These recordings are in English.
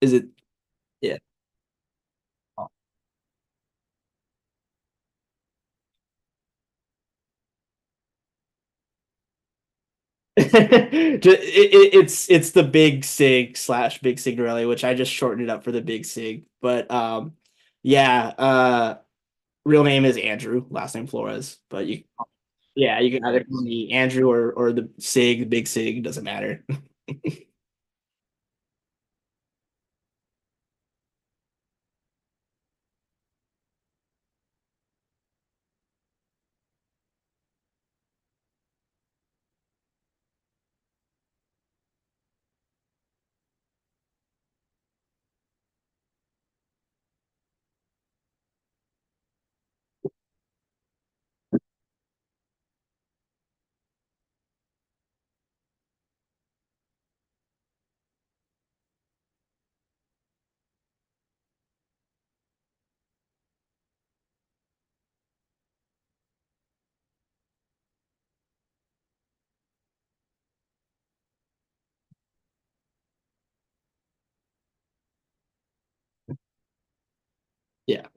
Is it? Yeah. It's the Big Sig slash Big Signorelli, which I just shortened it up for the Big Sig. But yeah, real name is Andrew, last name Flores. But you, yeah, you can either call me Andrew or the Sig, the Big Sig, doesn't matter. Yeah.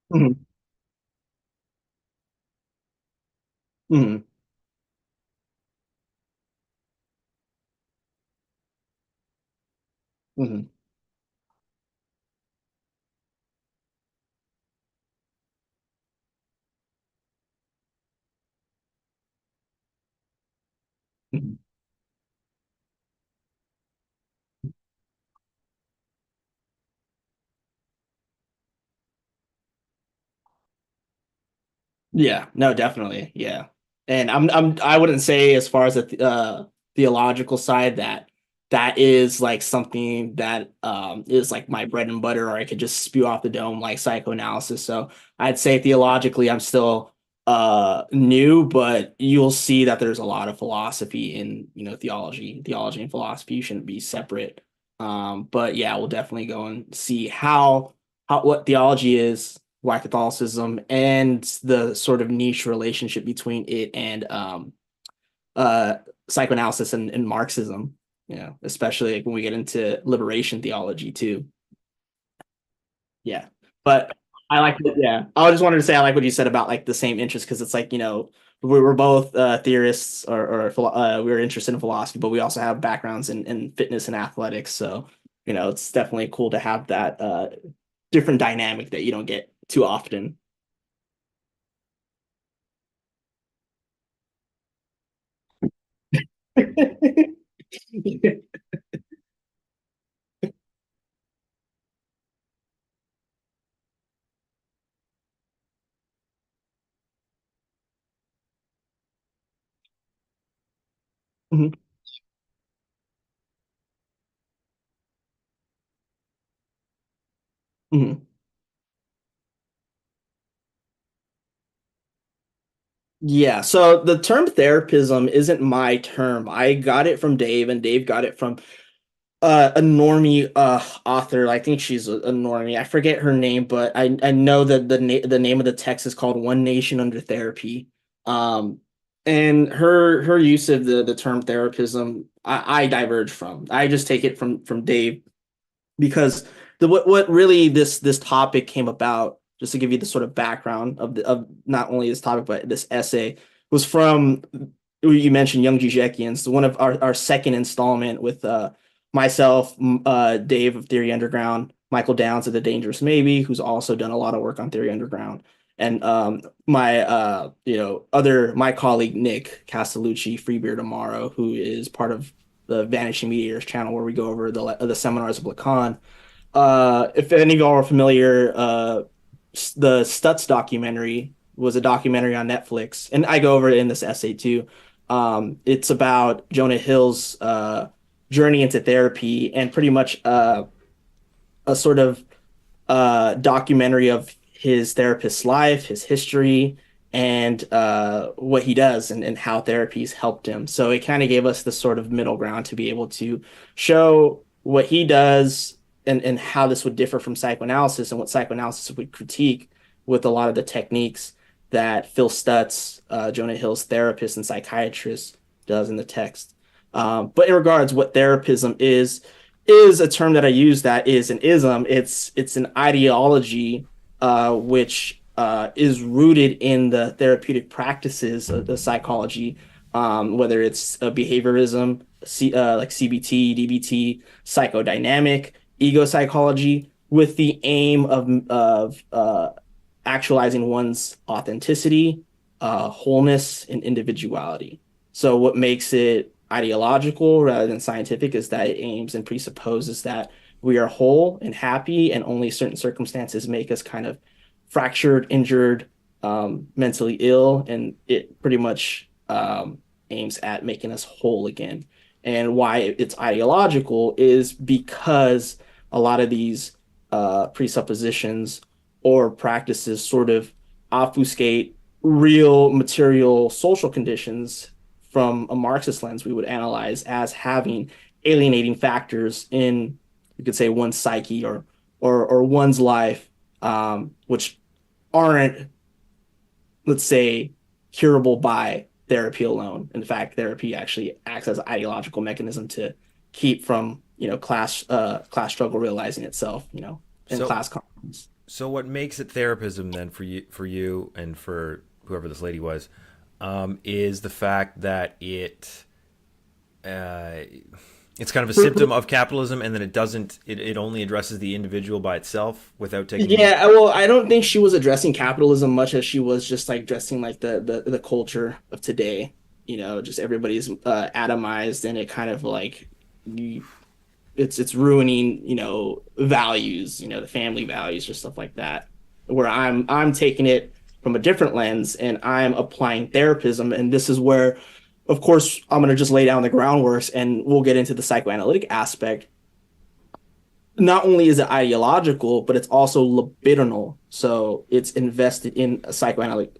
Mhm. Mhm. Mhm. Mhm. Yeah, no, definitely. Yeah. And I wouldn't say as far as the theological side that that is like something that is like my bread and butter, or I could just spew off the dome like psychoanalysis. So I'd say theologically I'm still new, but you'll see that there's a lot of philosophy in, theology. Theology and philosophy shouldn't be separate. But yeah, we'll definitely go and see how what theology is, why Catholicism, and the sort of niche relationship between it and uh, psychoanalysis and Marxism. Especially like when we get into liberation theology too. Yeah, but I like it. Yeah, I just wanted to say I like what you said about like the same interest because it's like we were both theorists or we were interested in philosophy, but we also have backgrounds in fitness and athletics. So it's definitely cool to have that different dynamic that you don't get too often. Mhm, mhm. Yeah, so the term therapism isn't my term. I got it from Dave, and Dave got it from a normie author. I think she's a normie. I forget her name, but I know that the name of the text is called One Nation Under Therapy. Um, and her use of the term therapism, I diverge from. I just take it from Dave because what really this topic came about, just to give you the sort of background of not only this topic but this essay, was from you mentioned Young Zizekians, one of our second installment with myself, Dave of Theory Underground, Michael Downs of The Dangerous Maybe, who's also done a lot of work on Theory Underground, and my other my colleague Nick Castellucci, Free Beer Tomorrow, who is part of the Vanishing Meteors channel, where we go over the seminars of Lacan. If any of y'all are familiar, the Stuts documentary was a documentary on Netflix, and I go over it in this essay too. It's about Jonah Hill's journey into therapy and pretty much a sort of documentary of his therapist's life, his history, and what he does and how therapies helped him. So it kind of gave us the sort of middle ground to be able to show what he does and how this would differ from psychoanalysis and what psychoanalysis would critique with a lot of the techniques that Phil Stuts, Jonah Hill's therapist and psychiatrist, does in the text. But in regards what therapism is a term that I use that is an ism. It's an ideology which is rooted in the therapeutic practices of the psychology, whether it's behaviorism, like CBT, DBT, psychodynamic, ego psychology, with the aim of actualizing one's authenticity, wholeness, and individuality. So, what makes it ideological rather than scientific is that it aims and presupposes that we are whole and happy, and only certain circumstances make us kind of fractured, injured, mentally ill, and it pretty much aims at making us whole again. And why it's ideological is because a lot of these presuppositions or practices sort of obfuscate real material social conditions from a Marxist lens. We would analyze as having alienating factors in, you could say, one's psyche or one's life, which aren't, let's say, curable by therapy alone. In fact, therapy actually acts as an ideological mechanism to keep from, class struggle realizing itself, in So class conflicts. so what makes it therapism then for you and for whoever this lady was, is the fact that uh, it's kind of a symptom of capitalism, and then it only addresses the individual by itself without taking. Yeah, well, I don't think she was addressing capitalism much as she was just like addressing like the culture of today. Just everybody's atomized, and it kind of like you, it's ruining values, the family values or stuff like that. Where I'm taking it from a different lens, and I'm applying therapism, and this is where, of course, I'm going to just lay down the groundwork, and we'll get into the psychoanalytic aspect. Not only is it ideological, but it's also libidinal. So it's invested in a psychoanalytic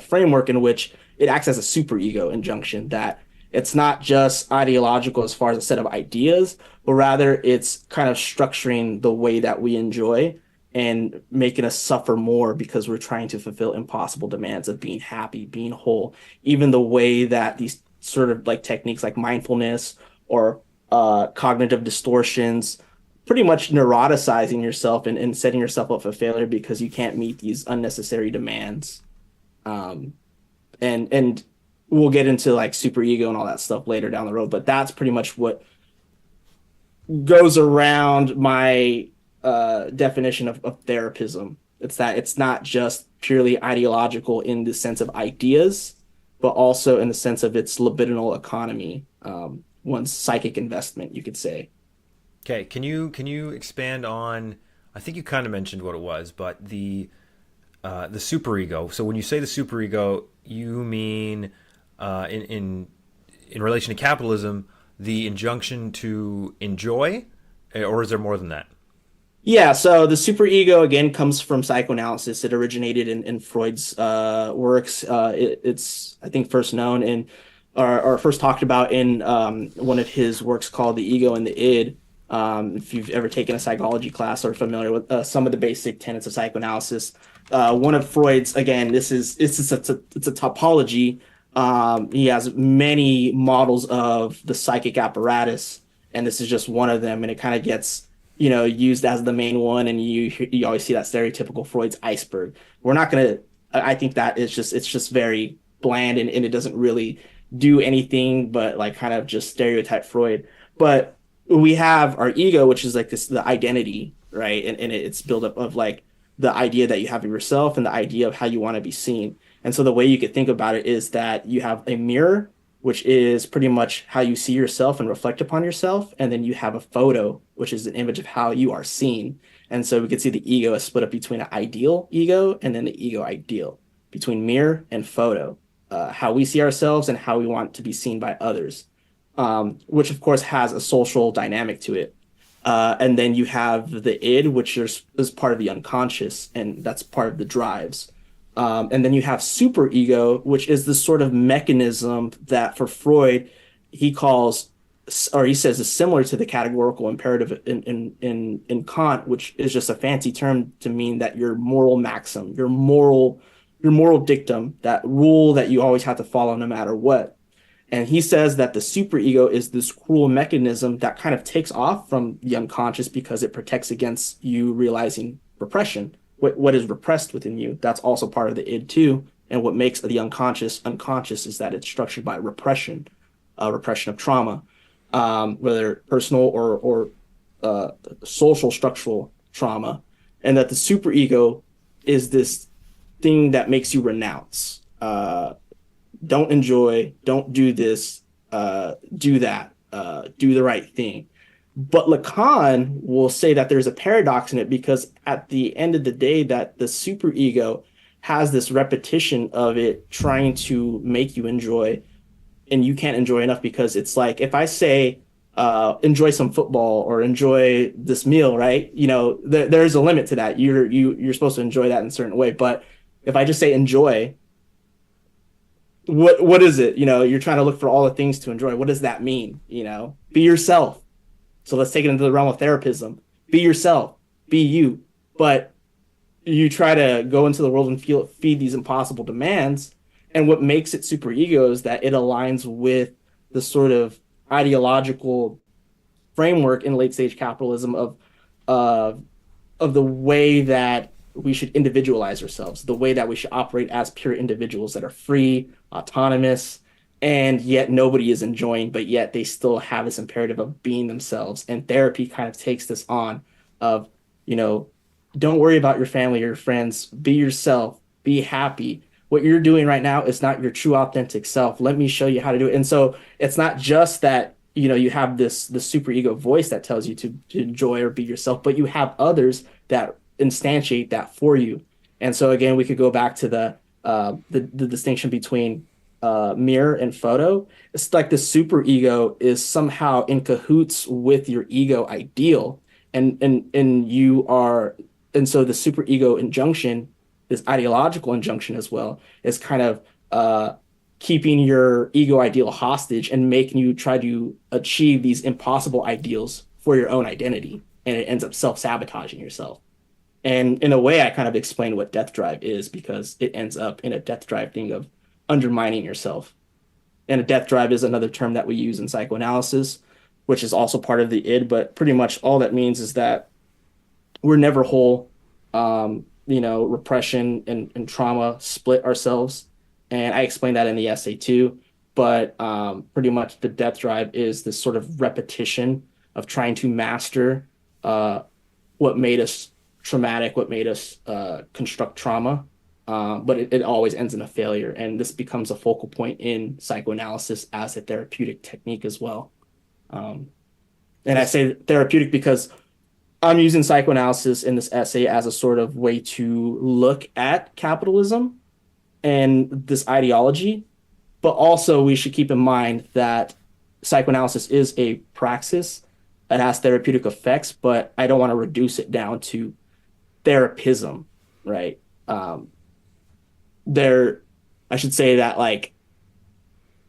framework in which it acts as a superego injunction that it's not just ideological as far as a set of ideas, but rather it's kind of structuring the way that we enjoy and making us suffer more because we're trying to fulfill impossible demands of being happy, being whole. Even the way that these sort of like techniques like mindfulness or cognitive distortions, pretty much neuroticizing yourself and setting yourself up for failure because you can't meet these unnecessary demands. Um, and we'll get into like superego and all that stuff later down the road, but that's pretty much what goes around my definition of therapism. It's that it's not just purely ideological in the sense of ideas, but also in the sense of its libidinal economy, one's psychic investment, you could say. Okay, can you expand on? I think you kind of mentioned what it was, but the superego. So when you say the superego, you mean in relation to capitalism, the injunction to enjoy, or is there more than that? Yeah, so the superego again comes from psychoanalysis. It originated in Freud's works. It's I think first known in or first talked about in one of his works called The Ego and the Id. If you've ever taken a psychology class or familiar with some of the basic tenets of psychoanalysis, one of Freud's again, it's a topology. He has many models of the psychic apparatus, and this is just one of them. And it kind of gets used as the main one, and you always see that stereotypical Freud's iceberg. We're not gonna. I think that it's just very bland, and it doesn't really do anything but like kind of just stereotype Freud. But we have our ego, which is like this the identity, right? And it's built up of like the idea that you have of yourself and the idea of how you want to be seen. And so the way you could think about it is that you have a mirror, which is pretty much how you see yourself and reflect upon yourself. And then you have a photo, which is an image of how you are seen. And so we could see the ego is split up between an ideal ego and then the ego ideal, between mirror and photo, how we see ourselves and how we want to be seen by others, which of course has a social dynamic to it. And then you have the id, which is part of the unconscious, and that's part of the drives. And then you have superego, which is this sort of mechanism that for Freud, he calls, or he says is similar to the categorical imperative in Kant, which is just a fancy term to mean that your moral maxim, your moral dictum, that rule that you always have to follow no matter what. And he says that the superego is this cruel mechanism that kind of takes off from the unconscious because it protects against you realizing repression. What is repressed within you, that's also part of the id too. And what makes the unconscious unconscious is that it's structured by repression, repression of trauma, whether personal or social structural trauma. And that the superego is this thing that makes you renounce. Don't enjoy, don't do this, do that, do the right thing. But Lacan will say that there's a paradox in it because at the end of the day, that the superego has this repetition of it trying to make you enjoy, and you can't enjoy enough because it's like if I say enjoy some football or enjoy this meal, right? There's a limit to that. You're supposed to enjoy that in a certain way, but if I just say enjoy, what is it? You're trying to look for all the things to enjoy. What does that mean? Be yourself. So let's take it into the realm of therapism. Be yourself, be you. But you try to go into the world and feed these impossible demands. And what makes it superego is that it aligns with the sort of ideological framework in late stage capitalism uh, of the way that we should individualize ourselves, the way that we should operate as pure individuals that are free, autonomous, and yet nobody is enjoying, but yet they still have this imperative of being themselves. And therapy kind of takes this on of, don't worry about your family or your friends, be yourself, be happy. What you're doing right now is not your true authentic self. Let me show you how to do it. And so it's not just that, you have the super ego voice that tells you to enjoy or be yourself, but you have others that instantiate that for you. And so again, we could go back to the distinction between mirror and photo. It's like the super ego is somehow in cahoots with your ego ideal, and you are, and so the super ego injunction, this ideological injunction as well, is kind of keeping your ego ideal hostage and making you try to achieve these impossible ideals for your own identity, and it ends up self-sabotaging yourself. And in a way, I kind of explain what death drive is because it ends up in a death drive thing of undermining yourself. And a death drive is another term that we use in psychoanalysis, which is also part of the id, but pretty much all that means is that we're never whole. Repression and trauma split ourselves. And I explained that in the essay too. But pretty much the death drive is this sort of repetition of trying to master what made us traumatic, what made us construct trauma. But it always ends in a failure. And this becomes a focal point in psychoanalysis as a therapeutic technique as well. And I say therapeutic because I'm using psychoanalysis in this essay as a sort of way to look at capitalism and this ideology. But also, we should keep in mind that psychoanalysis is a praxis. It has therapeutic effects, but I don't want to reduce it down to therapism, right? I should say that like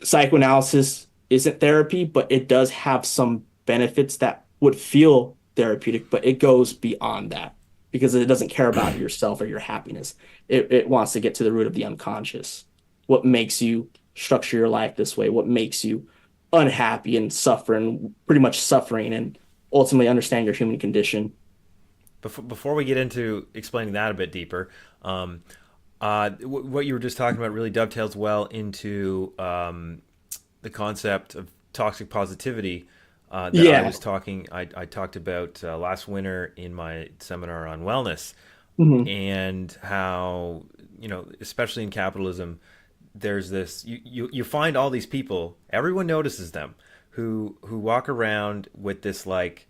psychoanalysis isn't therapy, but it does have some benefits that would feel therapeutic, but it goes beyond that because it doesn't care about yourself or your happiness. It wants to get to the root of the unconscious. What makes you structure your life this way? What makes you unhappy and suffering, pretty much suffering, and ultimately understand your human condition. Before we get into explaining that a bit deeper, what you were just talking about really dovetails well into the concept of toxic positivity that Yeah. I talked about last winter in my seminar on wellness, Mhm. and how, especially in capitalism, there's this, you find all these people, everyone notices them, who walk around with this like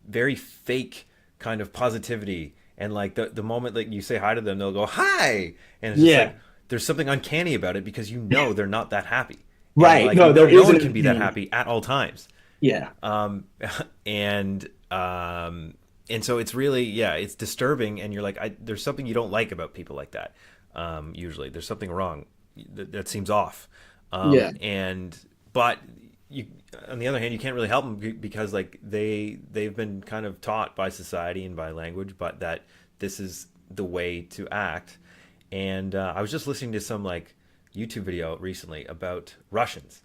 very fake kind of positivity, and like the moment that you say hi to them, they'll go hi, and it's just Yeah. like there's something uncanny about it because they're not that happy, and Right. like No, there no is an one can be that intent. happy at all times. Yeah. um and um and so it's really, yeah, it's disturbing, and you're like, there's something you don't like about people like that. Usually, there's something wrong that seems off. Yeah. And but you, on the other hand, you can't really help them because like they've been kind of taught by society and by language, but that this is the way to act. And I was just listening to some like YouTube video recently about Russians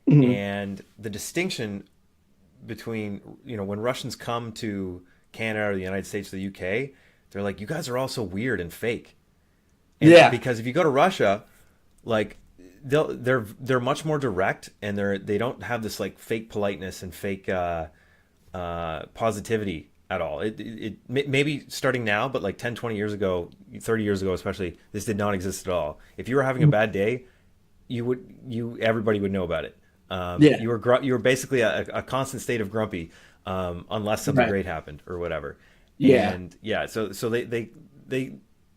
Mhm. and the distinction between, when Russians come to Canada or the United States or the UK, they're like, you guys are all so weird and fake. And Yeah. because if you go to Russia, like they're much more direct, and they don't have this like fake politeness and fake positivity at all. Maybe starting now, but like 10, 20 years ago, 30 years ago especially, this did not exist at all. If you were having a bad day, everybody would know about it. Yeah. You were basically a constant state of grumpy, unless something Right. great happened or whatever. Yeah. And yeah, so they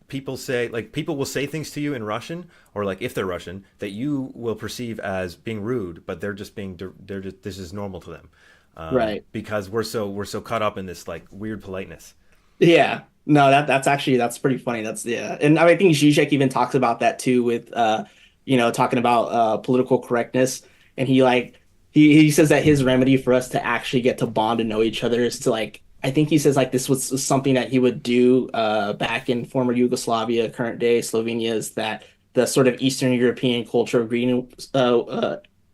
people say, like, people will say things to you in Russian, or like if they're Russian, that you will perceive as being rude, but they're just, this is normal to them, Right. because we're so caught up in this like weird politeness. Yeah. No, that's actually that's pretty funny. That's yeah. And I think Zizek even talks about that too with talking about political correctness. And he says that his remedy for us to actually get to bond and know each other is to like I think he says like this was something that he would do back in former Yugoslavia, current day Slovenia, is that the sort of Eastern European culture of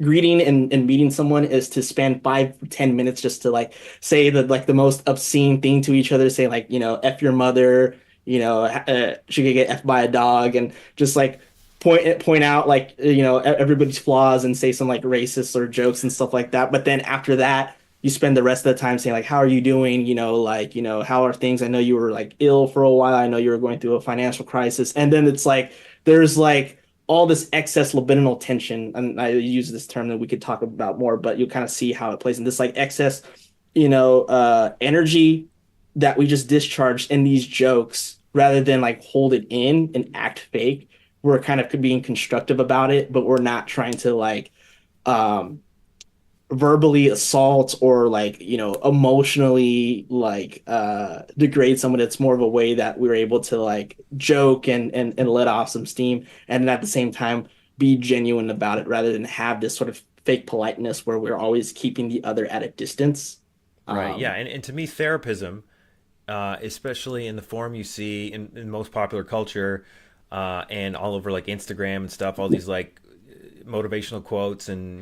greeting and meeting someone is to spend 5 to 10 minutes just to like say the most obscene thing to each other, say like, F your mother, she could get F by a dog, and just like point out like, everybody's flaws and say some like racist or jokes and stuff like that. But then after that, you spend the rest of the time saying like, how are you doing? Like, how are things? I know you were like ill for a while. I know you were going through a financial crisis. And then it's like, there's like all this excess libidinal tension. And I use this term that we could talk about more, but you'll kind of see how it plays in this like excess, energy that we just discharge in these jokes rather than like hold it in and act fake. We're kind of being constructive about it, but we're not trying to like um verbally assault or like, emotionally like degrade someone. It's more of a way that we're able to like joke and let off some steam, and then at the same time be genuine about it rather than have this sort of fake politeness where we're always keeping the other at a distance. Right. Yeah. um And to me, therapism, especially in the form you see in most popular culture, and all over like Instagram and stuff, all these like motivational quotes and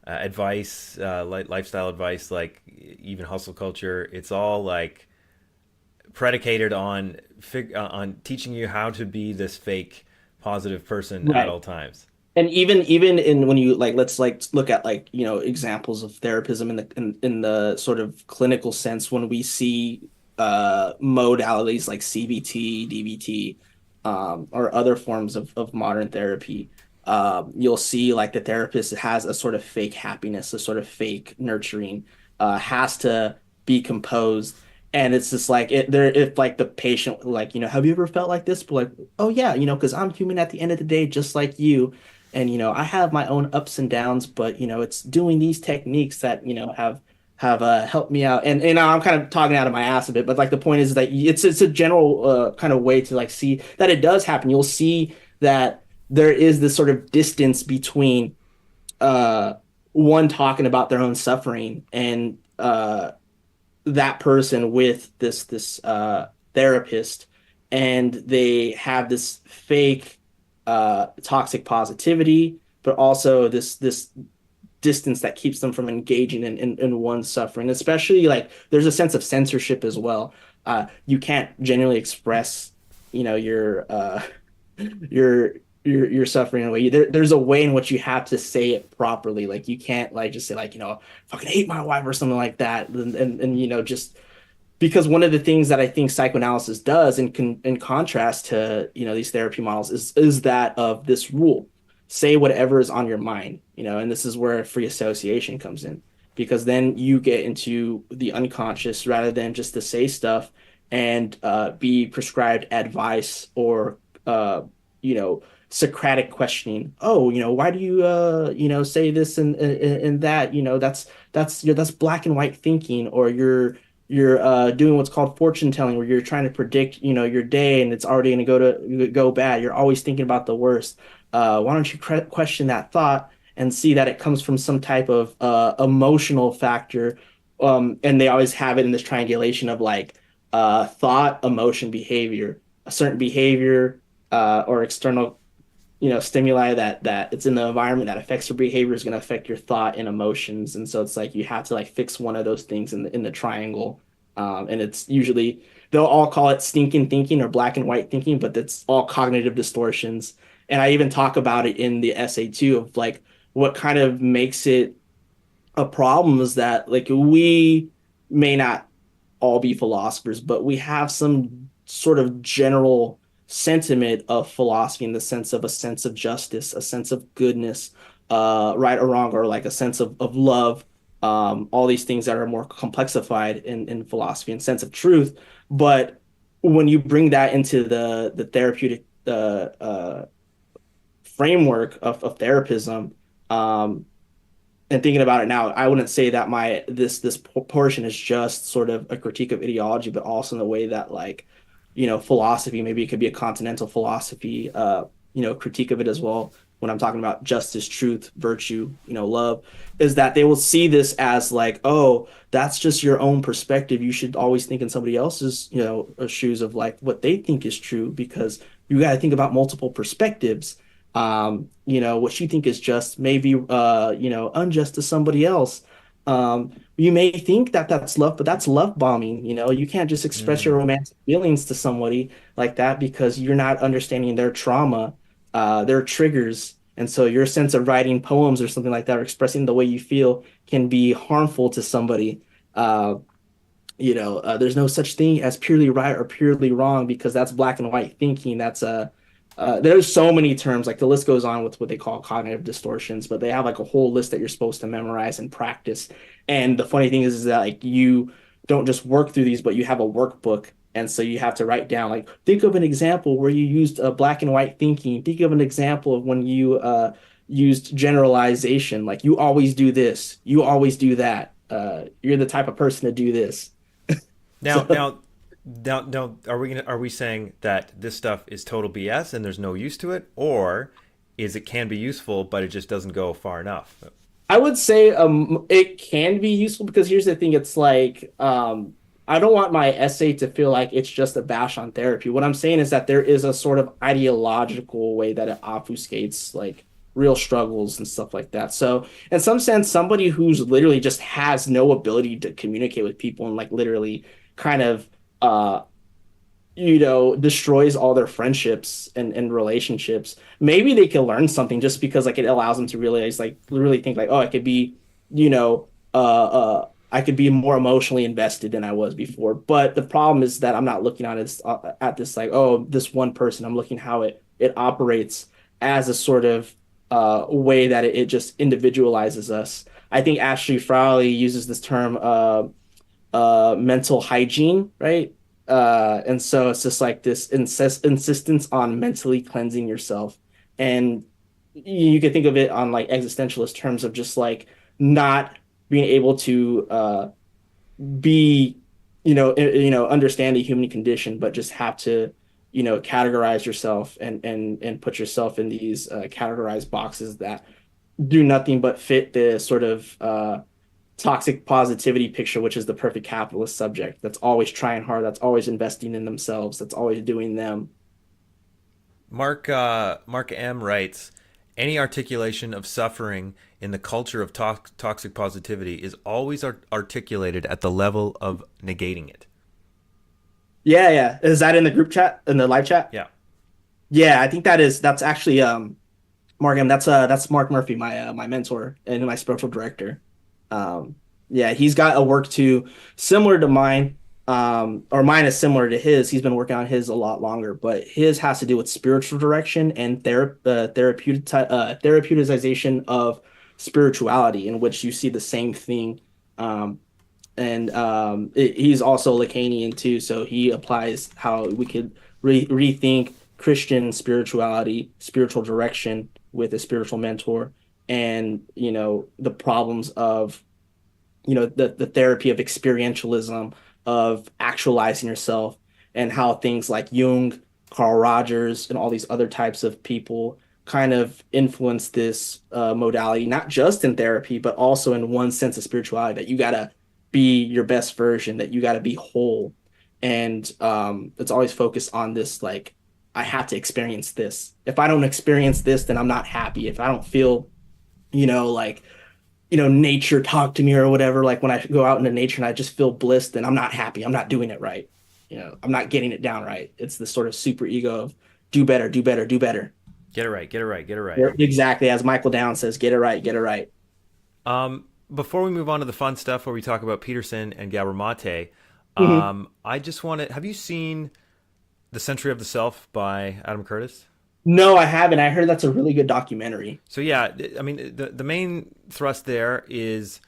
advice, lifestyle advice, like even hustle culture. It's all like predicated on teaching you how to be this fake positive person at right. all times. And even in when you like let's like look at like examples of therapism in the sort of clinical sense, when we see modalities like CBT, DBT, or other forms of modern therapy, you'll see like the therapist has a sort of fake happiness, a sort of fake nurturing, has to be composed. And it's just like if like the patient like, have you ever felt like this? But like, oh yeah, because I'm human at the end of the day, just like you. And I have my own ups and downs, but it's doing these techniques that have helped me out. And I'm kind of talking out of my ass a bit, but like the point is that it's a general kind of way to like see that it does happen. You'll see that there is this sort of distance between uh one talking about their own suffering and that person with this therapist, and they have this fake toxic positivity, but also this distance that keeps them from engaging in one's suffering. Especially like there's a sense of censorship as well. You can't genuinely express, your your your suffering in a way. There's a way in which you have to say it properly. Like you can't like just say like, fucking hate my wife or something like that. And just because one of the things that I think psychoanalysis does in contrast to, these therapy models is that of this rule. Say whatever is on your mind, and this is where free association comes in, because then you get into the unconscious rather than just to say stuff and be prescribed advice or you know Socratic questioning. Oh, why do you say this and that? That's black and white thinking, or you're you're doing what's called fortune telling, where you're trying to predict, your day, and it's already going to go bad. You're always thinking about the worst. Why don't you question that thought and see that it comes from some type of emotional factor? And they always have it in this triangulation of like thought, emotion, behavior. A certain behavior or external stimuli that it's in the environment that affects your behavior is going to affect your thought and emotions. And so it's like you have to like fix one of those things in the triangle. And it's usually they'll all call it stinking thinking or black and white thinking, but it's all cognitive distortions. And I even talk about it in the essay too of like what kind of makes it a problem is that like we may not all be philosophers, but we have some sort of general sentiment of philosophy in the sense of a sense of justice, a sense of goodness, right or wrong, or like a sense of love, all these things that are more complexified in philosophy and sense of truth. But when you bring that into the therapeutic framework of therapism, um, and thinking about it now, I wouldn't say that my this portion is just sort of a critique of ideology, but also in the way that like, philosophy, maybe it could be a continental philosophy, critique of it as well. When I'm talking about justice, truth, virtue, love, is that they will see this as like, oh, that's just your own perspective. You should always think in somebody else's, shoes of like what they think is true because you got to think about multiple perspectives. What you think is just maybe unjust to somebody else. You may think that that's love, but that's love bombing. You can't just express your Mm. romantic feelings to somebody like that because you're not understanding their trauma, their triggers. And so your sense of writing poems or something like that, or expressing the way you feel can be harmful to somebody. Uh, there's no such thing as purely right or purely wrong because that's black and white thinking. There's so many terms, like the list goes on with what they call cognitive distortions, but they have like a whole list that you're supposed to memorize and practice. And the funny thing is that like you don't just work through these, but you have a workbook. And so you have to write down, like, think of an example where you used black and white thinking. Think of an example of when you used generalization. Like, you always do this, you always do that. You're the type of person to do this. Now, So now, now, are we saying that this stuff is total BS and there's no use to it, or is it can be useful but it just doesn't go far enough? I would say it can be useful because here's the thing, it's like I don't want my essay to feel like it's just a bash on therapy. What I'm saying is that there is a sort of ideological way that it obfuscates like real struggles and stuff like that. So in some sense, somebody who's literally just has no ability to communicate with people and like literally kind of uh destroys all their friendships and relationships. Maybe they can learn something just because like it allows them to realize like really think like, oh, I could be, I could be more emotionally invested than I was before. But the problem is that I'm not looking at this like, oh, this one person. I'm looking how it operates as a sort of way that it just individualizes us. I think Ashley Frawley uses this term mental hygiene, right? And so it's just like this insistence on mentally cleansing yourself. And you can think of it on like existentialist terms of just like not being able to be, understand the human condition, but just have to, categorize yourself and put yourself in these categorized boxes that do nothing but fit the sort of toxic positivity picture, which is the perfect capitalist subject that's always trying hard, that's always investing in themselves, that's always doing them. Mark M writes, any articulation of suffering in the culture of toxic positivity is always articulated at the level of negating it. Yeah, yeah. Is that in the group chat, in the live chat? Yeah. Yeah, I think that's actually Morgan, that's Mark Murphy, my mentor and my spiritual director. Yeah, he's got a work too similar to mine, or mine is similar to his. He's been working on his a lot longer, but his has to do with spiritual direction and therapeuticization of spirituality, in which you see the same thing. And he's also Lacanian too, so he applies how we could rethink Christian spirituality, spiritual direction with a spiritual mentor, and the problems of the therapy of experientialism, of actualizing yourself, and how things like Jung, Carl Rogers, and all these other types of people kind of influence this modality, not just in therapy, but also in one sense of spirituality, that you got to be your best version, that you got to be whole. And it's always focused on this, like, I have to experience this. If I don't experience this, then I'm not happy. If I don't feel, like, nature talk to me or whatever, like when I go out into nature and I just feel bliss, then I'm not happy. I'm not doing it right. I'm not getting it down right. It's the sort of super ego of do better, do better, do better. Get it right, get it right, get it right. Yeah, exactly. As Michael Downs says, get it right, get it right. Before we move on to the fun stuff where we talk about Peterson and Gabor Mate, Mhm. I just want to. Have you seen The Century of the Self by Adam Curtis? No, I haven't. I heard that's a really good documentary. So yeah, I mean the main thrust there is,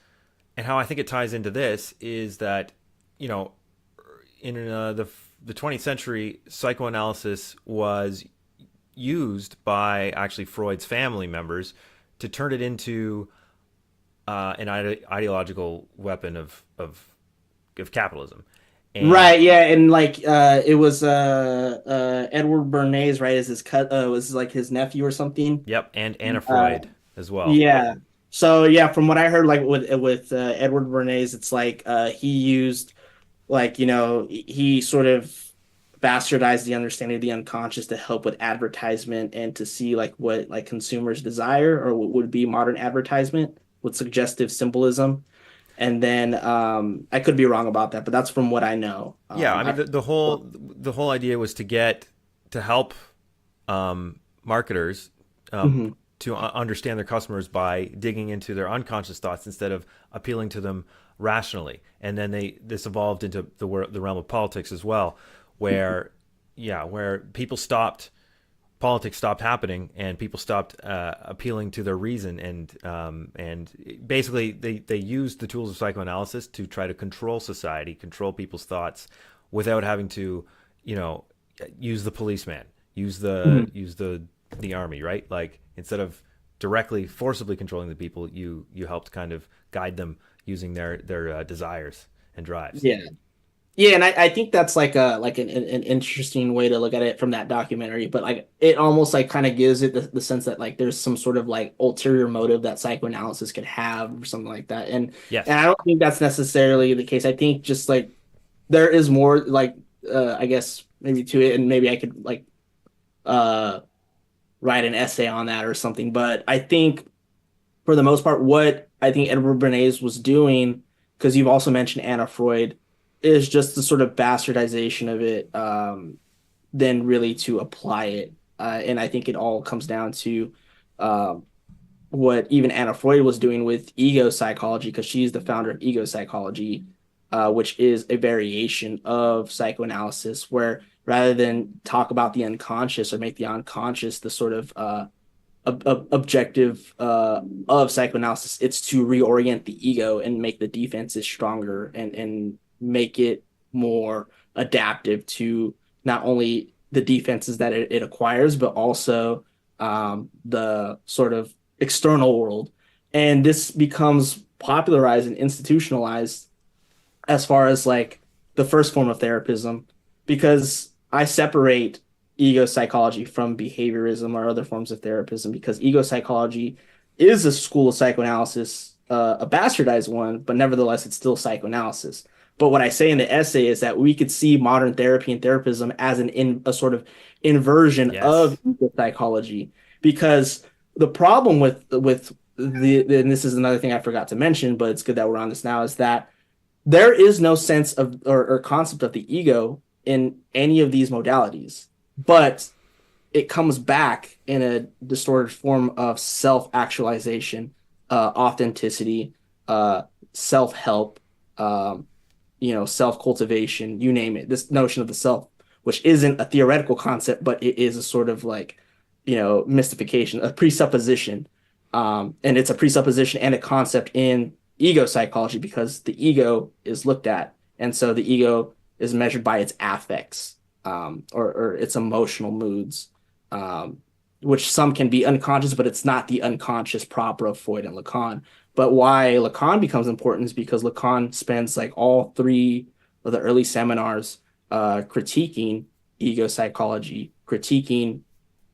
and how I think it ties into this is that, you know, in the 20th century, psychoanalysis was used by actually Freud's family members to turn it into an ideological weapon of capitalism. And Right, yeah, and like it was Edward Bernays, right, is his cut was like his nephew or something. yep, and Anna Uh Freud as well. yeah. So yeah, from what I heard, like with Edward Bernays, it's like he used, like, he sort of bastardized the understanding of the unconscious to help with advertisement and to see like what like consumers desire, or what would be modern advertisement with suggestive symbolism. And then I could be wrong about that, but that's from what I know. Yeah, I mean the whole idea was to help marketers Mhm. to understand their customers by digging into their unconscious thoughts instead of appealing to them rationally. And then this evolved into the realm of politics as well, where where politics stopped happening and people stopped appealing to their reason, and basically they used the tools of psychoanalysis to try to control society, control people's thoughts without having to, you know, use the policeman, Mhm. use the army, right? Like instead of directly forcibly controlling the people, you helped kind of guide them using their desires and drives. Yeah. Yeah, and I think that's like an interesting way to look at it from that documentary, but like it almost like kind of gives it the sense that like there's some sort of like ulterior motive that psychoanalysis could have or something like that. And Yes. I don't think that's necessarily the case. I think just like there is more like I guess maybe to it, and maybe I could like uh write an essay on that or something. But I think for the most part, what I think Edward Bernays was doing, because you've also mentioned Anna Freud, is just the sort of bastardization of it, than really to apply it. And I think it all comes down to um, what even Anna Freud was doing with ego psychology, because she's the founder of ego psychology, which is a variation of psychoanalysis, where rather than talk about the unconscious or make the unconscious the sort of objective of psychoanalysis, it's to reorient the ego and make the defenses stronger, and make it more adaptive to not only the defenses that it acquires, but also the sort of external world. And this becomes popularized and institutionalized as far as like the first form of therapism, because I separate ego psychology from behaviorism or other forms of therapism, because ego psychology is a school of psychoanalysis, a bastardized one, but nevertheless, it's still psychoanalysis. But what I say in the essay is that we could see modern therapy and therapism as a sort of inversion of Yes. ego psychology, because the problem with and this is another thing I forgot to mention, but it's good that we're on this now, is that there is no sense of or concept of the ego in any of these modalities, but it comes back in a distorted form of self-actualization, authenticity, uh, self-help, um, self-cultivation, you name it. This notion of the self, which isn't a theoretical concept, but it is a sort of like, mystification, a presupposition. And it's a presupposition and a concept in ego psychology, because the ego is looked at. And so the ego is measured by its affects, or its emotional moods, um, which some can be unconscious, but it's not the unconscious proper of Freud and Lacan. But why Lacan becomes important is because Lacan spends like all three of the early seminars critiquing ego psychology, critiquing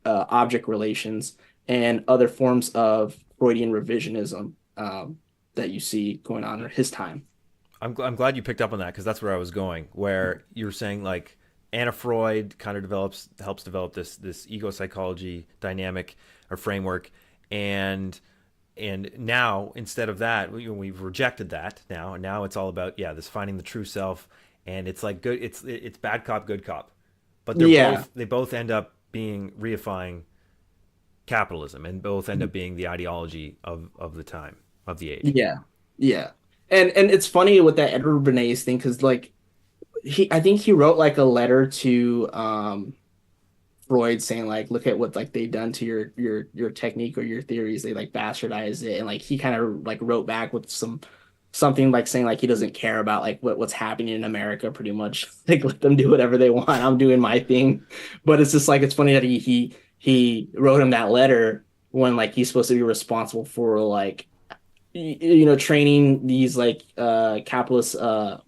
object relations, and other forms of Freudian revisionism that you see going on in his time. I'm glad you picked up on that because that's where I was going. Where you were saying like Anna Freud kind of helps develop this ego psychology dynamic or framework, and now instead of that we've rejected that now, and now it's all about this finding the true self, and it's like good it's bad cop good cop, but Yeah, they both end up being reifying capitalism, and both end up being the ideology of the time of the age. yeah, yeah. And it's funny with that Edward Bernays thing because like I think he wrote like a letter to Freud saying like, look at what like they've done to your technique or your theories. They like bastardized it, and like he kind of like wrote back with something like saying like he doesn't care about like what's happening in America, pretty much. Like let them do whatever they want. I'm doing my thing. But it's just like it's funny that he wrote him that letter when like he's supposed to be responsible for like training these like capitalist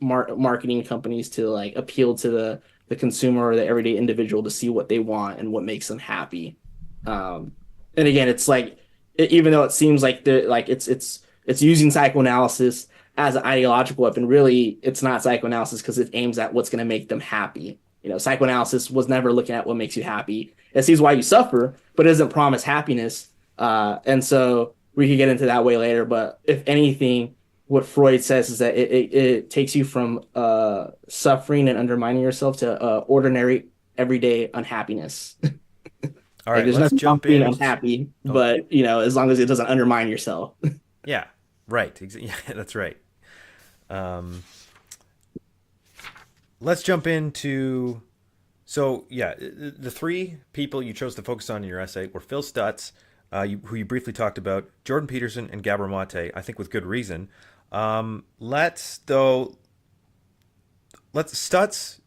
marketing companies to like appeal to the consumer or the everyday individual to see what they want and what makes them happy. um and again, it's like even though it seems like the like it's using psychoanalysis as an ideological weapon, really it's not psychoanalysis because it aims at what's going to make them happy. Psychoanalysis was never looking at what makes you happy. It sees why you suffer, but it doesn't promise happiness. And so we could get into that way later. But if anything, what Freud says is that it takes you from suffering and undermining yourself to ordinary, everyday unhappiness. All Like right, there's let's nothing wrong jump with being in. unhappy, Oh, but as long as it doesn't undermine yourself. yeah, right. Yeah, that's right. Um, let's jump into. So, yeah, the three people you chose to focus on in your essay were Phil Stutz, who you briefly talked about, Jordan Peterson, and Gabor Mate, I think with good reason. Let's Stutz,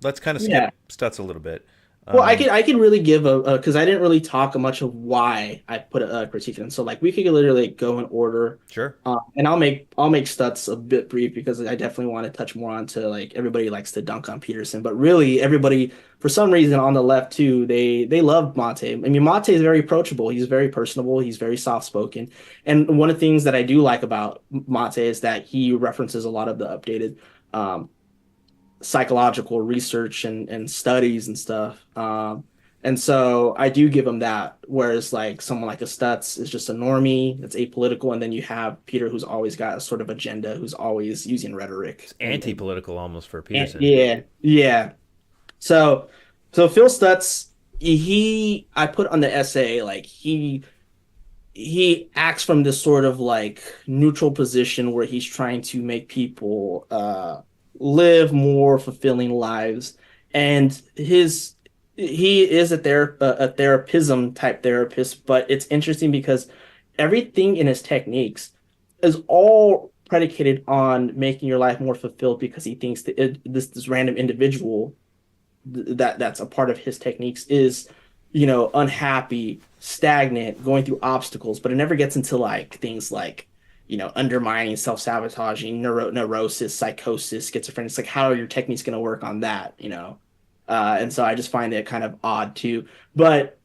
let's kind of Yeah. skip Stutz a little bit. Well, I Um, could I could really give a because I didn't really talk much of why I put a critique in. So like we could literally go in order, sure. and I'll make Stutz a bit brief because I definitely want to touch more onto like everybody likes to dunk on Peterson, but really everybody for some reason on the left too they love Mate. I mean Mate is very approachable. He's very personable. He's very soft spoken, and one of the things that I do like about Mate is that he references a lot of the updated. Psychological research and studies and stuff. And so I do give him that. Whereas like someone like a Stutz is just a normie, it's apolitical, and then you have Peter who's always got a sort of agenda, who's always using rhetoric It's and anti-political almost for Peterson. yeah, yeah. So so Phil Stutz, I put on the essay like he acts from this sort of like neutral position where he's trying to make people live more fulfilling lives, and he is a therapism type therapist. But it's interesting because everything in his techniques is all predicated on making your life more fulfilled because he thinks that this random individual that's a part of his techniques is unhappy, stagnant, going through obstacles, but it never gets into like things like undermining, self-sabotaging, neurosis, psychosis, schizophrenia. It's like how are your techniques going to work on that. And so I just find it kind of odd too. But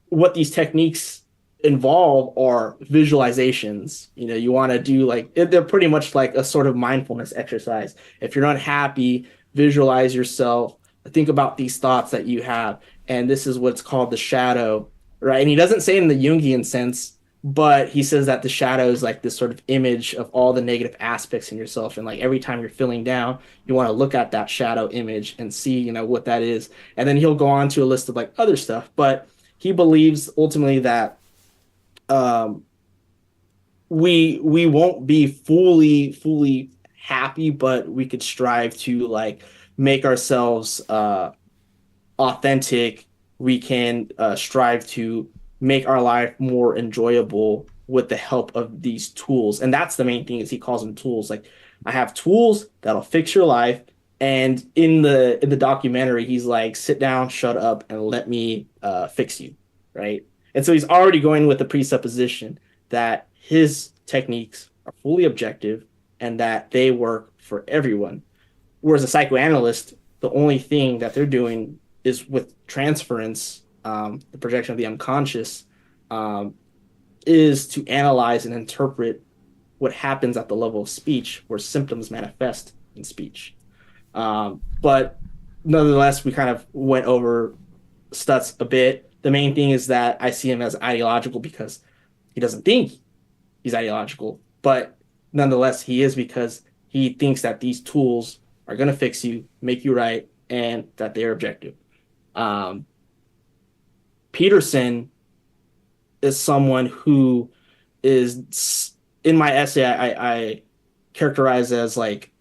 what these techniques involve are visualizations. You want to do like they're pretty much like a sort of mindfulness exercise. If you're unhappy, visualize yourself, think about these thoughts that you have, and this is what's called the shadow, right? And he doesn't say it in the Jungian sense, but he says that the shadow is like this sort of image of all the negative aspects in yourself, and like every time you're feeling down, you want to look at that shadow image and see what that is. And then he'll go on to a list of like other stuff, but he believes ultimately that um we won't be fully happy, but we could strive to like make ourselves authentic. We can strive to make our life more enjoyable with the help of these tools. And that's the main thing is he calls them tools. Like I have tools that'll fix your life. And in the documentary, he's like, sit down, shut up, and let me fix you. Right. And so he's already going with the presupposition that his techniques are fully objective and that they work for everyone. Whereas a psychoanalyst, the only thing that they're doing is with transference, the projection of the unconscious, um, is to analyze and interpret what happens at the level of speech, where symptoms manifest in speech. But nonetheless, we kind of went over Stuts a bit. The main thing is that I see him as ideological because he doesn't think he's ideological, but nonetheless, he is because he thinks that these tools are going to fix you, make you right, and that they're objective. Um, Peterson is someone who is in my essay. I characterize as like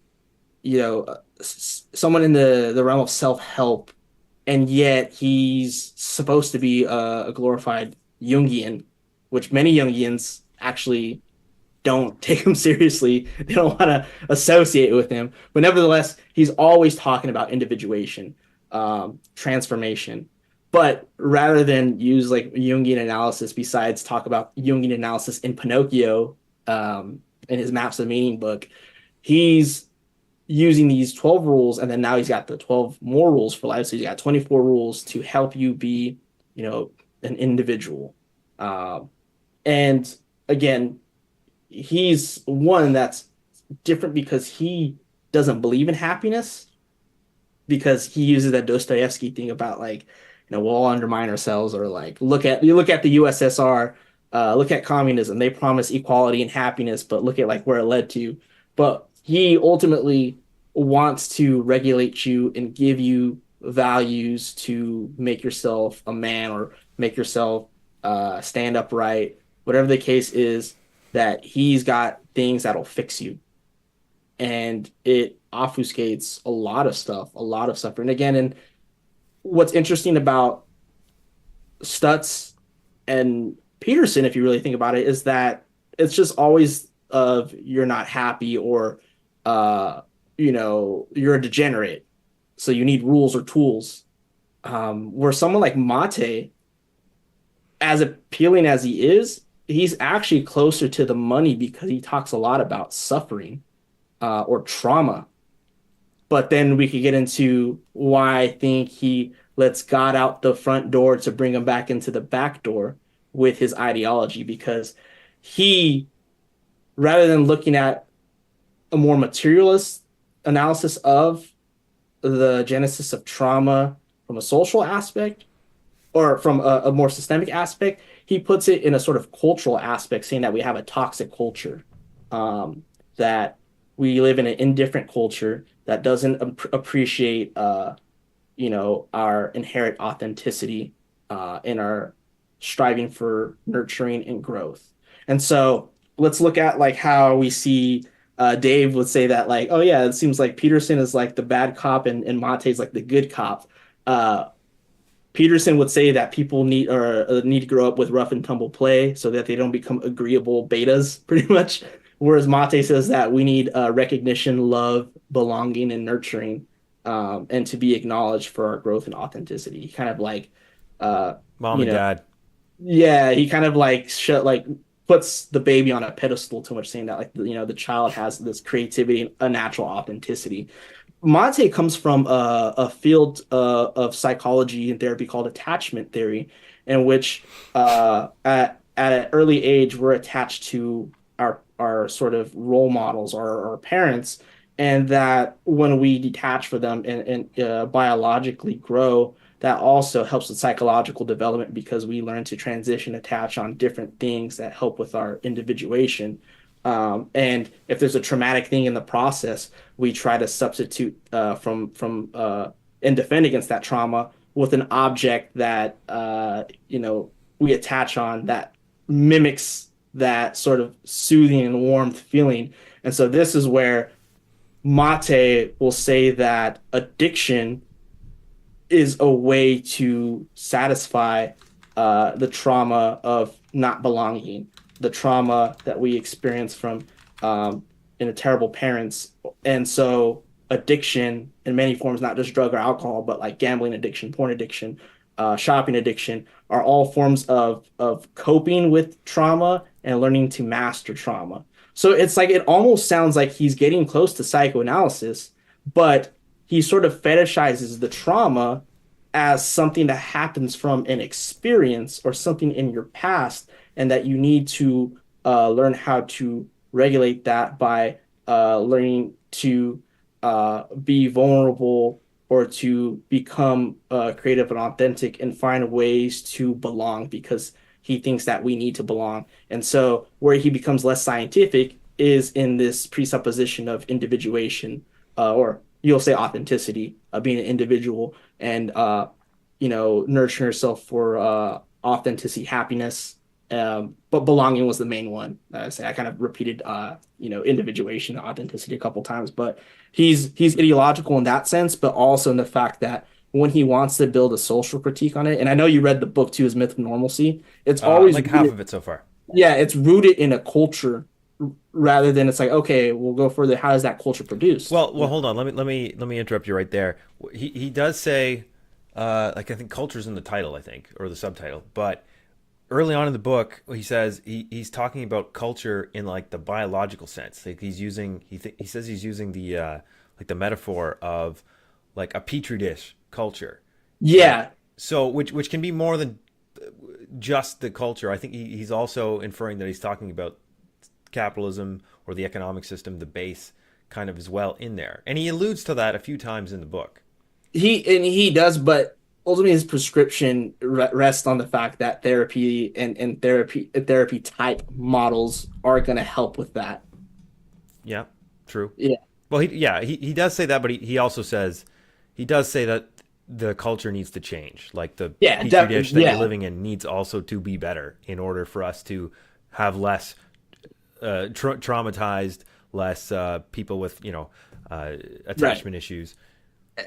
someone in the realm of self help, and yet he's supposed to be a glorified Jungian, which many Jungians actually don't take him seriously. They don't want to associate with him. But nevertheless, he's always talking about individuation, transformation. But rather than use like Jungian analysis, besides talk about Jungian analysis in Pinocchio, in his Maps of Meaning book, he's using these 12 rules, and then now he's got the 12 more rules for life. So he's got 24 rules to help you be, an individual. Um, and again, he's one that's different because he doesn't believe in happiness, because he uses that Dostoevsky thing about like, we'll all undermine ourselves, or like look at the USSR, look at communism. They promise equality and happiness, but look at like where it led to. But he ultimately wants to regulate you and give you values to make yourself a man, or make yourself stand upright, whatever the case is, that he's got things that'll fix you. And it obfuscates a lot of stuff. And again, and what's interesting about Stutz and Peterson, if you really think about it, is that it's just always of you're not happy, or you're a degenerate, so you need rules or tools. Where someone like Mate, as appealing as he is, he's actually closer to the money because he talks a lot about suffering, or trauma. But then we could get into why I think he lets God out the front door to bring him back into the back door with his ideology, because he, rather than looking at a more materialist analysis of the genesis of trauma from a social aspect, or from a more systemic aspect, he puts it in a sort of cultural aspect, saying that we have a toxic culture, that we live in an indifferent culture that doesn't appreciate, our inherent authenticity, in our striving for nurturing and growth. And so let's look at like how we see, Dave would say that like, oh yeah, it seems like Peterson is like the bad cop, and Mate's like the good cop. Uh, Peterson would say that people need to grow up with rough and tumble play so that they don't become agreeable betas, pretty much. Whereas Mate says that we need recognition, love, belonging, and nurturing, and to be acknowledged for our growth and authenticity. He kind of like, uh, Mom you and know, dad. yeah, he kind of like puts the baby on a pedestal too much, saying that like the child has this creativity and a natural authenticity. Monte comes from a field of psychology and therapy called attachment theory, in which at an early age we're attached to our sort of role models, our parents, and that when we detach from them and biologically grow, that also helps with psychological development, because we learn to transition, attach on different things that help with our individuation. And if there's a traumatic thing in the process, we try to substitute, and defend against that trauma with an object that we attach on, that mimics that sort of soothing and warmth feeling. And so this is where Mate will say that addiction is a way to satisfy the trauma of not belonging, the trauma that we experience from um, terrible parents. And so addiction in many forms, not just drug or alcohol, but like gambling addiction, porn addiction, shopping addiction, are all forms of coping with trauma and learning to master trauma. So it's like it almost sounds like he's getting close to psychoanalysis, but he sort of fetishizes the trauma as something that happens from an experience or something in your past, and that you need to learn how to regulate that by learning to be vulnerable or to become creative and authentic and find ways to belong because he thinks that we need to belong. And so, where he becomes less scientific is in this presupposition of individuation, or you'll say authenticity, being an individual and nurturing yourself for authenticity, happiness. But belonging was the main one. I kind of repeated, individuation, authenticity a couple times, but he's ideological in that sense, but also in the fact that when he wants to build a social critique on it, and I know you read the book too, his Myth of Normalcy, it's always Like half rooted, of it so far. yeah, it's rooted in a culture rather than it's like, okay, we'll go further. How is that culture produced? Well, hold on. Let me interrupt you right there. He does say, like I think culture's in the title, I think, or the subtitle. But early on in the book, he says he's talking about culture in like the biological sense. Like he says he's using the like the metaphor of like a petri dish culture. And Yeah, so which can be more than just the culture. I think he's also inferring that he's talking about capitalism or the economic system, the base kind of as well in there. And he alludes to that a few times in the book. he does, but ultimately his prescription rests on the fact that therapy and therapy type models are going to help with that. Yeah, true. Yeah, Well, he does say that, but he also says he does say that the culture needs to change. Like the yeah, petri dish that you're yeah, living in needs also to be better in order for us to have less traumatized, less people with right. attachment issues.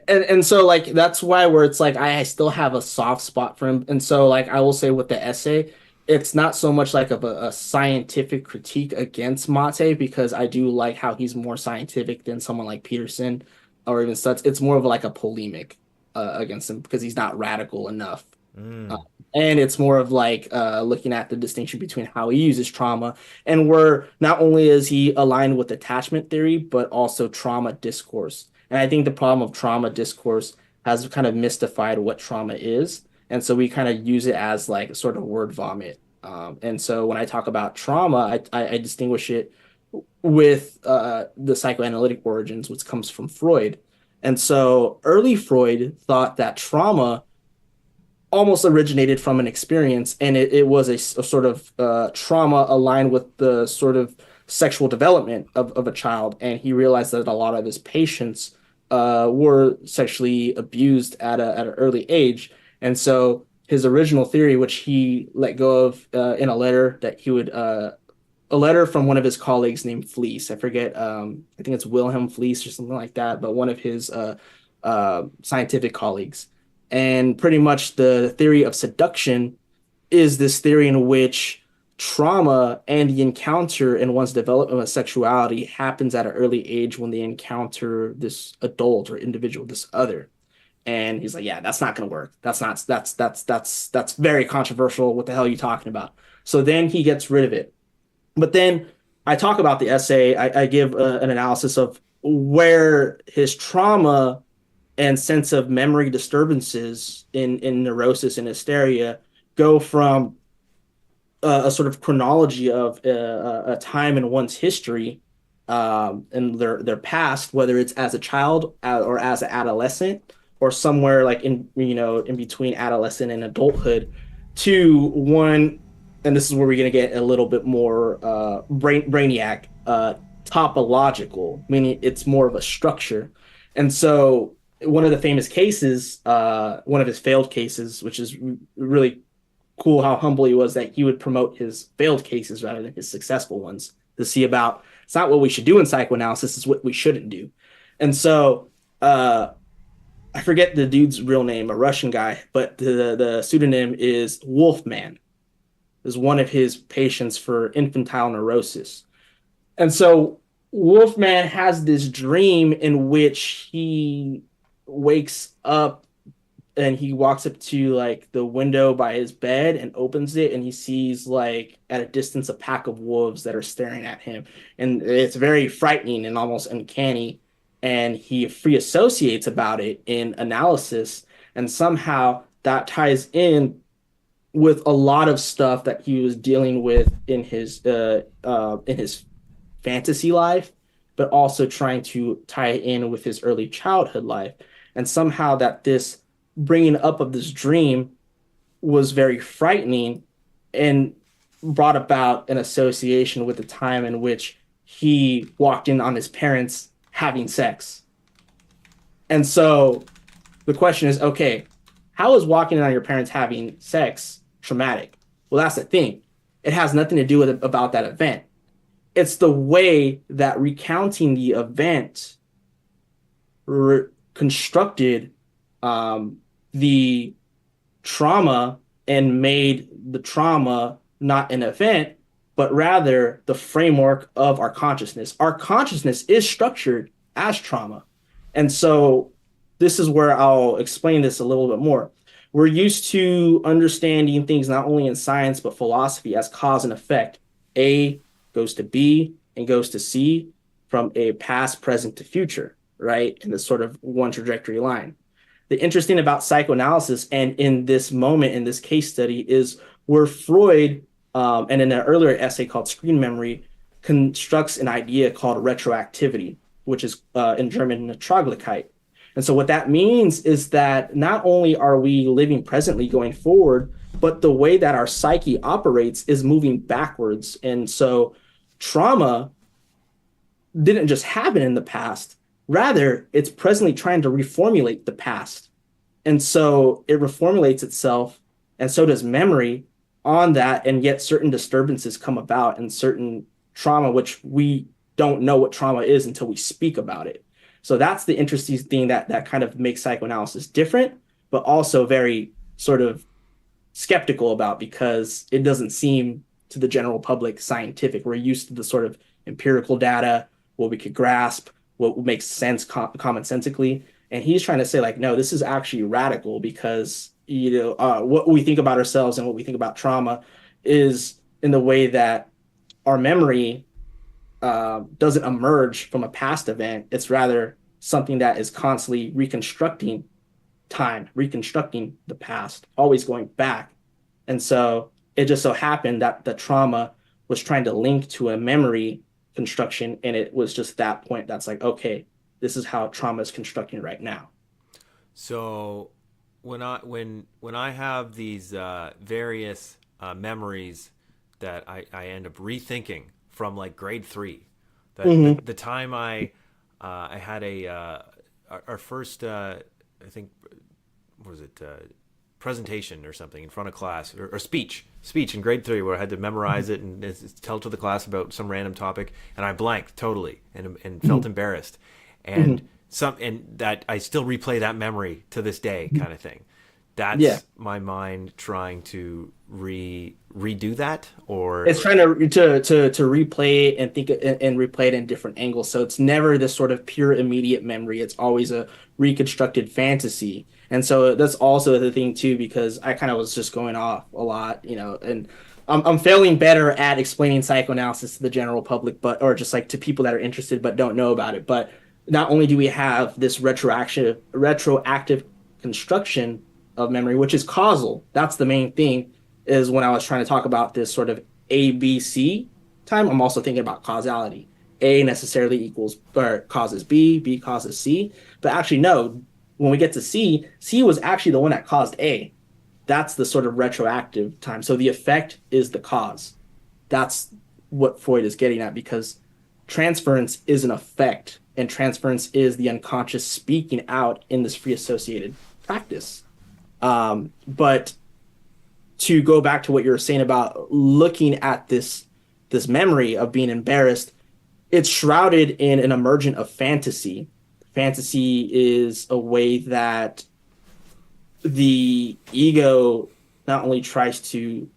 And so like that's why where it's like I still have a soft spot for him. And so like I will say with the essay, it's not so much like of a scientific critique against Mate because I do like how he's more scientific than someone like Peterson or even Stuts. It's more of like a polemic against him because he's not radical enough. Uh, Mm. and it's more of like looking at the distinction between how he uses trauma and where not only is he aligned with attachment theory, but also trauma discourse. And I think the problem of trauma discourse has kind of mystified what trauma is. And so we kind of use it as like sort of word vomit. And so when I talk about trauma, I distinguish it with the psychoanalytic origins, which comes from Freud. And so early Freud thought that trauma almost originated from an experience, and it was a sort of trauma aligned with the sort of sexual development of a child. And he realized that a lot of his patients were sexually abused at an early age. And so his original theory, which he let go of in a letter that he would a letter from one of his colleagues named Fleece. I forget. I think it's Wilhelm Fleece or something like that, but one of his scientific colleagues. And pretty much the theory of seduction is this theory in which trauma and the encounter in one's development of sexuality happens at an early age when they encounter this adult or individual, this other. And he's like, yeah, that's not going to work. That's very controversial. What the hell are you talking about? So then he gets rid of it. But then I talk about the essay. I give an analysis of where his trauma and sense of memory disturbances in neurosis and hysteria go from a sort of chronology of a time in one's history and their past, whether it's as a child or as an adolescent or somewhere like in between adolescent and adulthood, to one, and this is where we're gonna get a little bit more brainiac, topological, meaning it's more of a structure. And so one of the famous cases, one of his failed cases, which is really cool how humble he was that he would promote his failed cases rather than his successful ones to see about it's not what we should do in psychoanalysis, it's what we shouldn't do. And so I forget the dude's real name, a Russian guy, but the pseudonym is Wolfman, is one of his patients for infantile neurosis. And so Wolfman has this dream in which he wakes up and he walks up to like the window by his bed and opens it and he sees like at a distance a pack of wolves that are staring at him, and it's very frightening and almost uncanny. and he free associates about it in analysis, and somehow that ties in with a lot of stuff that he was dealing with in his fantasy life, but also trying to tie it in with his early childhood life. And somehow that this bringing up of this dream was very frightening and brought about an association with the time in which he walked in on his parents having sex. And so the question is, okay, how is walking in on your parents having sex traumatic? Well, that's the thing. It has nothing to do with about that event. It's the way that recounting the event constructed the trauma and made the trauma not an event, but rather the framework of our consciousness. Our consciousness is structured as trauma. And so this is where I'll explain this a little bit more. We're used to understanding things not only in science, but philosophy as cause and effect. A goes to B and goes to C from a past, present to future, right? In this sort of one trajectory line. The interesting about psychoanalysis and in this moment, in this case study, is where Freud, and in an earlier essay called Screen Memory, constructs an idea called retroactivity, which is in German, Neutralkeit. And so what that means is that not only are we living presently going forward, but the way that our psyche operates is moving backwards. And so trauma didn't just happen in the past. Rather, it's presently trying to reformulate the past. And so it reformulates itself, and so does memory on that. And yet certain disturbances come about and certain trauma, which we don't know what trauma is until we speak about it. So that's the interesting thing that kind of makes psychoanalysis different, but also very sort of skeptical about, because it doesn't seem to the general public scientific. We're used to the sort of empirical data, what we could grasp, what makes sense commonsensically. And he's trying to say, like, no, this is actually radical, because what we think about ourselves and what we think about trauma is in the way that our memory doesn't emerge from a past event. It's rather something that is constantly reconstructing time, reconstructing the past, always going back. And so it just so happened that the trauma was trying to link to a memory construction, and it was just that point that's like, okay, this is how trauma is constructing right now. So when I have these various memories that I end up rethinking from like grade 3, that Mm-hmm. the time I had our first I think, what was it, presentation or something in front of class, or speech in grade 3, where I had to memorize it and tell to the class about some random topic, and I blanked totally and felt embarrassed, and Mm-hmm. and that I still replay that memory to this day, kind of thing. Yeah. That's my mind trying to redo that, or It's trying to replay it and think and replay it in different angles. So it's never this sort of pure immediate memory. It's always a reconstructed fantasy. And so that's also the thing too, because I kind of was just going off a lot, and I'm failing better at explaining psychoanalysis to the general public, or just like to people that are interested but don't know about it. But not only do we have this retroactive construction of memory, which is causal. That's the main thing, is when I was trying to talk about this sort of ABC time, I'm also thinking about causality. A necessarily equals or causes B, B causes C. But actually, no, when we get to C, C was actually the one that caused A. That's the sort of retroactive time. So the effect is the cause. That's what Freud is getting at, because transference is an effect, and transference is the unconscious speaking out in this free associated practice. But to go back to what you were saying about looking at this memory of being embarrassed, it's shrouded in an emergent of fantasy. Fantasy is a way that the ego not only tries to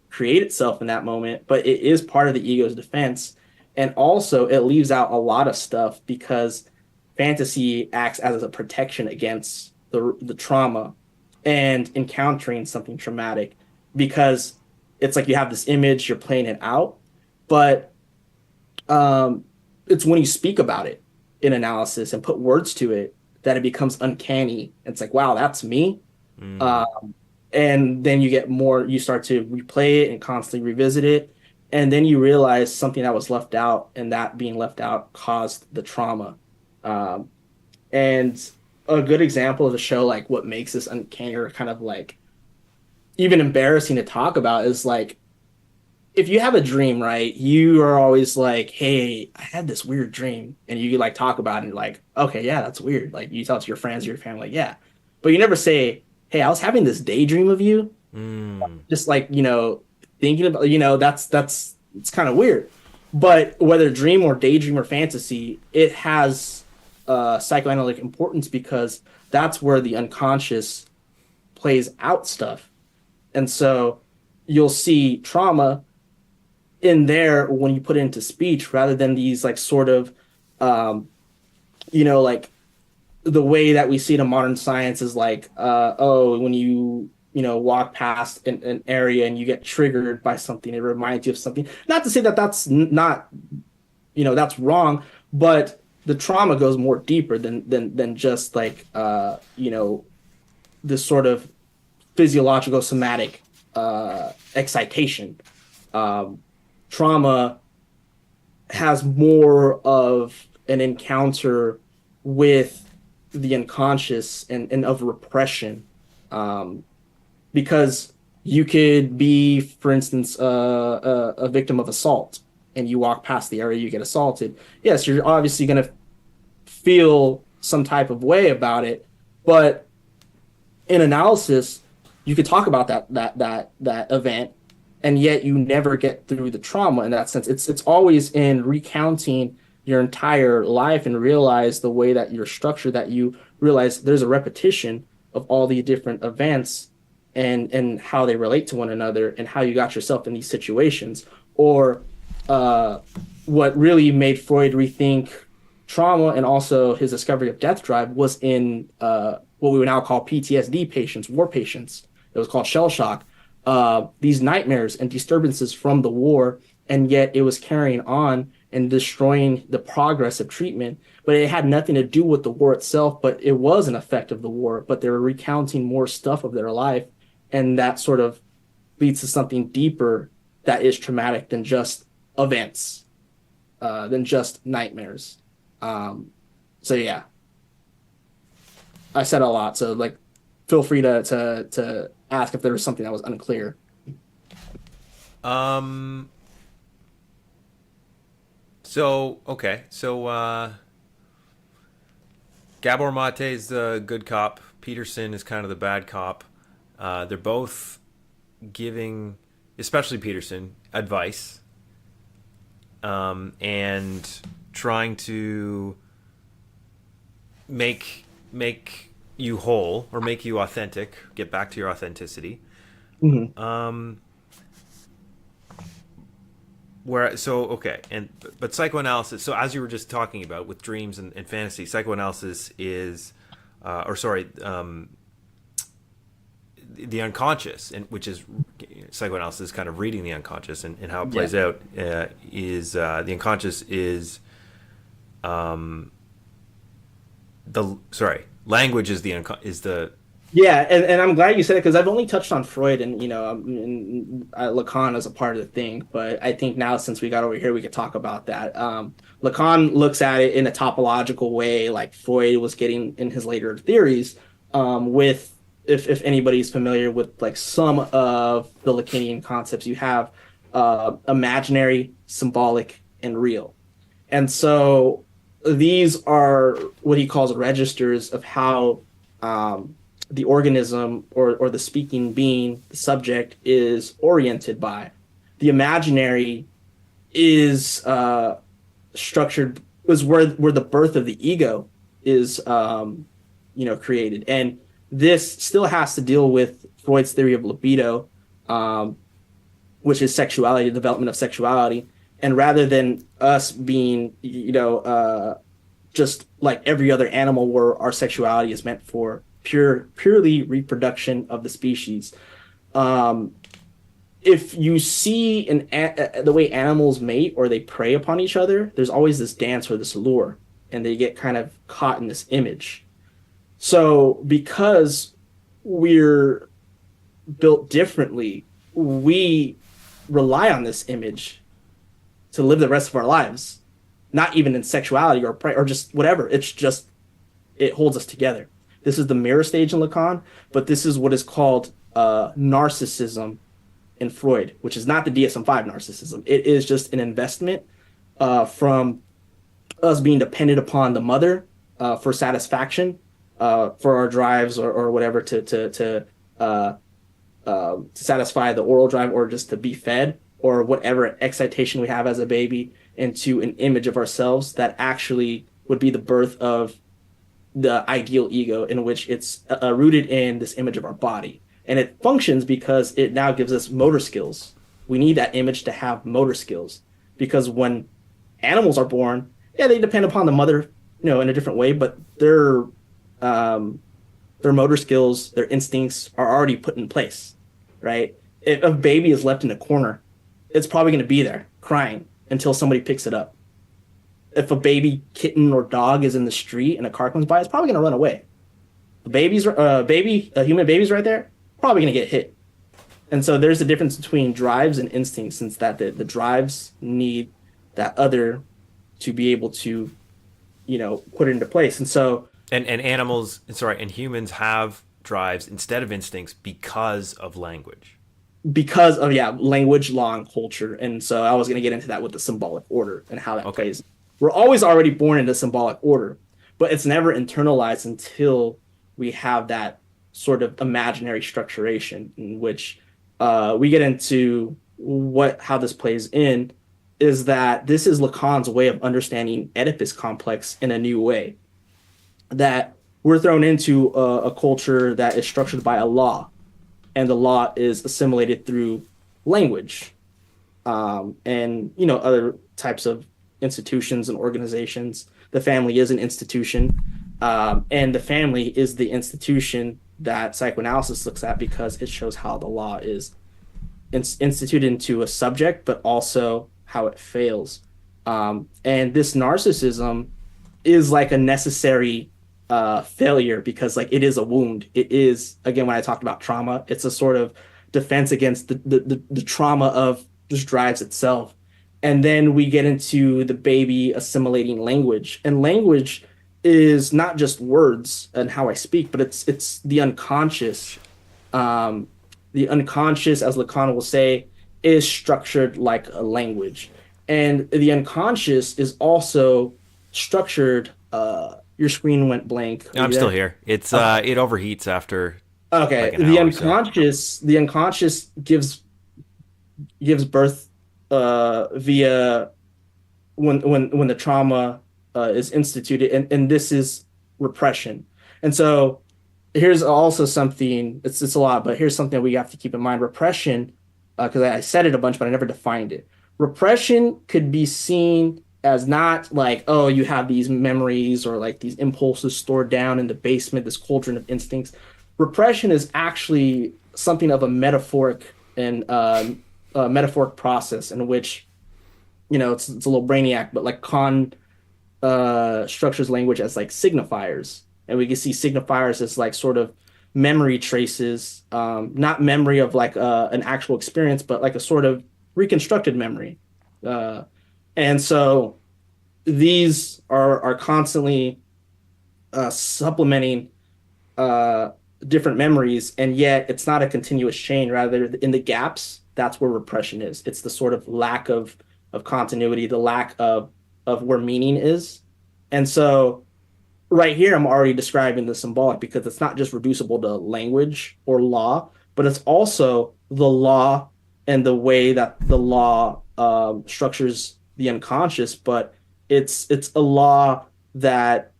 create itself in that moment, but it is part of the ego's defense. And also, it leaves out a lot of stuff, because fantasy acts as a protection against the trauma and encountering something traumatic, because it's like you have this image, you're playing it out, but it's when you speak about it. in analysis and put words to it that it becomes uncanny. It's like, wow, that's me. Mm. Um, and then you get more, you start to replay it and constantly revisit it. And then you realize something that was left out, and that being left out caused the trauma. Um, and a good example of the show, like what makes this uncanny or kind of like even embarrassing to talk about, is like if you have a dream, right, you are always like, hey, I had this weird dream. And you like talk about it, like, okay, yeah, that's weird. Like you tell it to your friends or your family, like, yeah. But you never say, hey, I was having this daydream of you. Mm. Just like, thinking about, that's it's kind of weird. But whether dream or daydream or fantasy, it has psychoanalytic importance because that's where the unconscious plays out stuff. And so you'll see trauma in there when you put it into speech rather than these like sort of um like the way that we see it in modern science is like oh, when you walk past an area and you get triggered by something, it reminds you of something. Not to say that that's not, that's wrong, but the trauma goes more deeper than just like this sort of physiological somatic excitation. um Trauma has more of an encounter with the unconscious and of repression. Um, because you could be, for instance, a victim of assault and you walk past the area you get assaulted. Yes, you're obviously going to feel some type of way about it, but in analysis, you could talk about that event, and yet you never get through the trauma in that sense. It's always in recounting your entire life and realize the way that you're structured, that you realize there's a repetition of all the different events and how they relate to one another and how you got yourself in these situations. Or uh, what really made Freud rethink trauma and also his discovery of death drive was in what we would now call PTSD patients, war patients. It was called shell shock. These nightmares and disturbances from the war, and yet it was carrying on and destroying the progress of treatment. But it had nothing to do with the war itself, but it was an effect of the war. But they were recounting more stuff of their life, and that sort of leads to something deeper that is traumatic than just events, than just nightmares. Um, so yeah, I said a lot. So like, feel free to ask if there was something that was unclear. Um. So okay. So Gabor Mate is the good cop. Peterson is kind of the bad cop. They're both giving, especially Peterson, advice, and trying to make you whole or make you authentic, get back to your authenticity. Mm-hmm. Where so okay, and but psychoanalysis. So as you were just talking about with dreams and fantasy, psychoanalysis is, or sorry, the unconscious, and which is psychoanalysis, kind of reading the unconscious and how it Yeah. plays out. Is the unconscious is the sorry language is is the Yeah, and I'm glad you said it because I've only touched on Freud and Lacan as a part of the thing, but I think now since we got over here, we could talk about that. Lacan looks at it in a topological way, like Freud was getting in his later theories. With if anybody's familiar with like some of the Lacanian concepts, you have imaginary, symbolic, and real. And so these are what he calls registers of how um, the organism or the speaking being, the subject, is oriented by. The imaginary is structured, is where the birth of the ego is created. And this still has to deal with Freud's theory of libido, um, which is sexuality, the development of sexuality. And rather than us being, just like every other animal where our sexuality is meant for purely reproduction of the species. Um, if you see the way animals mate or they prey upon each other, there's always this dance or this lure. and they get kind of caught in this image. So because we're built differently, we rely on this image to live the rest of our lives, not even in sexuality or just whatever. It's just it holds us together. This is the mirror stage in Lacan, but this is what is called narcissism in Freud, which is not the DSM-5 narcissism. It is just an investment from us being dependent upon the mother for satisfaction, for our drives or whatever to satisfy the oral drive or just to be fed or whatever excitation we have as a baby into an image of ourselves that actually would be the birth of the ideal ego in which it's rooted in this image of our body. And it functions because it now gives us motor skills. We need that image to have motor skills because when animals are born, yeah, they depend upon the mother, in a different way, but their motor skills, their instincts are already put in place, right? If a baby is left in a corner, it's probably going to be there crying until somebody picks it up. If a baby kitten or dog is in the street and a car comes by, it's probably going to run away. A human baby's right there, probably going to get hit. And so there's a difference between drives and instincts, since that the drives need that other to be able to, put it into place. And so, And animals, sorry, and humans have drives instead of instincts because of language. because of language, law, and culture. And so I was going to get into that with the symbolic order and how that Okay. plays. We're always already born into symbolic order, but it's never internalized until we have that sort of imaginary structuration in which we get into how this plays in is that this is Lacan's way of understanding Oedipus complex in a new way. That we're thrown into a culture that is structured by a law, and the law is assimilated through language, and other types of institutions and organizations. The family is an institution, and the family is the institution that psychoanalysis looks at because it shows how the law is instituted into a subject, but also how it fails. And this narcissism is like a necessary failure because like it is a wound. It is, again, when I talked about trauma, it's a sort of defense against the trauma of just drives itself. And then we get into the baby assimilating language, and language is not just words and how I speak, but it's the unconscious. The unconscious, as Lacan will say, is structured like a language, and the unconscious is also structured. Your screen went blank. I'm still here. It's it overheats after Okay. like an hour or so. The unconscious gives birth via when the trauma is instituted, and this is repression. And so here's also something, it's a lot, but here's something we have to keep in mind. Repression, because I said it a bunch, but I never defined it. Repression could be seen as not like, oh, you have these memories or like these impulses stored down in the basement, this cauldron of instincts. Repression is actually something of a metaphoric and metaphoric process in which, it's a little brainiac, but like Kant structures language as like signifiers. And we can see signifiers as like sort of memory traces, not memory of like an actual experience, but like a sort of reconstructed memory. And so these are constantly supplementing different memories, and yet it's not a continuous chain. Rather, in the gaps, that's where repression is. It's the sort of lack of continuity, the lack of where meaning is. And so right here, I'm already describing the symbolic because it's not just reducible to language or law, but it's also the law and the way that the law structures the unconscious, but it's a law that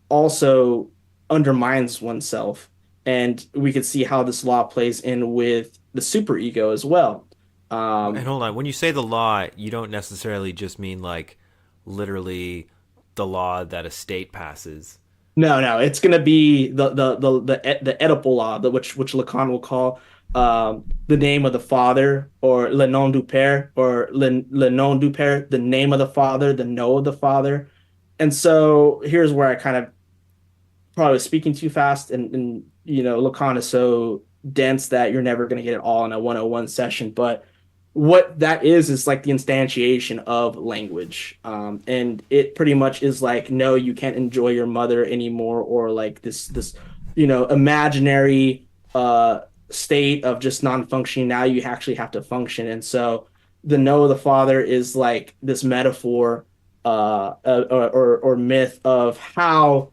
also undermines oneself. And we could see how this law plays in with the superego as well. And hold on, when you say the law, you don't necessarily just mean like literally the law that a state passes. No, it's going to be the Oedipal law, which Lacan will call the name of the father, or le nom du père, or le nom du père, the name of the father, the know of the father. And so here's where I kind of probably was speaking too fast, and Lacan is so dense that you're never going to get it all in a 101 session. But what that is like the instantiation of language, and it pretty much is like, no, you can't enjoy your mother anymore, or like this imaginary state of just non-functioning. Now you actually have to function. And so the no of the father is like this metaphor, or myth of how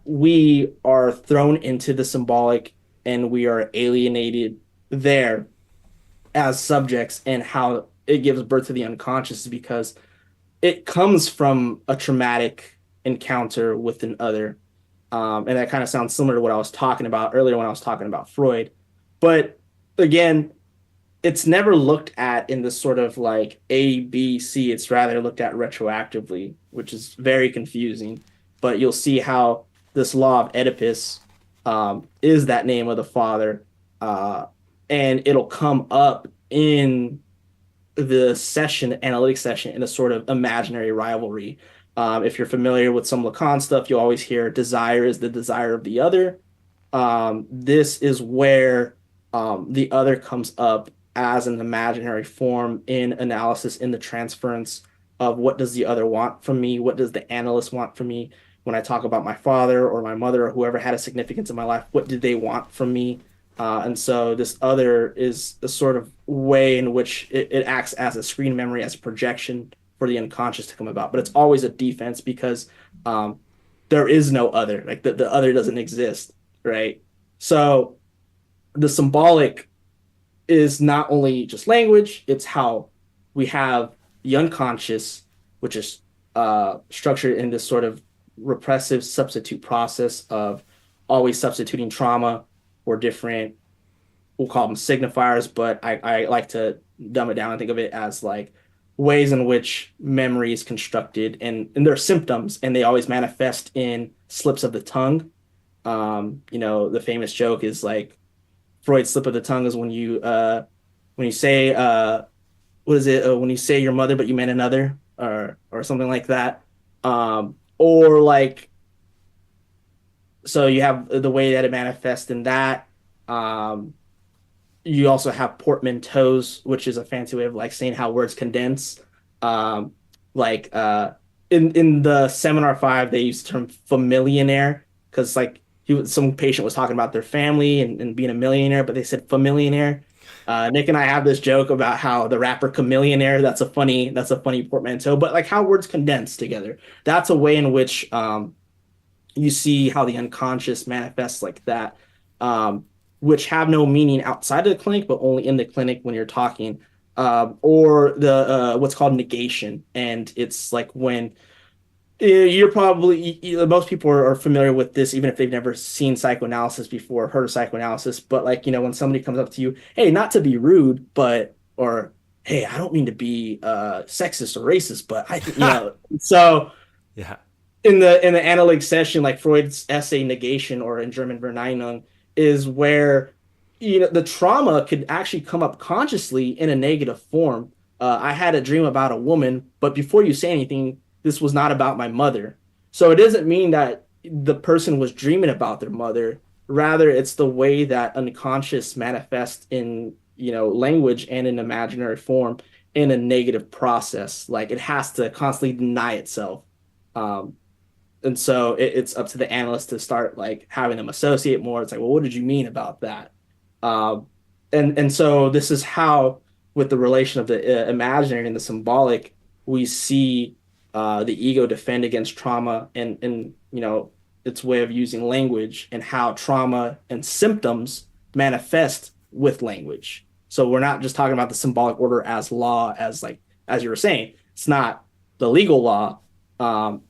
we are thrown into the symbolic and we are alienated there as subjects, and how it gives birth to the unconscious because it comes from a traumatic encounter with an other. And that kind of sounds similar to what I was talking about earlier when I was talking about Freud. But again, it's never looked at in this sort of like A, B, C. It's rather looked at retroactively, which is very confusing. But you'll see how this law of Oedipus is that name of the father. And it'll come up in the session, analytic session, in a sort of imaginary rivalry. If you're familiar with some Lacan stuff, you'll always hear desire is the desire of the other. This is where the other comes up as an imaginary form in analysis, in the transference of what does the other want from me? What does the analyst want from me? When I talk about my father or my mother or whoever had a significance in my life, what did they want from me? And so this other is a sort of way in which it acts as a screen memory, as a projection for the unconscious to come about. But it's always a defense because there is no other, like the other doesn't exist, right? So the symbolic is not only just language, it's how we have the unconscious, which is structured in this sort of repressive substitute process of always substituting trauma or different, we'll call them signifiers, but I like to dumb it down and think of it as like ways in which memory is constructed, and they're symptoms, and they always manifest in slips of the tongue. The famous joke is like Freud's slip of the tongue is when you say what is it, when you say your mother but you meant another, or something like that. Or like, so you have the way that it manifests in that. Um, you also have portmanteaus, which is a fancy way of like saying how words condense. Um, like in the seminar five, they use the term familionaire because like some patient was talking about their family and being a millionaire, but they said familionaire. Nick and I have this joke about how the rapper Chameleonaire, that's a funny portmanteau, but like how words condense together. That's a way in which you see how the unconscious manifests like that, which have no meaning outside of the clinic, but only in the clinic when you're talking, or the what's called negation, and it's like when you're probably most people are familiar with this, even if they've never seen psychoanalysis before, heard of psychoanalysis. But like when somebody comes up to you, hey, not to be rude, but or hey, I don't mean to be sexist or racist, but I think so Yeah. in the analytic session, like Freud's essay negation, or in German Verneinung, is where the trauma could actually come up consciously in a negative form. I had a dream about a woman, but before you say anything, this was not about my mother. So it doesn't mean that the person was dreaming about their mother. Rather, it's the way that unconscious manifests in language and in imaginary form in a negative process. Like it has to constantly deny itself. Um, and so it's up to the analyst to start like having them associate more. It's like, well, what did you mean about that? Um, and so this is how, with the relation of the imaginary and the symbolic, we see the ego defend against trauma, and its way of using language, and how trauma and symptoms manifest with language. So we're not just talking about the symbolic order as law, as you were saying. It's not the legal law.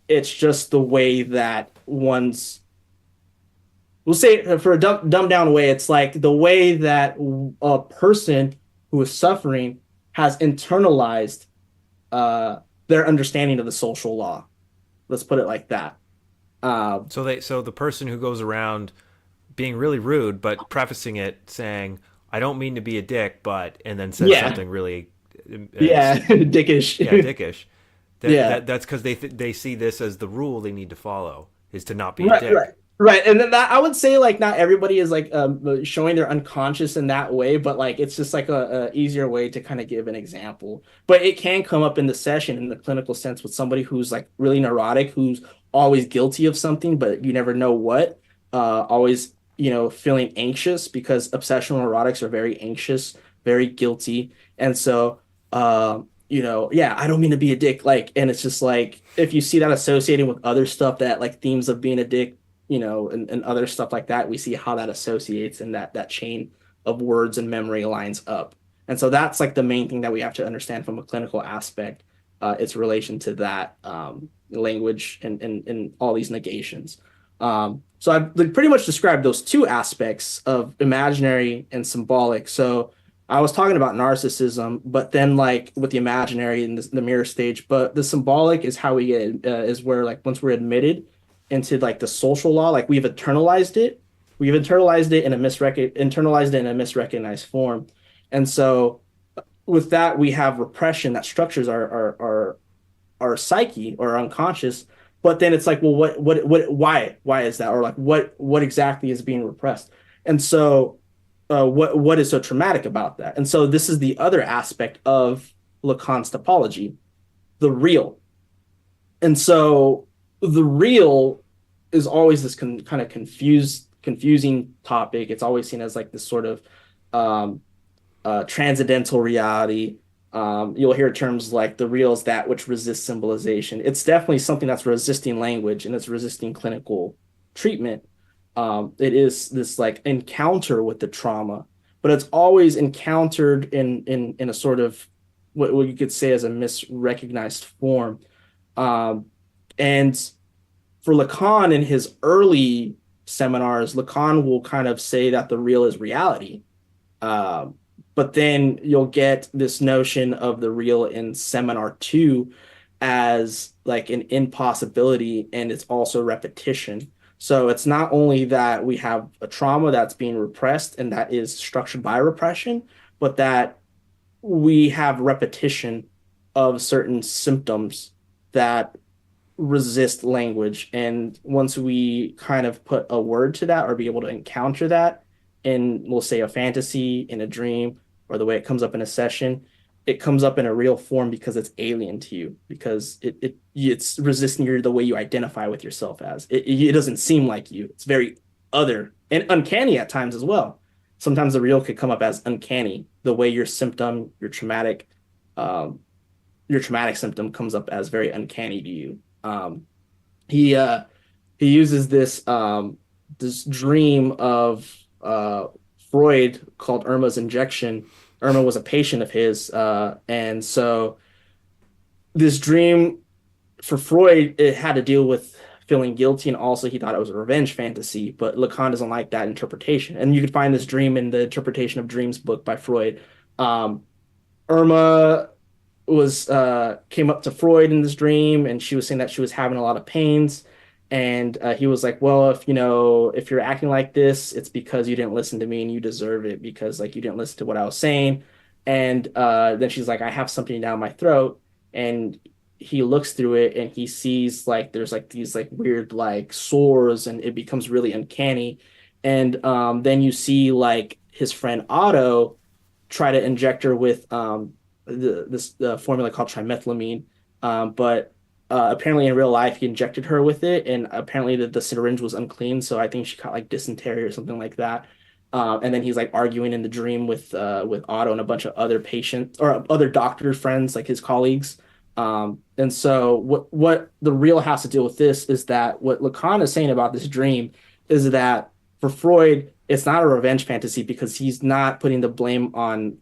It's just the way that we'll say for a dumbed down way, it's like the way that a person who is suffering has internalized their understanding of the social law. Let's put it like that. So the person who goes around being really rude, but prefacing it saying, "I don't mean to be a dick," but and then says Yeah, something really, yeah, dickish. yeah, dickish. Yeah. That's because they see this as the rule they need to follow is to not be a Right, right, dick. right. And then that I would say like not everybody is like showing their unconscious in that way, but like it's just like a easier way to kind of give an example. But it can come up in the session in the clinical sense with somebody who's like really neurotic, who's always guilty of something, but you never know what. Always, feeling anxious because obsessional neurotics are very anxious, very guilty, and so yeah, I don't mean to be a dick, like, and it's just like if you see that associating with other stuff that like themes of being a dick, and other stuff like that, we see how that associates and that chain of words and memory lines up. And so that's like the main thing that we have to understand from a clinical aspect, its relation to that language and all these negations. So I've pretty much described those two aspects of imaginary and symbolic. So I was talking about narcissism, but then like with the imaginary and the mirror stage, but the symbolic is how we get is where like once we're admitted into like the social law, like we've internalized it in a misrecognized form, and so with that we have repression that structures our psyche or our unconscious. But then it's like, well, why is that, or like what exactly is being repressed? And so what is so traumatic about that? And so this is the other aspect of Lacan's topology, the real. And so the real is always this kind of confusing topic. It's always seen as like this sort of um, transcendental reality. You'll hear terms like the real is that which resists symbolization. It's definitely something that's resisting language and it's resisting clinical treatment. It is this like encounter with the trauma, but it's always encountered in a sort of what you could say as a misrecognized form. Um, and for Lacan in his early seminars, Lacan will kind of say that the real is reality. Um, but then you'll get this notion of the real in seminar two as like an impossibility, and it's also repetition. So it's not only that we have a trauma that's being repressed and that is structured by repression, but that we have repetition of certain symptoms that resist language. And once we kind of put a word to that or be able to encounter that in, we'll say, a fantasy, in a dream, or the way it comes up in a session, it comes up in a real form because it's alien to you, because it's resisting the way you identify with yourself as. It doesn't seem like you. It's very other and uncanny at times as well. Sometimes the real could come up as uncanny, the way um, your traumatic symptom comes up as very uncanny to you. He he uses this dream of Freud called Irma's injection. Irma was a patient of his, and so this dream for Freud, it had to deal with feeling guilty, and also he thought it was a revenge fantasy. But Lacan doesn't like that interpretation, and you can find this dream in the Interpretation of Dreams book by Freud. Um, Irma was came up to Freud in this dream, and she was saying that she was having a lot of pains, and he was like, "Well, if you're acting like this, it's because you didn't listen to me, and you deserve it because like you didn't listen to what I was saying." And then she's like, "I have something down my throat," and he looks through it and he sees like there's like these like weird like sores, and it becomes really uncanny. And then you see like his friend Otto try to inject her with this formula called trimethylamine. But apparently in real life, he injected her with it, and apparently the syringe was unclean. So I think she caught like dysentery or something like that. And then he's like arguing in the dream with Otto and a bunch of other patients or other doctor friends, like his colleagues. And so what the real has to deal with this is that what Lacan is saying about this dream is that for Freud, it's not a revenge fantasy because he's not putting the blame on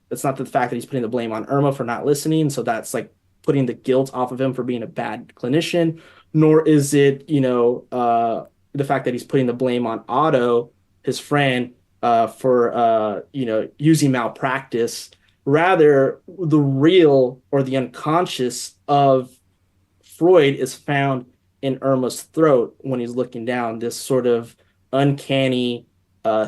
it's not the fact that he's putting the blame on Irma for not listening, so that's like putting the guilt off of him for being a bad clinician, nor is it, the fact that he's putting the blame on Otto, his friend, for using malpractice. Rather, the real or the unconscious of Freud is found in Irma's throat when he's looking down, this sort of uncanny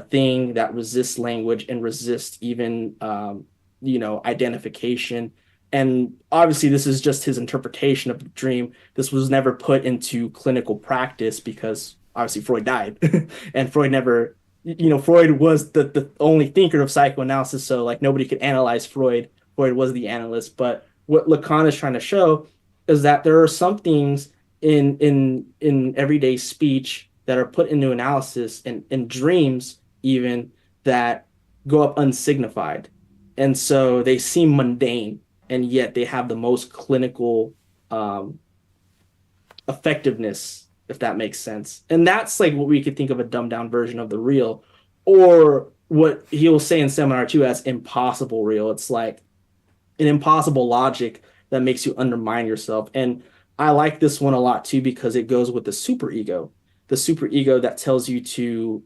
thing that resists language and resists even identification. And obviously, this is just his interpretation of the dream. This was never put into clinical practice because obviously Freud died, and Freud never, Freud was the only thinker of psychoanalysis. So like nobody could analyze Freud. Freud was the analyst. But what Lacan is trying to show is that there are some things in everyday speech that are put into analysis and in dreams even that go up unsignified. And so they seem mundane, and yet they have the most clinical um, effectiveness, if that makes sense. And that's like what we could think of a dumbed down version of the real, or what he'll say in seminar two as impossible real. It's like an impossible logic that makes you undermine yourself. And I like this one a lot too because it goes with the super ego that tells you to,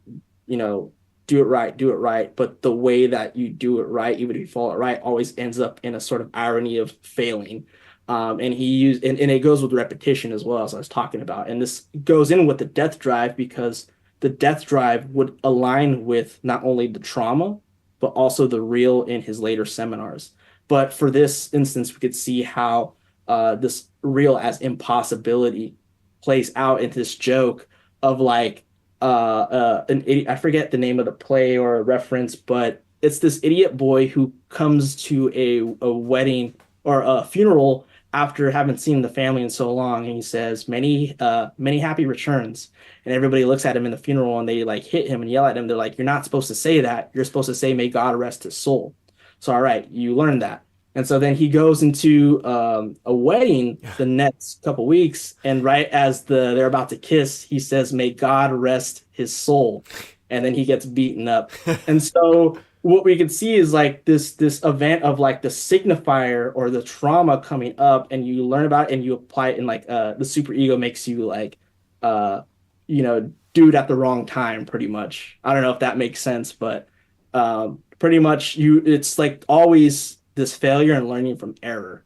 you know, do it right. But the way that you do it right, even if you fall it right, always ends up in a sort of irony of failing. And he used, and it goes with repetition as well, as I was talking about. And this goes in with the death drive because the death drive would align with not only the trauma, but also the real in his later seminars. But for this instance, we could see how this real as impossibility plays out in this joke of like an idiot. I forget the name of the play or a reference, but it's this idiot boy who comes to a wedding or a funeral after having seen the family in so long, and he says many happy returns. And everybody looks at him in the funeral and they like hit him and yell at him. They're like, "You're not supposed to say that. You're supposed to say, may God rest his soul." So, all right, you learned that. And so then he goes into a wedding the next couple weeks, and right as they're about to kiss, he says, "May God rest his soul," and then he gets beaten up. And so what we can see is like this event of like the signifier or the trauma coming up, and you learn about it and you apply it, and like the super ego makes you like uh do it at the wrong time, pretty much. I don't know if that makes sense, but pretty much it's like always this failure and learning from error,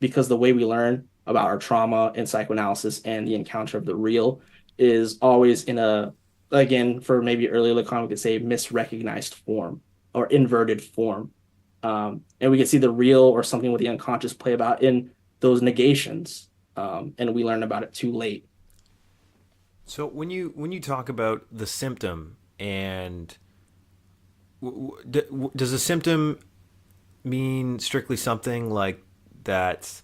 because the way we learn about our trauma in psychoanalysis and the encounter of the real is always in a, again, for maybe early Lacan we could say misrecognized form or inverted form, and we can see the real or something with the unconscious play about in those negations, and we learn about it too late. So when you talk about the symptom and does a symptom mean strictly something like that?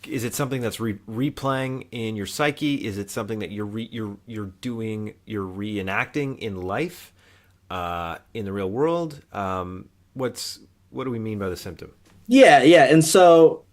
Is it something that's replaying in your psyche? Is it something that you're reenacting in life, in the real world? What do we mean by the symptom? Yeah, and so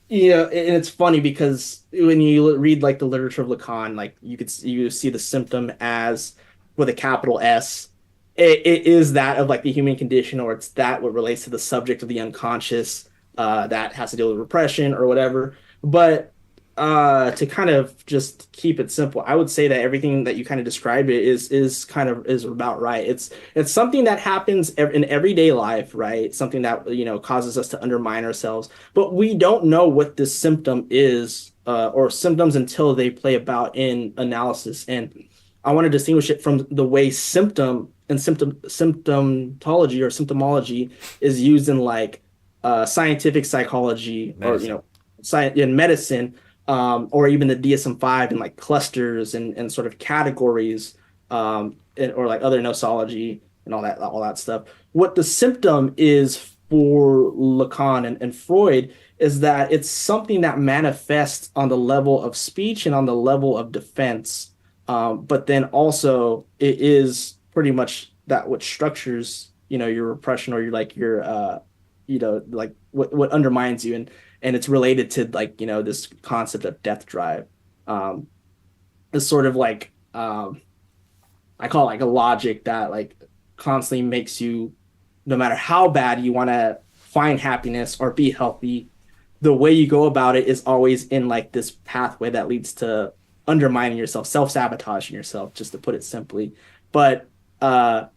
and it's funny because when you read like the literature of Lacan, like you see the symptom as with a capital S. It is that of like the human condition, or it's that what relates to the subject of the unconscious, that has to deal with repression or whatever. But to kind of just keep it simple, I would say that everything that you kind of described it is kind of is about right. It's something that happens in everyday life, right? Something that causes us to undermine ourselves, but we don't know what this symptom is, or symptoms until they play about in analysis. And I want to distinguish it from the way symptomology or symptomology is used in like scientific psychology, or Medicine. science in medicine, or even the DSM-5 and like clusters and sort of categories, or like other nosology and all that stuff. What the symptom is for Lacan and Freud is that it's something that manifests on the level of speech and on the level of defense, but then also it is pretty much that what structures your repression, or like what undermines you, and it's related to like this concept of death drive. It's sort of like, I call it like a logic that like constantly makes you, no matter how bad you want to find happiness or be healthy, the way you go about it is always in like this pathway that leads to undermining yourself, self-sabotaging yourself, just to put it simply. But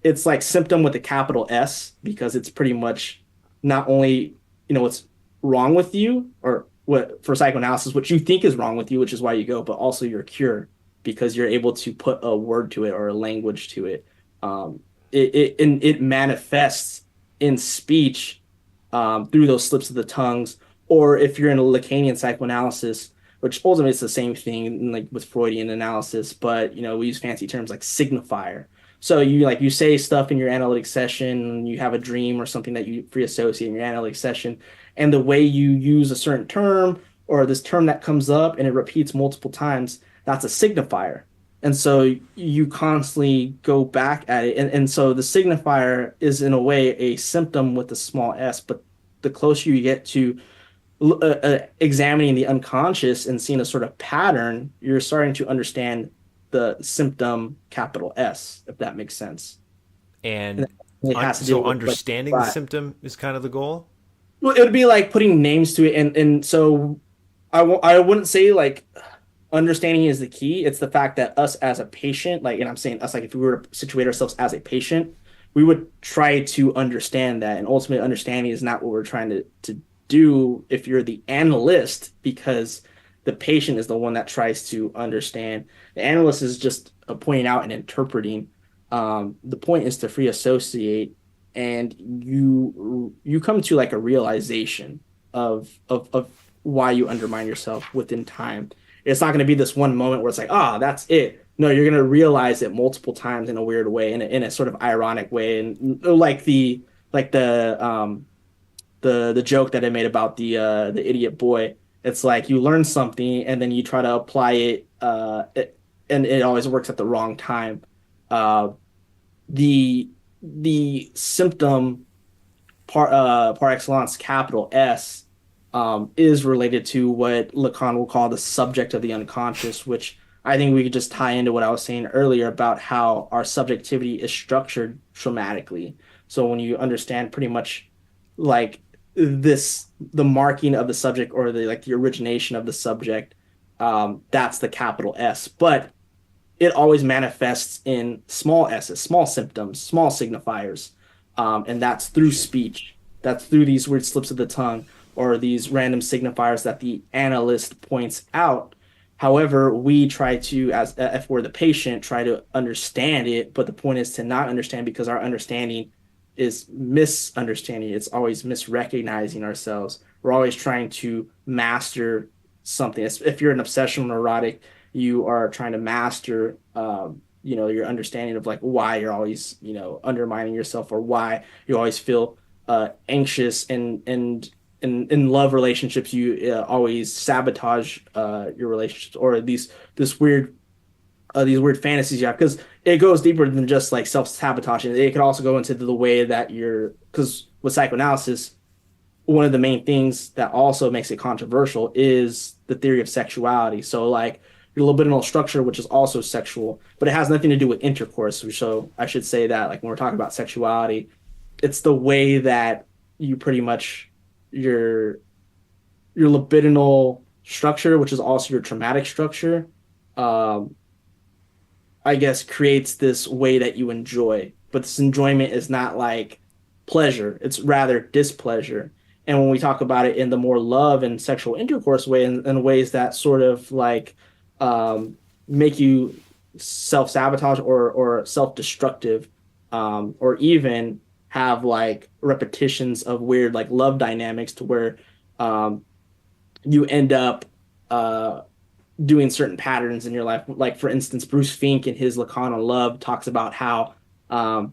it's like symptom with a capital S because it's pretty much not only what's wrong with you, or what for psychoanalysis what you think is wrong with you, which is why you go, but also your cure because you're able to put a word to it or a language to it. And it manifests in speech, through those slips of the tongues, or if you're in a Lacanian psychoanalysis, which ultimately it's the same thing like with Freudian analysis, but we use fancy terms like signifier. So you say stuff in your analytic session, you have a dream or something that you free associate in your analytic session, and the way you use a certain term or this term that comes up and it repeats multiple times, that's a signifier. And so you constantly go back at it. And so the signifier is in a way a symptom with a small s, but the closer you get to examining the unconscious and seeing a sort of pattern, you're starting to understand the symptom capital S, if that makes sense. And And it has to so deal with like, understanding the right. symptom is kind of the goal. Well, it would be like putting names to it, and so I wouldn't say like understanding is the key. It's the fact that us as a patient, like, and I'm saying us, like if we were to situate ourselves as a patient, we would try to understand that. And ultimately, understanding is not what we're trying to do if you're the analyst, because the patient is the one that tries to understand. The analyst is just pointing out and interpreting. The point is to free associate, and you come to like a realization of why you undermine yourself within time. It's not going to be this one moment where it's like, ah, that's it. No, you're going to realize it multiple times in a weird way, in a sort of ironic way, and like the joke that I made about the idiot boy. It's like you learn something and then you try to apply and it always works at the wrong time. Uh, the the symptom par excellence, capital S, is related to what Lacan will call the subject of the unconscious, which I think we could just tie into what I was saying earlier about how our subjectivity is structured traumatically. So when you understand pretty much like the marking of the subject or the origination of the subject, that's the capital S. But it always manifests in small s's, small symptoms, small signifiers. And that's through speech. That's through these weird slips of the tongue or these random signifiers that the analyst points out. However, we try to, as if we're the patient, try to understand it. But the point is to not understand because our understanding is misunderstanding. It's always misrecognizing ourselves. We're always trying to master something. If you're an obsessional neurotic, you are trying to master your understanding of like why you're always undermining yourself, or why you always feel anxious, and in love relationships you always sabotage your relationships, or these weird fantasies you have, because it goes deeper than just like self-sabotaging. It could also go into the way that because with psychoanalysis, one of the main things that also makes it controversial is the theory of sexuality. So like your libidinal structure, which is also sexual, but it has nothing to do with intercourse. So I should say that like when we're talking about sexuality, it's the way that you pretty much your your libidinal structure, which is also your traumatic structure, um, I guess creates this way that you enjoy. But this enjoyment is not like pleasure, it's rather displeasure. And when we talk about it in the more love and sexual intercourse way, in ways that sort of like um, make you self-sabotage or self-destructive, or even have like repetitions of weird like love dynamics to where um, you end up uh, doing certain patterns in your life. Like for instance, Bruce Fink in his Lacan on Love talks about how um,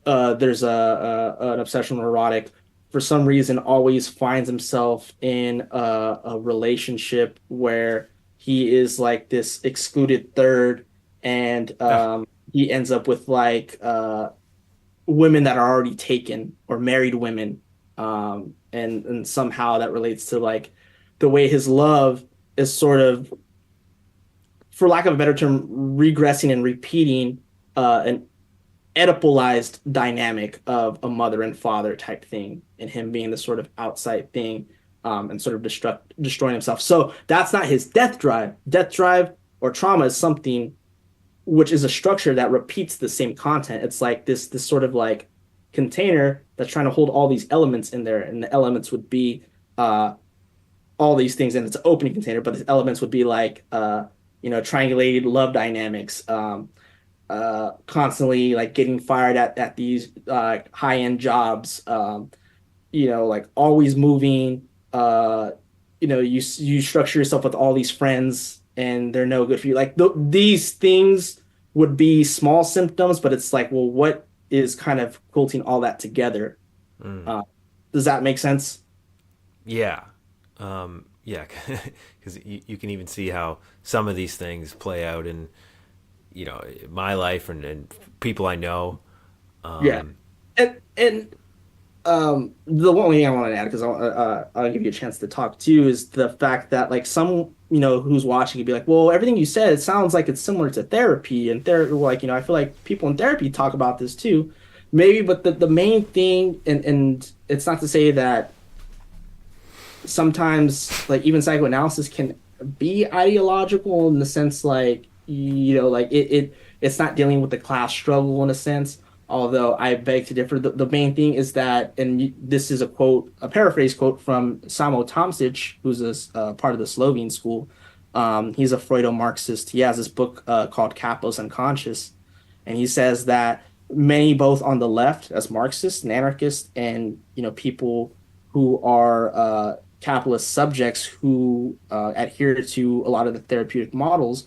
there's an obsessional neurotic for some reason always finds himself in a relationship where he is like this excluded third, and Ah, he ends up with like women that are already taken or married women, and somehow that relates to like the way his love is sort of, for lack of a better term, regressing and repeating an Oedipalized dynamic of a mother and father type thing, and him being the sort of outside thing, and sort of destroying himself. So that's not his death drive. Death drive or trauma is something which is a structure that repeats the same content. It's like this sort of like container that's trying to hold all these elements in there, and the elements would be uh, all these things, and it's an opening container, but the elements would be like triangulated love dynamics, constantly like getting fired at these high end jobs, like always moving, uh you structure yourself with all these friends and they're no good for you. Like these things would be small symptoms, but it's like, well, what is kind of quilting all that together? Mm. Uh, does that make sense? Yeah. Yeah, because you can even see how some of these things play out in, my life and people I know. Yeah. Um, And the one thing I want to add, because I'll give you a chance to talk too, is the fact that like some, who's watching could be like, well, everything you said, it sounds like it's similar to therapy and therapy. Like, I feel like people in therapy talk about this too, maybe, but the main thing, and it's not to say that sometimes like even psychoanalysis can be ideological in the sense like like it's not dealing with the class struggle in a sense, although I beg to differ. The main thing is that, and this is a quote, a paraphrase quote from Samo Tomsic, who's a part of the Slovene school. He's a Freudo-Marxist. He has this book called Capitals Unconscious, and he says that many both on the left as Marxists and anarchists and people who are capitalist subjects who adhere to a lot of the therapeutic models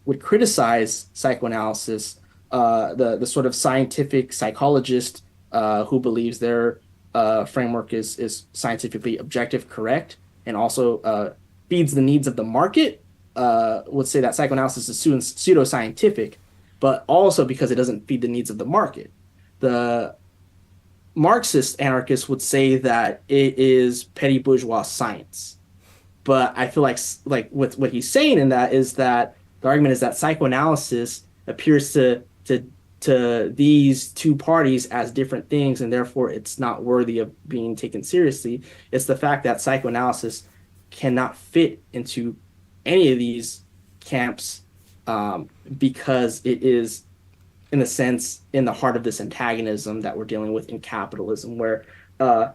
would criticize psychoanalysis, the sort of scientific psychologist who believes their framework is scientifically objective, correct, and also feeds the needs of the market. Would say that psychoanalysis is pseudoscientific, but also because it doesn't feed the needs of the market. The Marxist anarchists would say that it is petty bourgeois science. But I feel like with what he's saying in that is that the argument is that psychoanalysis appears to these two parties as different things, and therefore it's not worthy of being taken seriously. It's the fact that psychoanalysis cannot fit into any of these camps because it is in a sense in the heart of this antagonism that we're dealing with in capitalism, where uh,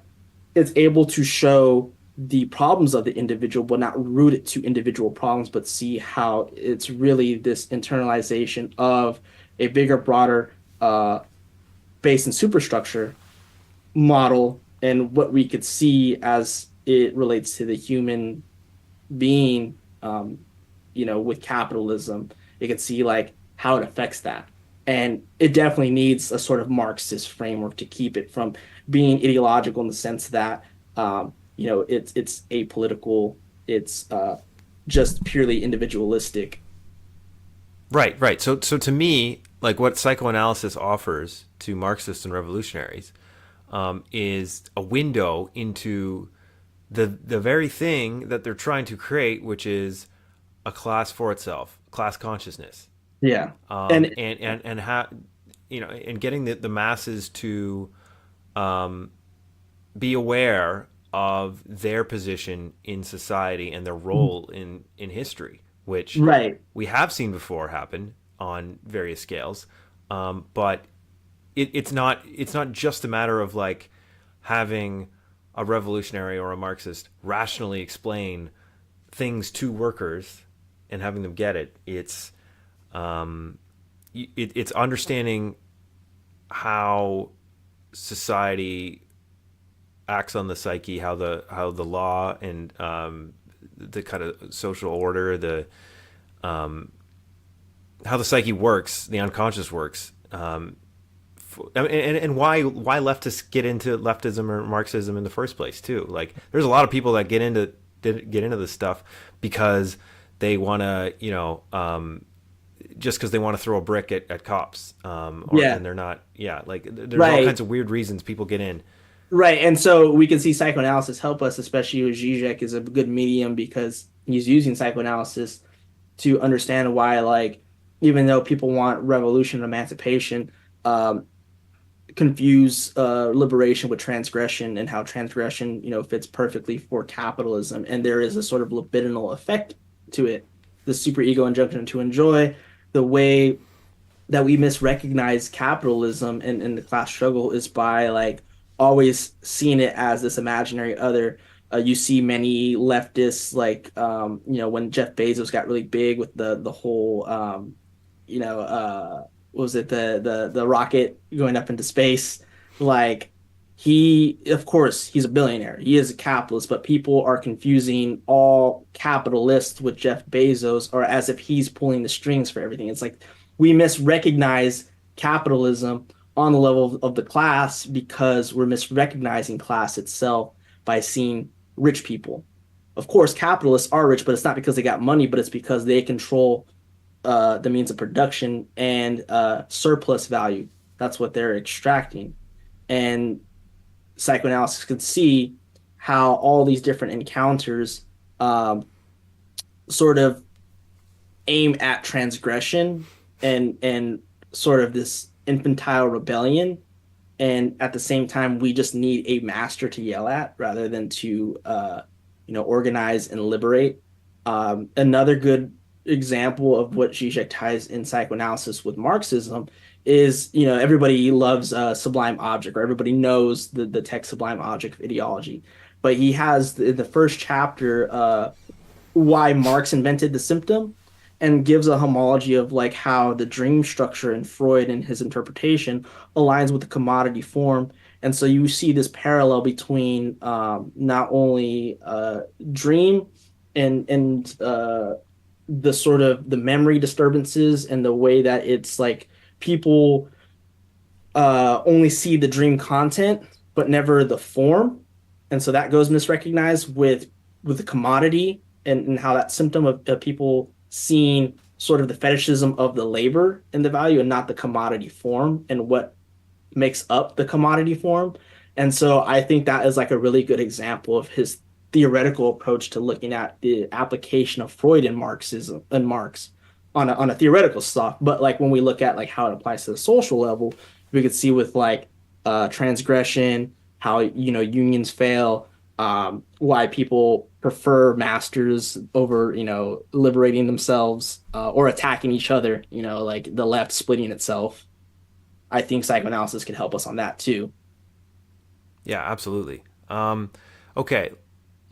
it's able to show the problems of the individual, but not root it to individual problems, but see how it's really this internalization of a bigger, broader base and superstructure model, and what we could see as it relates to the human being, with capitalism. You can see like how it affects that. And it definitely needs a sort of Marxist framework to keep it from being ideological in the sense that, it's apolitical, it's just purely individualistic. right, right. So to me, like what psychoanalysis offers to Marxists and revolutionaries is a window into the very thing that they're trying to create, which is a class for itself, class consciousness, Yeah. And and how and getting the masses to be aware of their position in society and their role in history, which right. we have seen before happen on various scales. But it's not just a matter of like having a revolutionary or a Marxist rationally explain things to workers and having them get it. It's understanding how society acts on the psyche, how the law and the kind of social order, the how the psyche works, the unconscious works, and why leftists get into leftism or Marxism in the first place too. Like, there's a lot of people that get into this stuff because they want to, just because they want to throw a brick at cops, Yeah. and they're not, yeah, like there's all Right. kinds of weird reasons people get in. Right. And so we can see psychoanalysis help us, especially with Zizek is a good medium because he's using psychoanalysis to understand why, like, even though people want revolution, emancipation, um, confuse liberation with transgression, and how transgression, fits perfectly for capitalism. And there is a sort of libidinal effect to it, the superego injunction to enjoy, the way that we misrecognize capitalism and the class struggle is by like always seeing it as this imaginary other. You see many leftists like when Jeff Bezos got really big with the whole what was it, the rocket going up into space, like He, of course, he's a billionaire. He is a capitalist, but people are confusing all capitalists with Jeff Bezos, or as if he's pulling the strings for everything. It's like we misrecognize capitalism on the level of the class because we're misrecognizing class itself by seeing rich people. Of course, capitalists are rich, but it's not because they got money, but it's because they control the means of production and surplus value. That's what they're extracting. And psychoanalysis could see how all these different encounters um, sort of aim at transgression and sort of this infantile rebellion. And at the same time, we just need a master to yell at rather than to organize and liberate. Another good example of what Zizek ties in psychoanalysis with Marxism is, everybody loves Sublime Object, or everybody knows the text Sublime Object of Ideology. But he has the first chapter why Marx invented the symptom, and gives a homology of like how the dream structure in Freud and his interpretation aligns with the commodity form. And so you see this parallel between not only dream and the sort of the memory disturbances and the way that it's like people only see the dream content but never the form, and so that goes misrecognized with the commodity, and how that symptom of people seeing sort of the fetishism of the labor and the value and not the commodity form and what makes up the commodity form. And so I think that is like a really good example of his theoretical approach to looking at the application of Freud and Marxism and Marx on a theoretical stuff. But like when we look at like how it applies to the social level, we could see with like transgression, how unions fail, why people prefer masters over liberating themselves or attacking each other. Like the left splitting itself. I think psychoanalysis could help us on that too. Yeah, absolutely. Okay,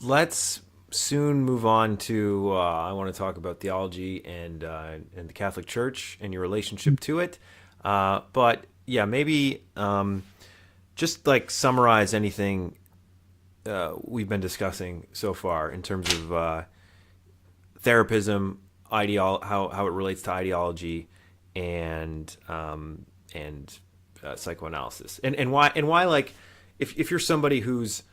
let's soon move on to. I want to talk about theology and the Catholic Church and your relationship to it. But yeah, maybe just like summarize anything we've been discussing so far in terms of therapism, how it relates to ideology, and psychoanalysis, and why like if you're somebody who's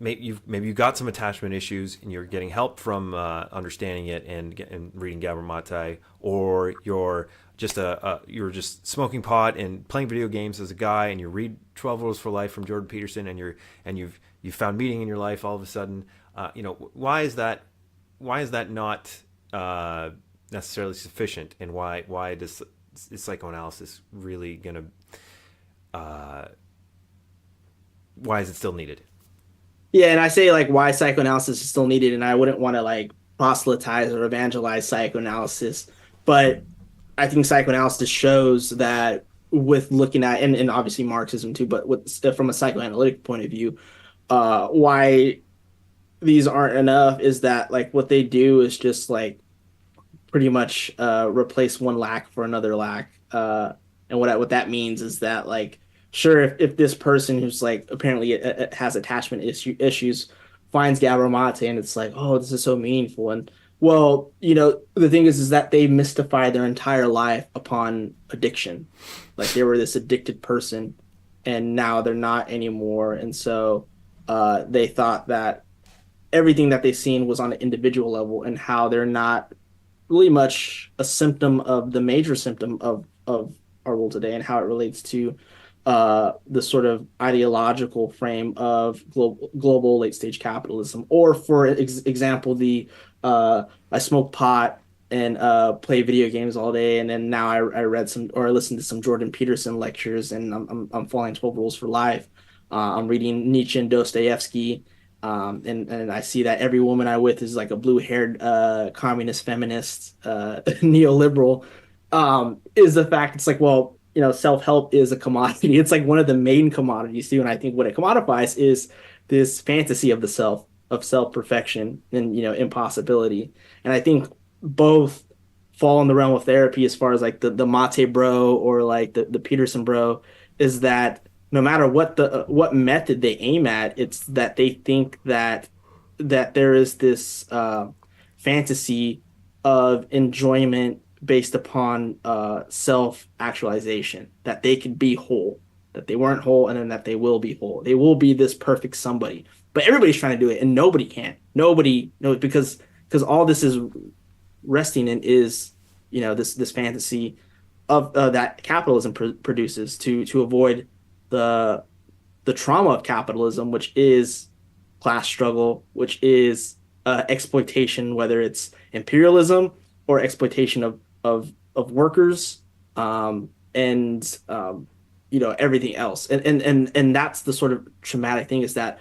maybe you've got some attachment issues and you're getting help from understanding it and reading Gabor Mate, or you're just smoking pot and playing video games as a guy, and you read 12 Rules for Life from Jordan Peterson, and you've found meaning in your life all of a sudden. Why is that not necessarily sufficient, and why is psychoanalysis really gonna why is it still needed? Yeah, and I say like why psychoanalysis is still needed, and I wouldn't want to like proselytize or evangelize psychoanalysis, but I think psychoanalysis shows that with looking at and obviously Marxism too, but from a psychoanalytic point of view, why these aren't enough is that like what they do is just like pretty much replace one lack for another lack. And what that means is that like sure if this person who's like apparently has attachment issues finds Gabor Mate and it's like, oh, this is so meaningful, and well, the thing is that they mystify their entire life upon addiction. Like they were this addicted person and now they're not anymore. And so they thought that everything that they've seen was on an individual level, and how they're not really much a symptom of the major symptom of our world today, and how it relates to the sort of ideological frame of global late stage capitalism, or for example, the I smoke pot and play video games all day, and then now I read some or I listened to some Jordan Peterson lectures, and I'm following 12 Rules for Life. I'm reading Nietzsche and Dostoevsky, and I see that every woman I with is like a blue-haired communist, feminist, neoliberal. Is the fact it's like, well, self-help is a commodity. It's like one of the main commodities too. And I think what it commodifies is this fantasy of the self, of self-perfection and, impossibility. And I think both fall in the realm of therapy as far as like the Mate bro or like the Peterson bro, is that no matter what method they aim at, it's that they think that there is this fantasy of enjoyment based upon self-actualization, that they could be whole, that they weren't whole, and then that they will be whole. They will be this perfect somebody. But everybody's trying to do it, and nobody can. Nobody knows because all this is resting in is, this fantasy of that capitalism produces to avoid the trauma of capitalism, which is class struggle, which is exploitation, whether it's imperialism or exploitation of workers, and everything else. And that's the sort of traumatic thing, is that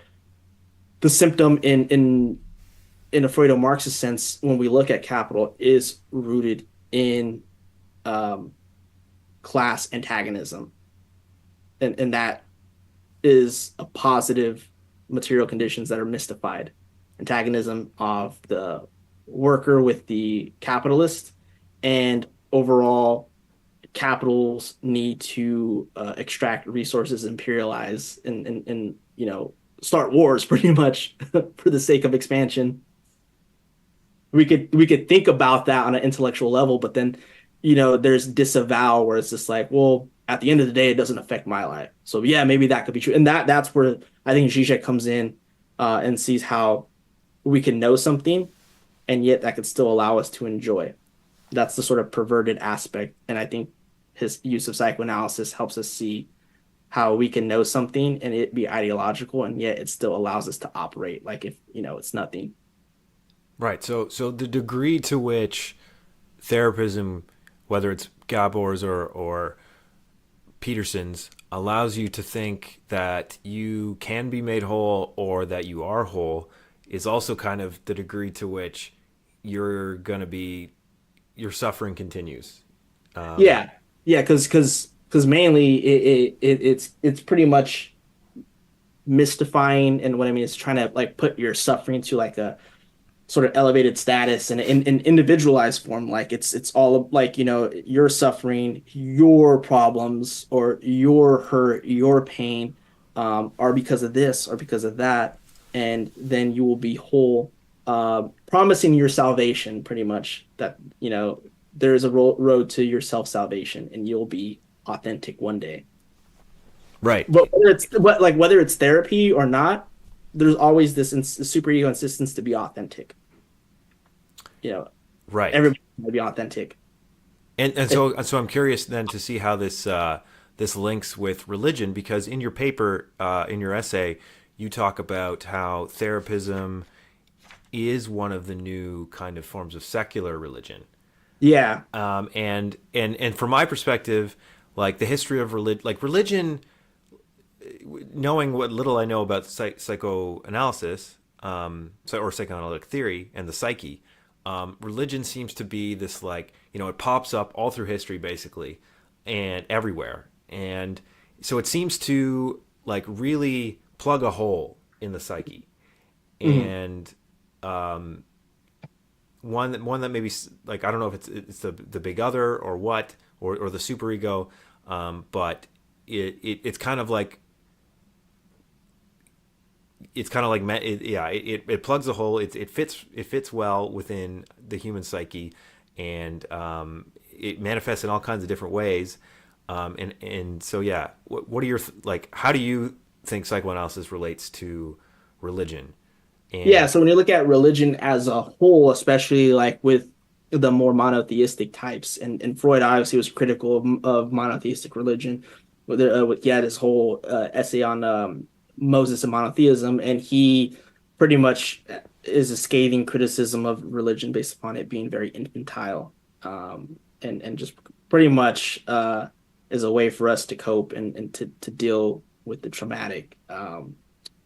the symptom in a Freudo-Marxist sense, when we look at capital, is rooted in um, class antagonism, and that is a positive material conditions that are mystified. Antagonism of the worker with the capitalist, and overall capitals need to extract resources, imperialize, and start wars pretty much for the sake of expansion. We could think about that on an intellectual level, but then there's disavow, where it's just like, well, at the end of the day, it doesn't affect my life. So yeah, maybe that could be true, and that's where I think Zizek comes in, and sees how we can know something, and yet that could still allow us to enjoy. That's the sort of perverted aspect, and I think his use of psychoanalysis helps us see how we can know something and it be ideological, and yet it still allows us to operate like if it's nothing. Right. So the degree to which therapism, whether it's Gabor's or Peterson's, allows you to think that you can be made whole or that you are whole, is also kind of the degree to which you're going to be, your suffering continues. Um, Yeah, yeah, because mainly it's pretty much mystifying, and what I mean is trying to like put your suffering to like a sort of elevated status and in individualized form. Like it's all like your suffering, your problems, or your hurt, your pain, are because of this or because of that, and then you will be whole, promising your salvation, pretty much, that there is a road to your self salvation, and you'll be authentic one day. right. But whether it's therapy or not, there's always this super ego insistence to be authentic. you know, Right. Everybody will be authentic. And It, so I'm curious then to see how this links with religion, because in your paper, in your essay, you talk about how therapism is one of the new kind of forms of secular religion. yeah, And from my perspective, like the history of religion, like religion, knowing what little I know about psychoanalysis, or psychoanalytic theory and the psyche, religion seems to be this, like, it pops up all through history basically, and everywhere, and so it seems to like really plug a hole in the psyche, mhm. and one that maybe, like, I don't know if it's the big other or what, or the superego, but it's kind of like, yeah, it plugs a hole. It fits well within the human psyche, and it manifests in all kinds of different ways. And so yeah, what are your like? How do you think psychoanalysis relates to religion? Yeah. And So when you look at religion as a whole, especially like with the more monotheistic types, and Freud obviously was critical of monotheistic religion, he had his whole essay on Moses and monotheism, and he pretty much is a scathing criticism of religion based upon it being very infantile, and just pretty much is a way for us to cope and to deal with the traumatic.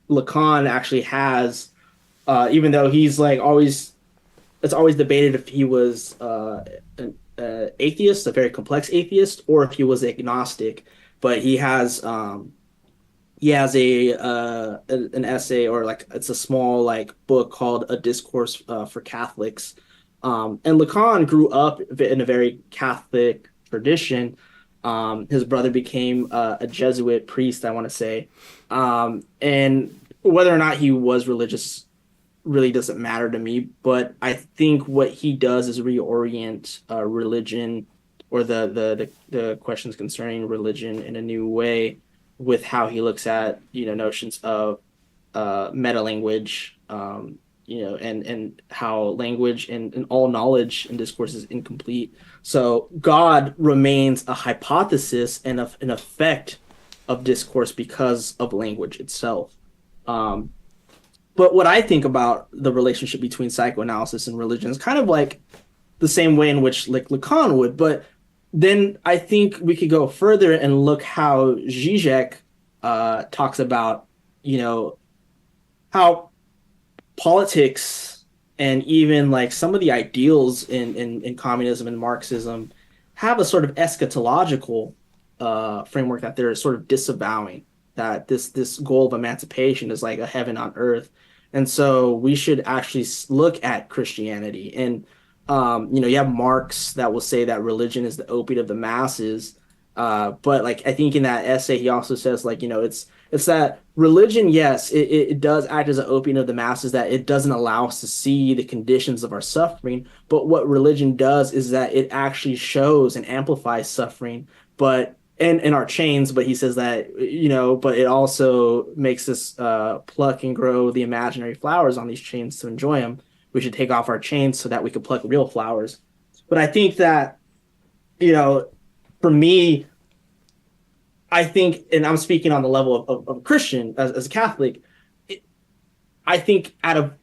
Lacan actually has, even though he's like always, it's always debated if he was an atheist, a very complex atheist, or if he was agnostic. But he has an essay, or like it's a small like book called A Discourse for Catholics. And Lacan grew up in a very Catholic tradition, His brother became a Jesuit priest, I want to say. And whether or not he was religious really doesn't matter to me. But I think what he does is reorient religion or the questions concerning religion in a new way with how he looks at notions of meta language, and how language and all knowledge and discourse is incomplete. So God remains a hypothesis and an effect of discourse because of language itself. Um, but what I think about the relationship between psychoanalysis and religion is kind of like the same way in which like Lacan would, but then I think we could go further and look how Zizek talks about, you know, how politics and even like some of the ideals in communism and Marxism have a sort of eschatological framework that they're sort of disavowing that this goal of emancipation is like a heaven on earth, and so we should actually look at Christianity and you have Marx that will say that religion is the opiate of the masses, but like I think in that essay he also says like it's that religion, yes, it does act as an opiate of the masses, that it doesn't allow us to see the conditions of our suffering. But what religion does is that it actually shows and amplifies suffering, but in our chains. But he says that, but it also makes us pluck and grow the imaginary flowers on these chains to enjoy them. We should take off our chains so that we can pluck real flowers. But I think that, you know, for me, I think, and I'm speaking on the level of Christian as a Catholic, it, I think out of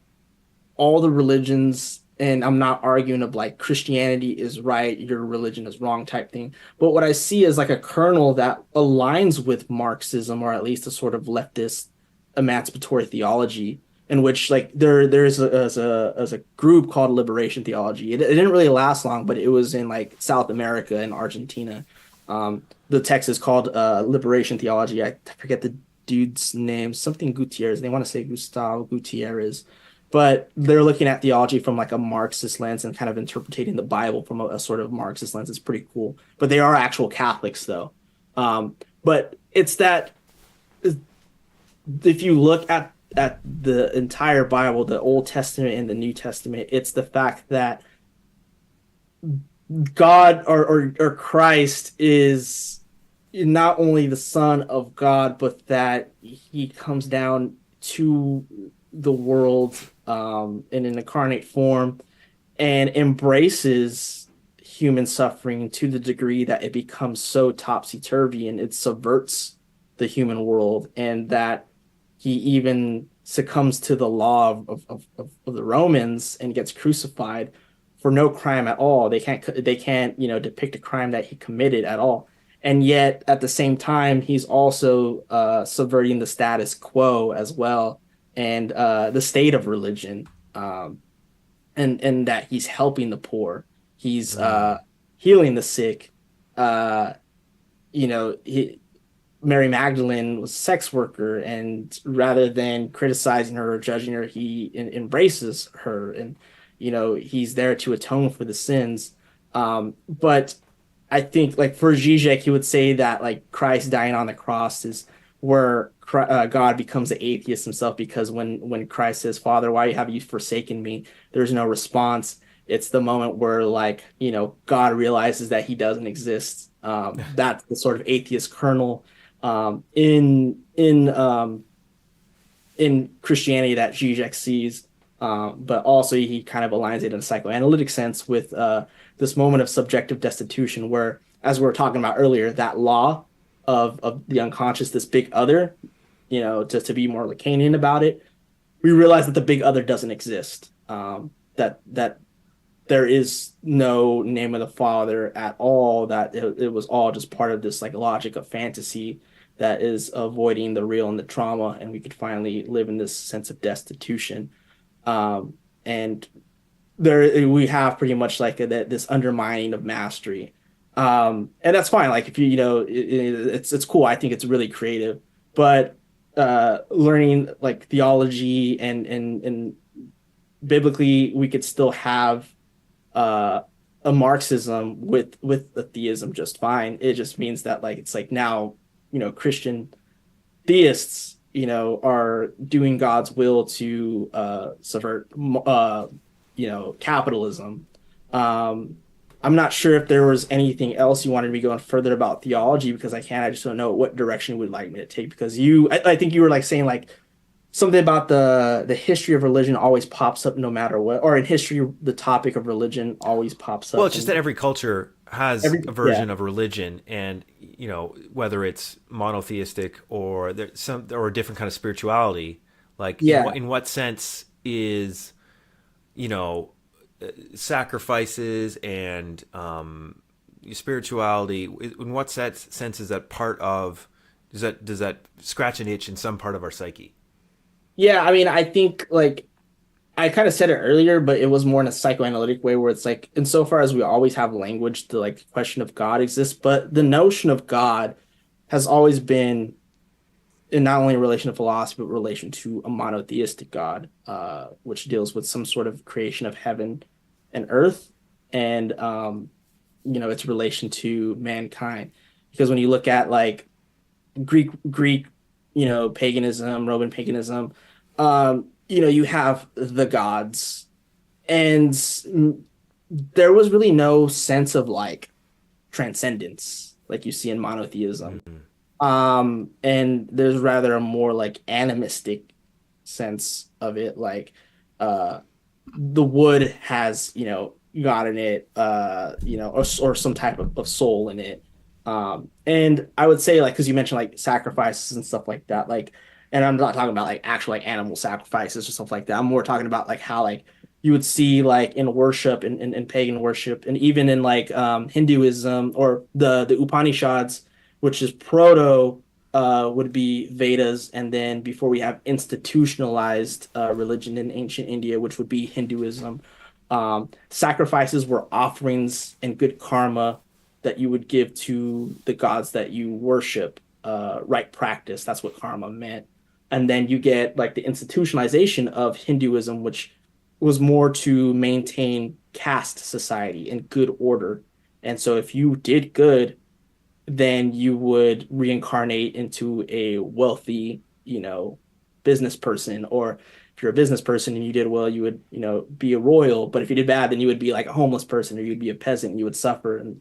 all the religions, and I'm not arguing of like Christianity is right, your religion is wrong type thing, but what I see is like a kernel that aligns with Marxism or at least a sort of leftist emancipatory theology. In which like there's a group called Liberation Theology. It didn't really last long, but it was in like South America and Argentina. The text is called Liberation Theology. I forget the dude's name, something Gutierrez. They want to say Gustavo Gutierrez, but they're looking at theology from like a Marxist lens and kind of interpreting the Bible from a sort of Marxist lens. It's pretty cool. But they are actual Catholics though. But it's that if you look at the entire Bible, the Old Testament and the New Testament, it's the fact that God or Christ is not only the Son of God, but that he comes down to the world in an incarnate form and embraces human suffering to the degree that it becomes so topsy-turvy and it subverts the human world, and that he even succumbs to the law of the Romans and gets crucified for no crime at all. They can't depict a crime that he committed at all. And yet at the same time, he's also subverting the status quo as well, and the state of religion, and that he's helping the poor, he's Mm. healing the sick. He Mary Magdalene was a sex worker, and rather than criticizing her or judging her, he embraces her, and he's there to atone for the sins. But I think, like for Zizek, he would say that like Christ dying on the cross is where God becomes the atheist himself, because when Christ says, "Father, why have you forsaken me?" There's no response. It's the moment where like God realizes that he doesn't exist. That's the sort of atheist kernel in Christianity that Zizek sees, but also he kind of aligns it in a psychoanalytic sense with this moment of subjective destitution, where, as we were talking about earlier, that law of the unconscious, this big other, to be more Lacanian about it, we realize that the big other doesn't exist. That there is no name of the Father at all. That it was all just part of this like logic of fantasy that is avoiding the real and the trauma, and we could finally live in this sense of destitution. And there we have pretty much like this undermining of mastery, and that's fine. Like if it's cool. I think it's really creative, but learning like theology and biblically, we could still have uh, a Marxism with the theism just fine. It just means that like it's like now, Christian theists, are doing God's will to subvert capitalism. Um I'm not sure if there was anything else you wanted me going further about theology because I just don't know what direction you would like me to take because I think you were like saying like something about the history of religion always pops up no matter what, or in history the topic of religion always pops Well, up it's just that and every culture has every a yeah version of religion, and whether it's monotheistic or there's some or a different kind of spirituality. Like yeah in what sense is you know sacrifices and spirituality? In what sense is that part of? Does that scratch an itch in some part of our psyche? yeah I mean I think like I kind of said it earlier, but it was more in a psychoanalytic way where it's like, insofar as we always have language, the like question of God exists, but the notion of God has always been in not only in relation to philosophy, but relation to a monotheistic God, which deals with some sort of creation of heaven and earth, and its relation to mankind. Because when you look at like Greek, paganism, Roman paganism, you have the gods, and there was really no sense of like transcendence like you see in monotheism. Mm-hmm. And there's rather a more like animistic sense of it, like uh the wood has, God in it, or some type of soul in it. And I would say like because you mentioned like sacrifices and stuff like that, like, and I'm not talking about like actual like animal sacrifices or stuff like that. I'm more talking about like how like you would see like in worship and pagan worship and even in like Hinduism or the Upanishads, which is proto would be Vedas, and then before we have institutionalized religion in ancient India, which would be Hinduism. Sacrifices were offerings and good karma that you would give to the gods that you worship. Right practice, that's what karma meant. And then you get like the institutionalization of Hinduism, which was more to maintain caste society and good order. And so if you did good, then you would reincarnate into a wealthy, business person. Or if you're a business person and you did well, you would, be a royal. But if you did bad, then you would be like a homeless person or you'd be a peasant and you would suffer. And,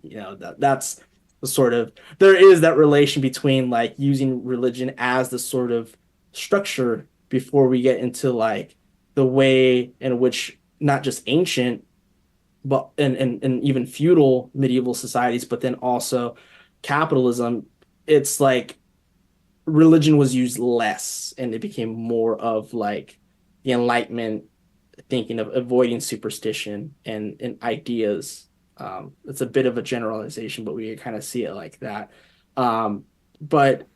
that's the sort of, there is that relation between like using religion as the sort of structure before we get into like the way in which not just ancient but and even feudal medieval societies, but then also capitalism, it's like religion was used less and it became more of like the Enlightenment thinking of avoiding superstition and ideas. It's a bit of a generalization, but we kind of see it like that. But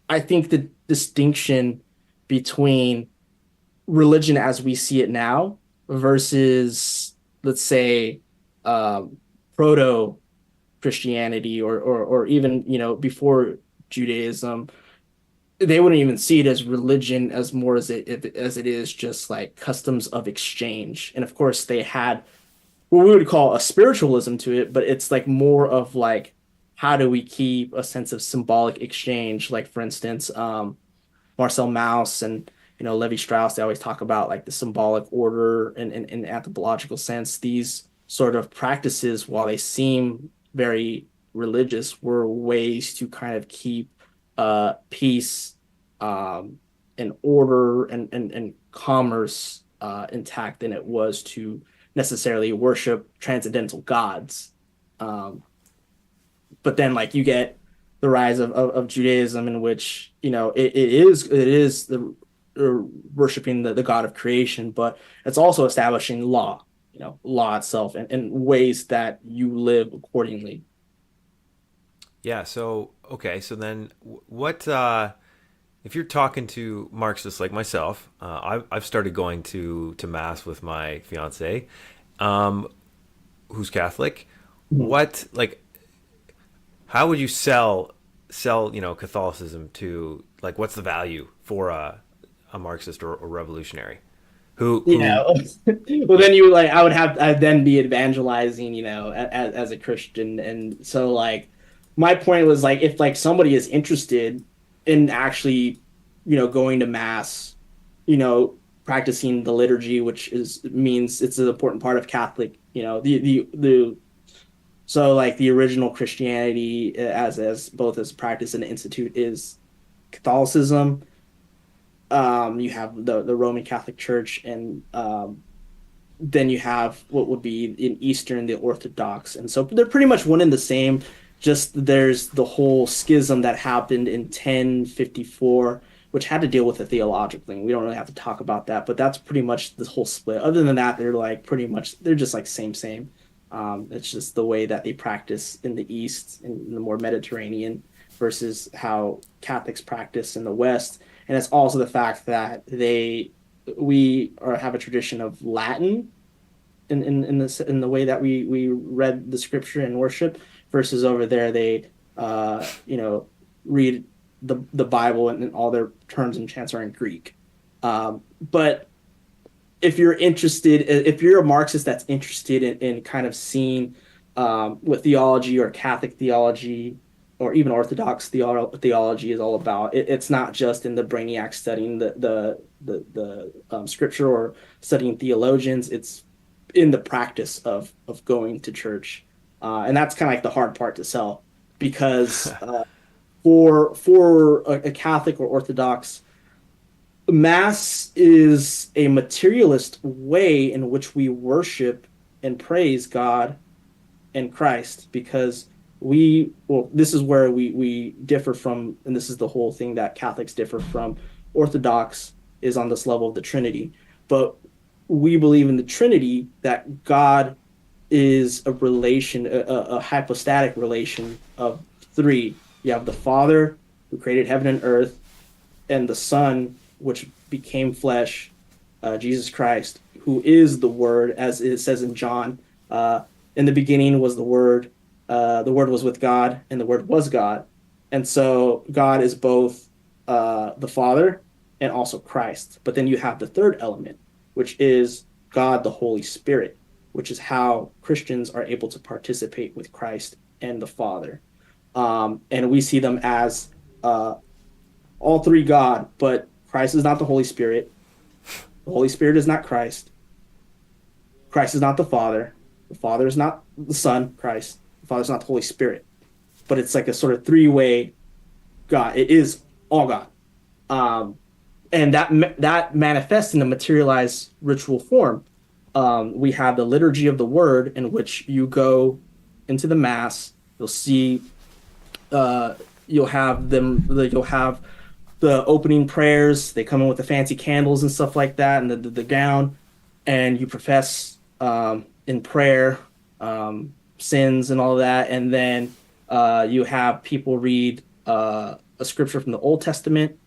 I think the distinction between religion as we see it now versus, let's say, um, proto Christianity or even before Judaism, they wouldn't even see it as religion as more as it is just like customs of exchange. And of course, they had what we would call a spiritualism to it, but it's like more of like how do we keep a sense of symbolic exchange? Like for instance, Marcel Mauss and Levi Strauss, they always talk about like the symbolic order and in anthropological sense. These sort of practices, while they seem very religious, were ways to kind of keep peace and order and commerce intact than it was to necessarily worship transcendental gods. Um, but then like you get the rise of Judaism in which it is the worshiping the God of creation, but it's also establishing law, law itself and ways that you live accordingly. Yeah. So okay. So then, what if you're talking to Marxists like myself? I've started going to mass with my fiance, um, who's Catholic. Mhm. What like how would you sell Catholicism to like what's the value for a Marxist or revolutionary? you who know. Well, then you like, I'd then be evangelizing, as a Christian. And so like my point was like, if like somebody is interested in actually, going to mass, practicing the liturgy, which is means it's an important part of Catholic, the so like the original Christianity as both as practice and institute is Catholicism. You have the Roman Catholic Church, and then you have what would be in Eastern the Orthodox, and so they're pretty much one and the same. Just there's the whole schism that happened in 1054, which had to deal with the theological thing. We don't really have to talk about that, but that's pretty much the whole split. Other than that, they're like pretty much they're just like same. It's just the way that they practice in the East, in the more Mediterranean, versus how Catholics practice in the West. And it's also the fact that have a tradition of Latin in the way that we read the scripture and worship, versus over there they read the Bible, and all their terms and chants are in Greek. But if you're a Marxist that's interested in kind of seeing what theology or Catholic theology or even Orthodox theology is all about, it's not just in the brainiac studying the scripture or studying theologians. It's in the practice of going to church, and that's kind of like the hard part to sell, because for a Catholic or Orthodox, Mass is a materialist way in which we worship and praise God and Christ, because this is where we differ from, and this is the whole thing that Catholics differ from Orthodox, is on this level of the Trinity. But we believe in the Trinity, that God is a relation, a hypostatic relation of three. You have the Father, who created heaven and earth, and the Son, which became flesh, Jesus Christ, who is the Word, as it says in John. In the beginning was the Word was with God, and the Word was God. And so God is both the Father and also Christ. But then you have the third element, which is God the Holy Spirit, which is how Christians are able to participate with Christ and the Father. And we see them as all three God, but Christ is not the Holy Spirit. The Holy Spirit is not Christ. Christ is not the Father. The Father is not the Son, Christ. The Father is not the Holy Spirit. But it's like a sort of three-way God. It is all God. And that manifests in a materialized ritual form. We have the liturgy of the Word, in which you go into the Mass. You'll see, you'll have the opening prayers. They come in with the fancy candles and stuff like that, and the gown, and you profess in prayer sins and all that, and then you have people read a scripture from the Old Testament.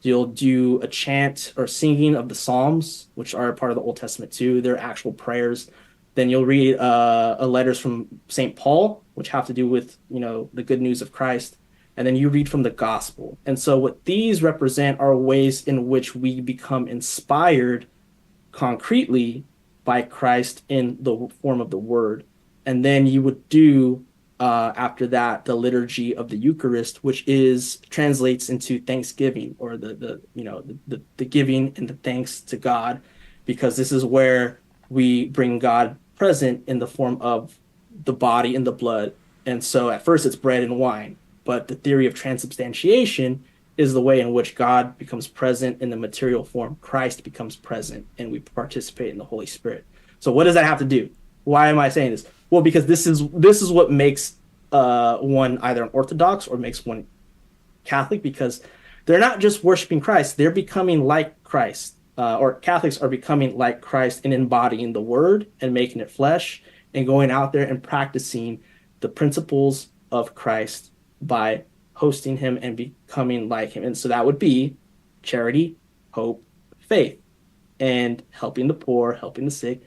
You'll do a chant or singing of the Psalms, which are a part of the Old Testament too. They're actual prayers. Then you'll read letters from St. Paul, which have to do with the good news of Christ. And then you read from the gospel. And so what these represent are ways in which we become inspired concretely by Christ in the form of the Word. And then you would do after that the liturgy of the Eucharist, which translates into thanksgiving, or the giving and the thanks to God, because this is where we bring God present in the form of the body and the blood. And so at first it's bread and wine, but the theory of transubstantiation is the way in which God becomes present in the material form. Christ becomes present, and we participate in the Holy Spirit. So what does that have to do? Why am I saying this? Well, because this is what makes one either an Orthodox or makes one Catholic, because they're not just worshiping Christ, they're becoming like Christ. Or Catholics are becoming like Christ and embodying the Word and making it flesh and going out there and practicing the principles of Christ by hosting him and becoming like him. And so that would be charity, hope, faith, and helping the poor, helping the sick.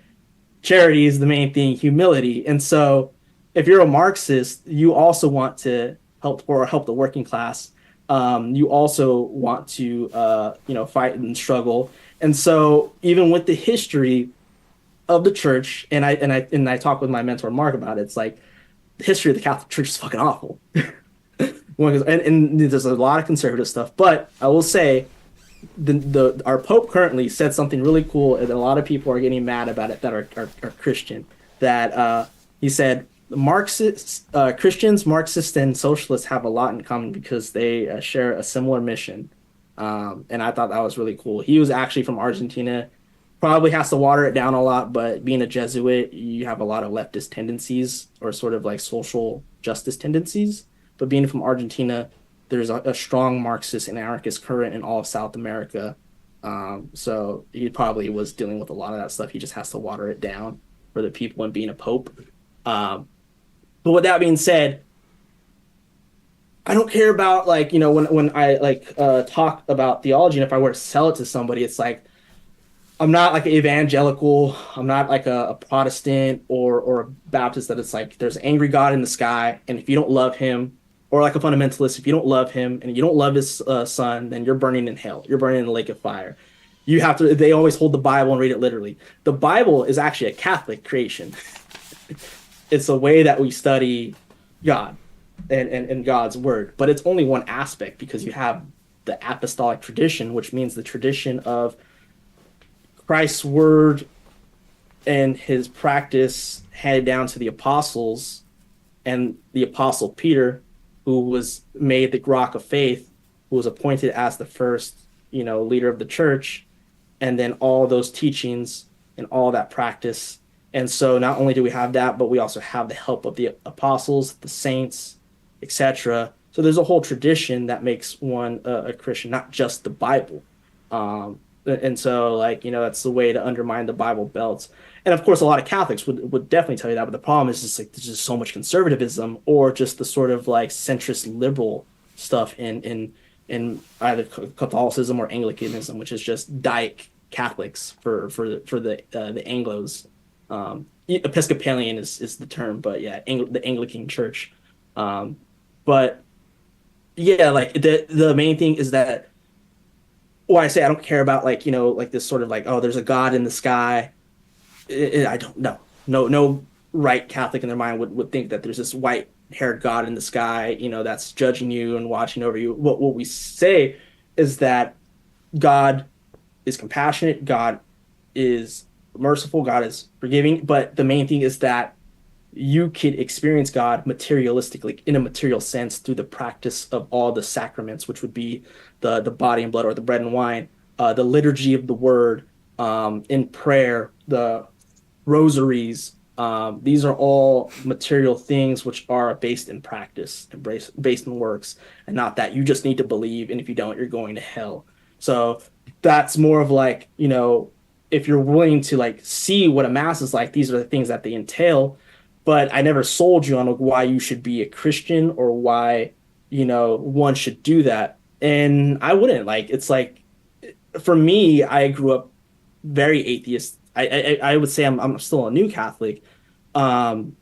Charity is the main thing, humility. And so if you're a Marxist, you also want to help the working class. you also want to fight and struggle. And so even with the history of the church, and I talk with my mentor Mark about it, it's like the history of the Catholic Church is fucking awful. And there's a lot of conservative stuff, but I will say the our Pope currently said something really cool, and a lot of people are getting mad about it that are Christian. That he said Marxists, Christians, Marxists, and socialists have a lot in common because they share a similar mission. And I thought that was really cool. He was actually from Argentina. Probably has to water it down a lot, but being a Jesuit, you have a lot of leftist tendencies or sort of like social justice tendencies. But being from Argentina, there's a strong Marxist and anarchist current in all of South America. So he probably was dealing with a lot of that stuff. He just has to water it down for the people and being a pope. Um, but with that being said, I don't care about like, when I like talk about theology, and if I were to sell it to somebody, it's like I'm not like an evangelical. I'm not like a Protestant or a Baptist that it's like there's an angry God in the sky, and if you don't love him, or like a fundamentalist, if you don't love him and you don't love his son, then you're burning in hell. You're burning in the lake of fire. You have to. They always hold the Bible and read it literally. The Bible is actually a Catholic creation. It's a way that we study God and God's word, but it's only one aspect because you have the apostolic tradition, which means the tradition of Christ's word and his practice handed down to the apostles, and the apostle Peter, who was made the rock of faith, who was appointed as the first, leader of the church, and then all those teachings and all that practice. And so not only do we have that, but we also have the help of the apostles, the saints, etc. So there's a whole tradition that makes one a Christian, not just the Bible. And so, like, that's the way to undermine the Bible Belt. And of course, a lot of Catholics would definitely tell you that. But the problem is just like there's just so much conservatism, or just the sort of like centrist liberal stuff in either Catholicism or Anglicanism, which is just Diet Catholics for the Anglos. Episcopalian is the term, but yeah, the Anglican Church. But yeah, like the main thing is that, well, I say I don't care about like like this sort of like, oh, there's a God in the sky. I don't know. No right Catholic in their mind would think that there's this white haired God in the sky, that's judging you and watching over you. What we say is that God is compassionate, God is merciful, God is forgiving, but the main thing is that you could experience God materialistically in a material sense through the practice of all the sacraments, which would be the body and blood, or the bread and wine, the liturgy of the word, in prayer, the rosaries. These are all material things which are based in practice and based in works, and not that you just need to believe, and if you don't, you're going to hell. So that's more of like, if you're willing to like see what a mass is like, these are the things that they entail. But I never sold you on like, why you should be a Christian, or why, one should do that. And I wouldn't. Like, it's like, for me, I grew up very atheist. I would say I'm still a new Catholic. Um,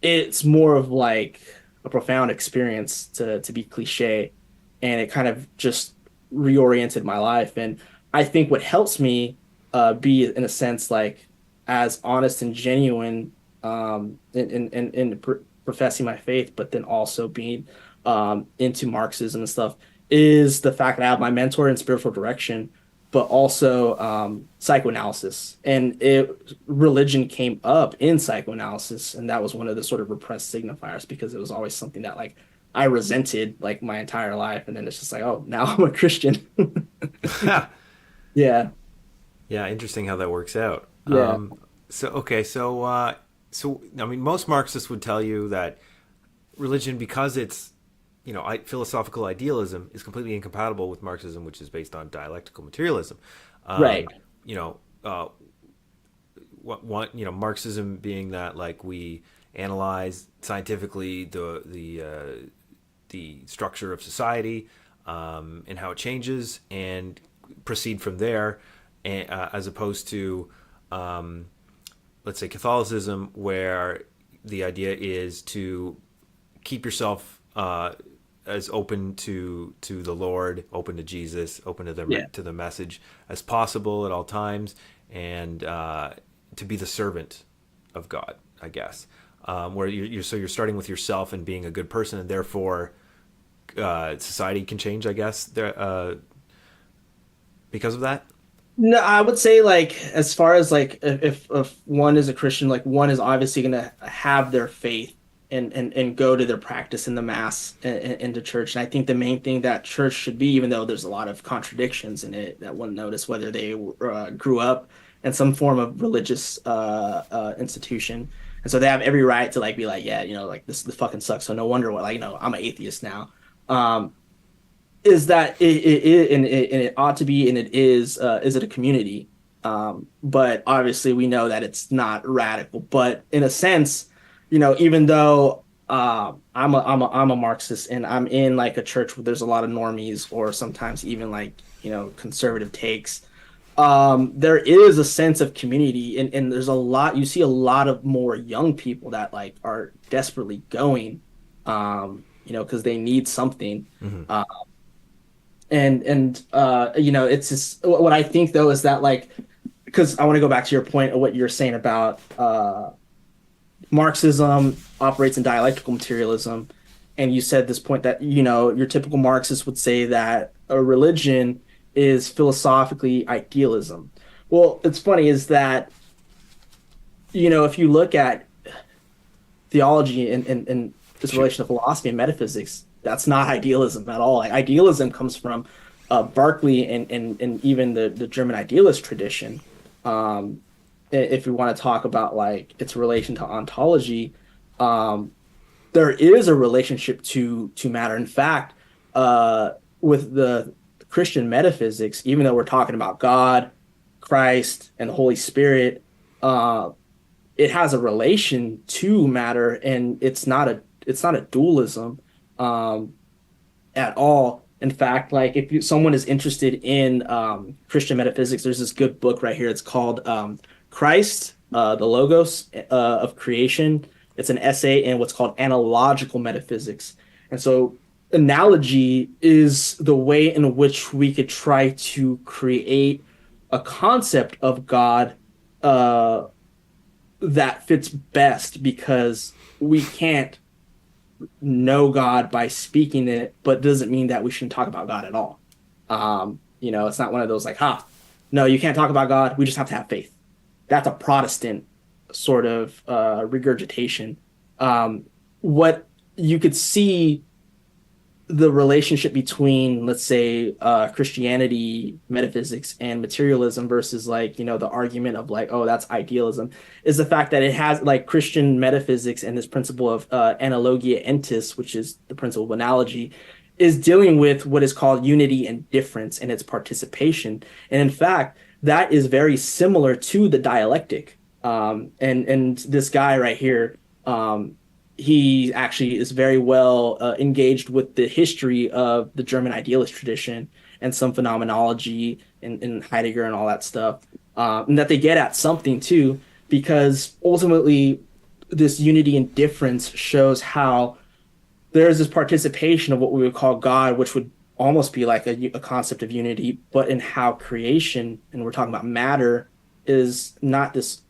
it's more of like a profound experience to be cliche, and it kind of just reoriented my life. And I think what helps me be in a sense like as honest and genuine, in professing my faith, but then also being into Marxism and stuff, is the fact that I have my mentor in spiritual direction, but also psychoanalysis. And religion came up in psychoanalysis, and that was one of the sort of repressed signifiers, because it was always something that like I resented like my entire life, and then it's just like, oh, now I'm a Christian. Yeah, Yeah, interesting how that works out. yeah, So okay, so I mean, most Marxists would tell you that religion, because it's philosophical idealism, is completely incompatible with Marxism, which is based on dialectical materialism. right. Um, you know, uh, Marxism being that like we analyze scientifically the structure of society, and how it changes, and proceed from there, and, as opposed to, um, let's say, Catholicism, where the idea is to keep yourself as open to the Lord, open to Jesus, open Yeah. to the message as possible at all times, and to be the servant of God, I guess. Where you're starting with yourself and being a good person, and therefore society can change, I guess, there because of that. No, I would say like as far as like if one is a Christian, like one is obviously going to have their faith and go to their practice in the mass and into church. And I think the main thing that church should be, even though there's a lot of contradictions in it that one notice, whether they grew up in some form of religious institution, and so they have every right to like be like, yeah, like this fucking sucks. So no wonder what, like, I'm an atheist now. Is that it ought to be, and it is it a community, but obviously we know that it's not radical, but in a sense, even though I'm a Marxist and I'm in like a church where there's a lot of normies or sometimes even like conservative takes, there is a sense of community, and there's a lot, you see a lot of more young people that like are desperately going, because they need something. Mm-hmm. It's just what I think though is that like, because I want to go back to your point of what you're saying about Marxism operates in dialectical materialism, and you said this point that your typical Marxist would say that a religion is philosophically idealism. Well, it's funny is that if you look at theology and this Sure. relation to philosophy and metaphysics, that's not idealism at all. Like, idealism comes from Berkeley and even the German idealist tradition. Um, if we want to talk about like its relation to ontology, um, there is a relationship to matter. In fact, with the Christian metaphysics, even though we're talking about God, Christ, and the Holy Spirit, uh, it has a relation to matter, and it's not a dualism um, at all. In fact, like if someone is interested in Christian metaphysics, there's this good book right here. It's called Christ, the Logos of Creation. It's an essay in what's called analogical metaphysics. And so, analogy is the way in which we could try to create a concept of God uh, that fits best, because we can't know God by speaking it, but doesn't mean that we shouldn't talk about God at all. It's not one of those like, no, you can't talk about God. We just have to have faith. That's a Protestant sort of regurgitation. What you could see the relationship between, let's say, Christianity, metaphysics, and materialism versus like, the argument of like, oh, that's idealism, is the fact that it has like Christian metaphysics and this principle of analogia entis, which is the principle of analogy, is dealing with what is called unity and difference and its participation. And in fact, that is very similar to the dialectic. And this guy right here, he actually is very well engaged with the history of the German idealist tradition and some phenomenology and Heidegger and all that stuff, and that they get at something too, because ultimately this unity and difference shows how there is this participation of what we would call God, which would almost be like a concept of unity, but in how creation, and we're talking about matter, is not this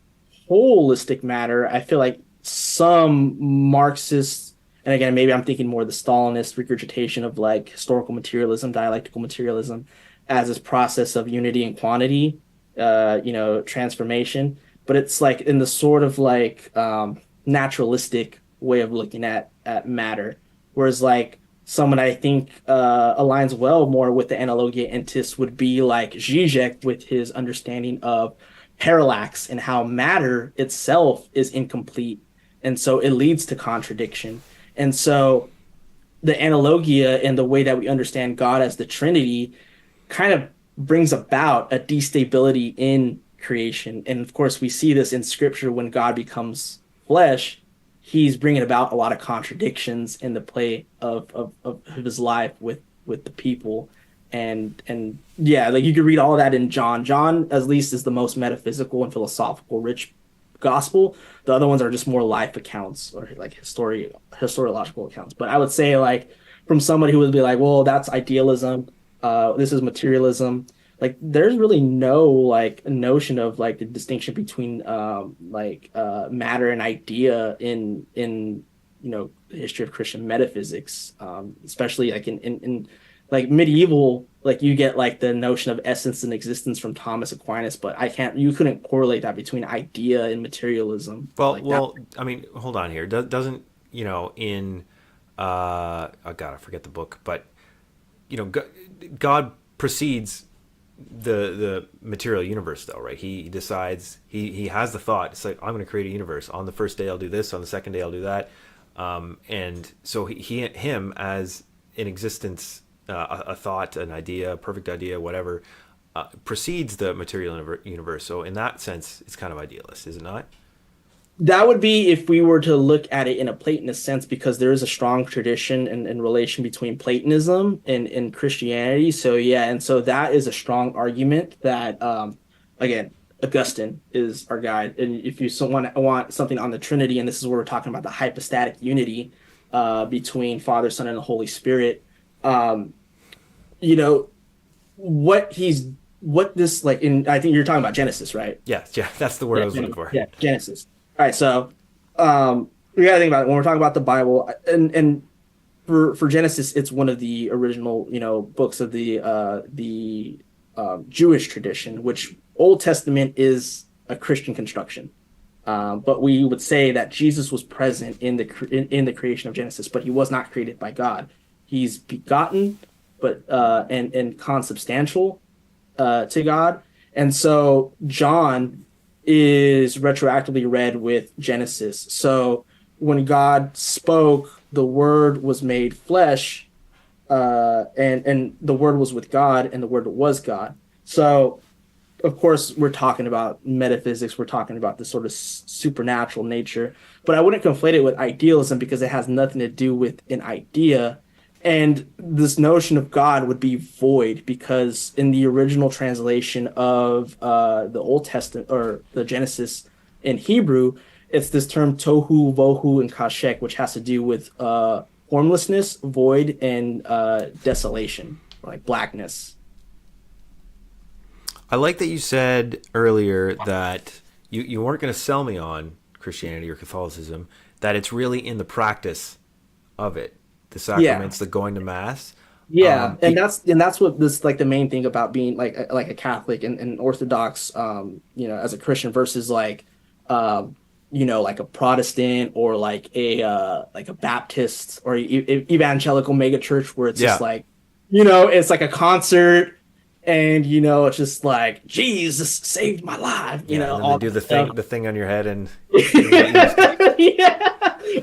holistic matter. I feel like some Marxists, and again, maybe I'm thinking more the Stalinist regurgitation of like historical materialism, dialectical materialism, as this process of unity and quantity, transformation. But it's like in the sort of like naturalistic way of looking at matter, whereas like someone I think aligns well more with the analogia entis would be like Zizek with his understanding of parallax and how matter itself is incomplete, and so it leads to contradiction. And so the analogia and the way that we understand God as the Trinity kind of brings about a destability in creation. And of course, we see this in Scripture when God becomes flesh. He's bringing about a lot of contradictions in the play of his life with the people. And yeah, like you could read all of that in John. John, at least, is the most metaphysical and philosophical rich gospel. The other ones are just more life accounts or like historiological accounts. But I would say like from somebody who would be like, well, that's idealism, this is materialism. Like there's really no like notion of like the distinction between matter and idea in the history of Christian metaphysics, especially like in like medieval, like you get like the notion of essence and existence from Thomas Aquinas, but you couldn't correlate that between idea and materialism Well, like that. well, I mean, hold on here. Doesn't in oh God, I forget the book, but God precedes the material universe, though, right? He decides he has the thought. It's like, I'm going to create a universe. On the first day, I'll do this. On the second day, I'll do that. And so him as in existence, a thought, an idea, a perfect idea, whatever, precedes the material universe. So in that sense, it's kind of idealist, is it not? That would be if we were to look at it in a Platonist sense, because there is a strong tradition and relation between Platonism and Christianity. So yeah, and so that is a strong argument that again, Augustine is our guide. And if you want something on the Trinity, and this is where we're talking about the hypostatic unity between Father, Son, and the Holy Spirit, um, you know, what he's what this like in I think you're talking about Genesis, right? Yes, yeah, that's the word I was looking for. Yeah, Genesis. All right, so we gotta think about it when we're talking about the Bible, and for Genesis, it's one of the original, books of the Jewish tradition, which Old Testament is a Christian construction. But we would say that Jesus was present in the creation of Genesis, but he was not created by God. He's begotten, but and consubstantial to God. And so John is retroactively read with Genesis. So when God spoke, the Word was made flesh, and the Word was with God, and the Word was God. So of course, we're talking about metaphysics. We're talking about this sort of supernatural nature, but I wouldn't conflate it with idealism because it has nothing to do with an idea. And this notion of God would be void because in the original translation of the Old Testament or the Genesis in Hebrew, it's this term tohu, vohu, and kashek, which has to do with formlessness, void, and desolation, like blackness. I like that you said earlier that you weren't going to sell me on Christianity or Catholicism, that it's really in the practice of it, the Yeah. sacraments, the going to mass. Yeah, Um, and that's what this like the main thing about being like a Catholic and Orthodox, as a Christian versus like a Protestant or like a Baptist or evangelical mega church where it's just yeah, like, it's like a concert and it's just like Jesus saved my life, yeah, and then they all do that stuff. the thing on your head, and you just get Yeah.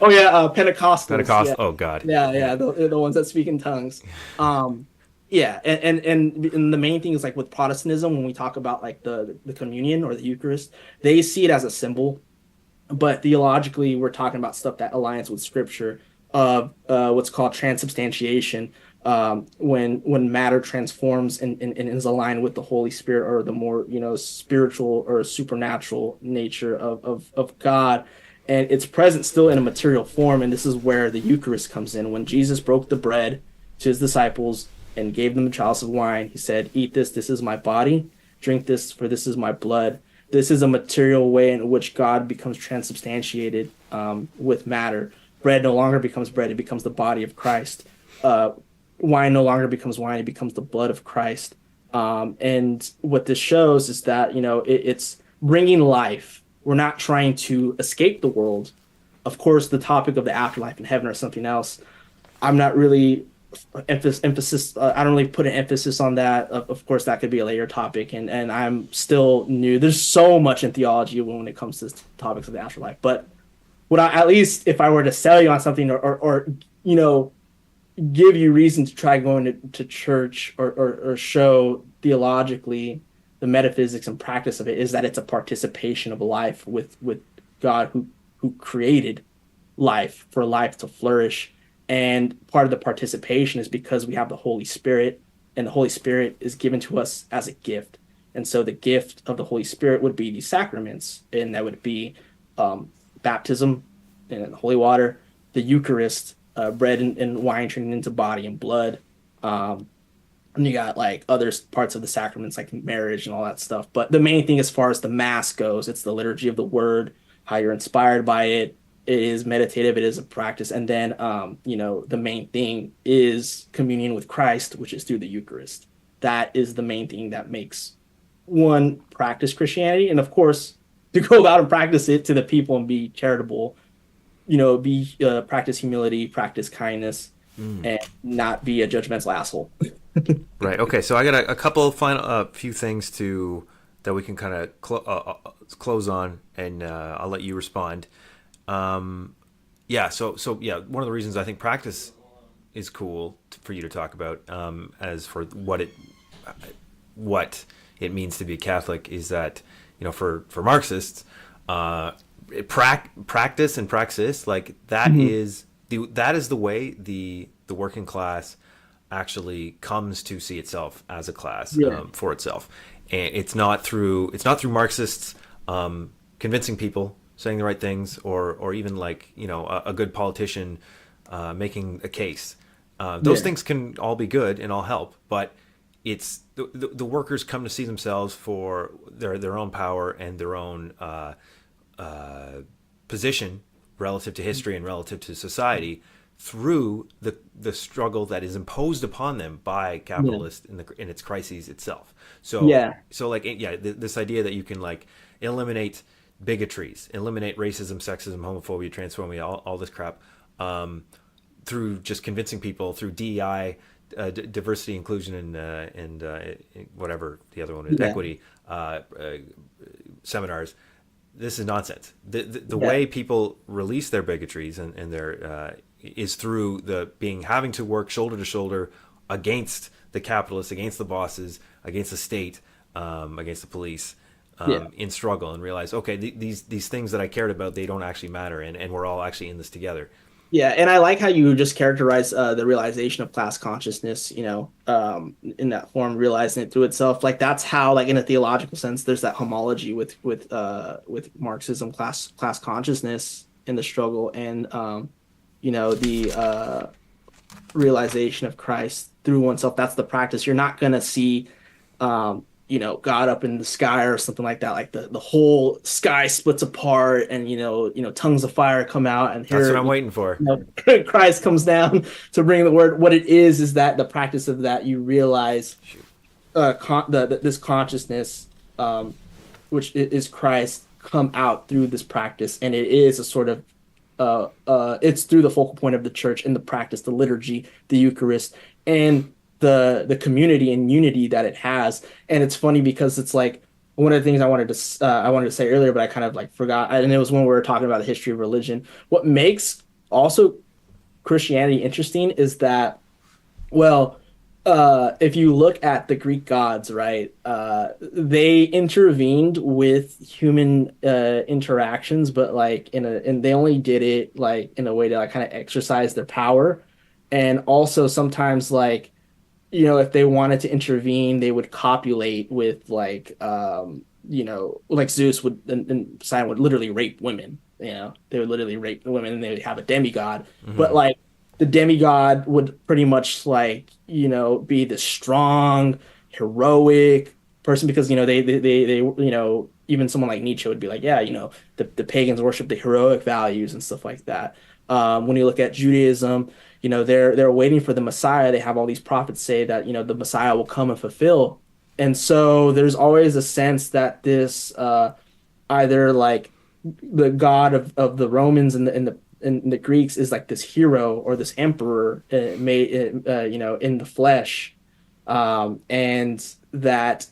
Oh yeah, Pentecostals. Pentecost. Yeah. Oh God, Yeah, yeah, yeah, the ones that speak in tongues. Yeah, and the main thing is like with Protestantism, when we talk about like the communion or the Eucharist, they see it as a symbol, but theologically, we're talking about stuff that aligns with Scripture of what's called transubstantiation, when matter transforms and is aligned with the Holy Spirit or the more spiritual or supernatural nature of God, and it's present still in a material form. And this is where the Eucharist comes in. When Jesus broke the bread to his disciples and gave them the chalice of wine, he said, "Eat this. This is my body. Drink this, for this is my blood." This is a material way in which God becomes transubstantiated with matter. Bread no longer becomes bread; it becomes the body of Christ. Uh, Wine no longer becomes wine; it becomes the blood of Christ. And what this shows is that it's bringing life. We're not trying to escape the world. Of course, the topic of the afterlife and heaven or something else. I'm not really emphasis. I don't really put an emphasis on that. Of course, that could be a later topic, and I'm still new. There's so much in theology when it comes to topics of the afterlife. But would I, at least if I were to sell you on something or you know give you reason to try going to church or show theologically the metaphysics and practice of it, is that it's a participation of life with God who created life for life to flourish. And part of the participation is because we have the Holy Spirit, and the Holy Spirit is given to us as a gift. And so the gift of the Holy Spirit would be these sacraments, and that would be baptism and holy water, the Eucharist, bread and wine turning into body and blood. Um, and you got like other parts of the sacraments like marriage and all that stuff. But the main thing as far as the mass goes, it's the liturgy of the word, how you're inspired by it. It is meditative, it is a practice. And then the main thing is communion with Christ, which is through the Eucharist. That is the main thing that makes one practice Christianity. And of course, to go about and practice it to the people and be charitable, be practice humility, practice kindness, Mm. and not be a judgmental asshole. Right. Okay. So I got a couple of final few things to that we can kind of close on, and I'll let you respond. Yeah. So yeah, one of the reasons I think practice is cool for you to talk about, as for what it means to be a Catholic, is that for Marxists, practice and praxis, like that Mhm. is the way the working class actually comes to see itself as a class, Yeah. for itself, and it's not through Marxists convincing people, saying the right things, or even like a good politician making a case. Those Yeah. things can all be good and all help, but it's the workers come to see themselves for their own power and their own position relative to history and relative to society through the struggle that is imposed upon them by Yeah. capitalist in its crises itself. So Yeah. like, yeah, this idea that you can like eliminate bigotries, eliminate racism, sexism, homophobia, transphobia, all this crap, through just convincing people through DEI, diversity, inclusion, and whatever the other one is, Yeah. equity, seminars. This is nonsense. The Yeah. way people release their bigotries and their is through the having to work shoulder to shoulder against the capitalists, against the bosses, against the state, against the police, Yeah. in struggle, and realize, okay, these things that I cared about, they don't actually matter, and we're all actually in this together. Yeah. And I like how you just characterize the realization of class consciousness, in that form, realizing it through itself. Like that's how, like in a theological sense, there's that homology with Marxism, class consciousness in the struggle, and the realization of Christ through oneself. That's the practice. You're not gonna see God up in the sky or something like that. Like the whole sky splits apart and tongues of fire come out and That's here what I'm waiting for. Christ comes down to bring the word. What it is that the practice of that you realize this consciousness, which is Christ, come out through this practice, and it is a sort of it's through the focal point of the church in the practice, the liturgy, the Eucharist, and the community and unity that it has. And it's funny because it's like one of the things I wanted to say earlier, but I kind of like forgot. And it was when we were talking about the history of religion. What makes also Christianity interesting is that, well, if you look at the Greek gods, right, they intervened with human interactions, but like and they only did it like in a way to like kind of exercise their power, and also sometimes like if they wanted to intervene, they would copulate with like Zeus would and Poseidon would literally rape women. They would literally rape the women, and they would have a demigod, but Hmm. like the demigod would pretty much like be the strong heroic person because they even someone like Nietzsche would be like, yeah, the pagans worship the heroic values and stuff like that. When you look at Judaism, they're waiting for the Messiah. They have all these prophets say that the Messiah will come and fulfill, and so there's always a sense that this either like the god of the Romans and the Greeks is like this hero or this emperor made in the flesh, and that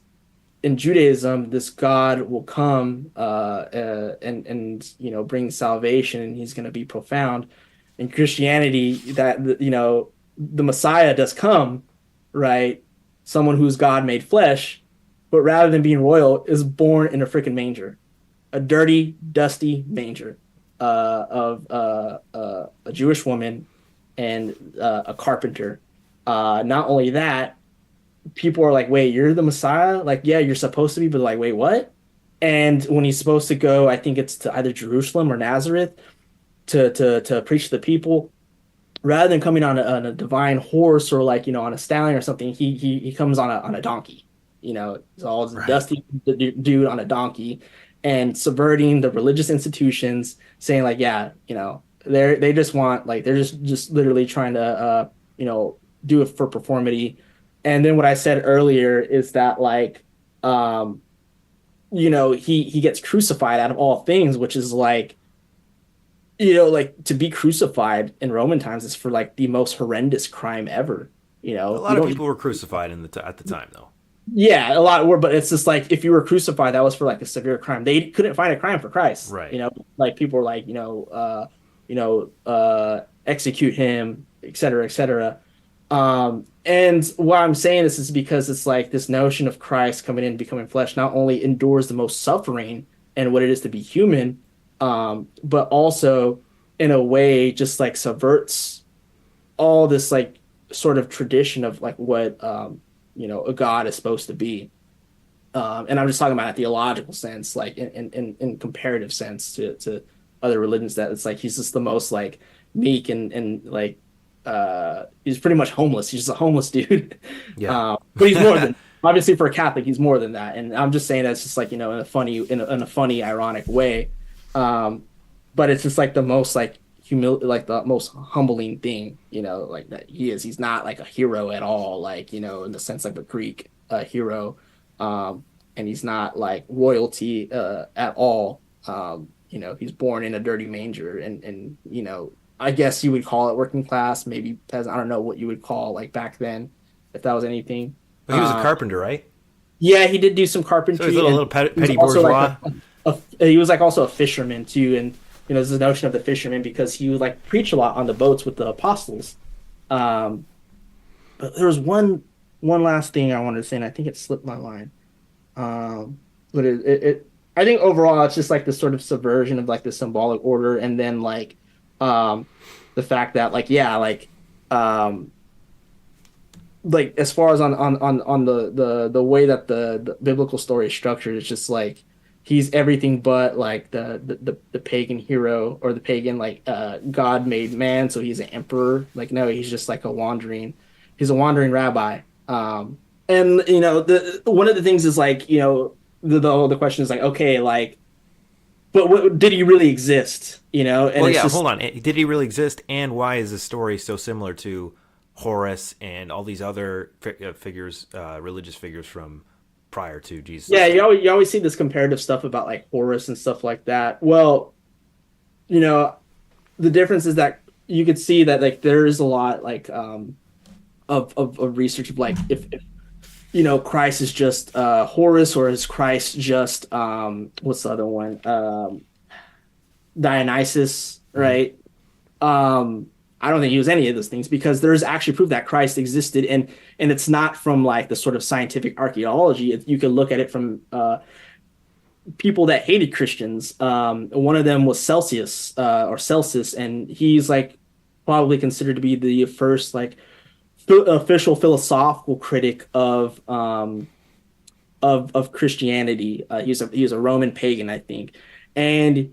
in Judaism this God will come and bring salvation, and he's going to be profound. In Christianity, that the Messiah does come, right? Someone who's God made flesh, but rather than being royal, is born in a freaking manger, a dirty, dusty manger of a Jewish woman and a carpenter. Not only that, people are like, "Wait, you're the Messiah?" Like, yeah, you're supposed to be, but like, wait, what? And when he's supposed to go, I think it's to either Jerusalem or Nazareth to preach to the people, rather than coming on a divine horse or like, on a stallion or something, he comes on a donkey. He's all this Right. dusty dude on a donkey and subverting the religious institutions, saying like, yeah, they just want like they're just literally trying to do it for performity. And then what I said earlier is that like he gets crucified out of all things, which is like like to be crucified in Roman times is for like the most horrendous crime ever. A You lot of don't, people were crucified at the time, though. yeah, a lot were, but it's just like if you were crucified, that was for like a severe crime. They couldn't find a crime for Christ. Right. Like people were like, execute him, et cetera, et cetera. And why I'm saying this is because it's like this notion of Christ coming in and becoming flesh not only endures the most suffering and what it is to be human, but also in a way just like subverts all this like sort of tradition of like what a god is supposed to be. And I'm just talking about a theological sense, like in comparative sense to other religions, that it's like he's just the most like meek and like he's pretty much homeless. He's just a homeless dude. Yeah. But he's more than obviously for a Catholic, he's more than that. And I'm just saying that's just like, in a funny, ironic way. Um, but it's just like the most like like the most humbling thing, like that he is. He's not like a hero at all, like, in the sense like a Greek hero. And he's not like royalty at all. He's born in a dirty manger and I guess you would call it working class, maybe peasant. I don't know what you would call like back then, if that was anything. But he was a Um, carpenter, right? yeah, he did do some So he's carpentry, a and little he was petty also like bourgeois. he was like also a fisherman too. And there's the notion of the fisherman because he would like preach a lot on the boats with the apostles. Um, but there was one last thing I wanted to say, and I think it slipped my mind. But I think overall it's just like this sort of subversion of like the symbolic order, and then um, the fact that um, like as far as on the way that the biblical story is structured, it's just like he's everything but like the pagan hero or the pagan like God made man, so he's an emperor. Like no, he's a wandering rabbi. And the one of the things is like the question is like, okay, like, but did he really exist? And Well, it's yeah. just Hold on. Did he really exist? And why is the story so similar to Horace and all these other figures, religious figures from prior to Jesus' yeah, time? you always see this comparative stuff about like Horus and stuff like that. Well, you know, the difference is that you could see that like there is a lot like of research of like if Christ is just Horus, or is Christ just what's the other one? Dionysus, Mm-hmm. right? I don't think he was any of those things because there's actually proof that Christ existed, and it's not from like the sort of scientific archaeology. You can look at it from people that hated Christians. One of them was Celsius or Celsus, and he's like probably considered to be the first like official philosophical critic of Christianity. He was a Roman pagan, I think, and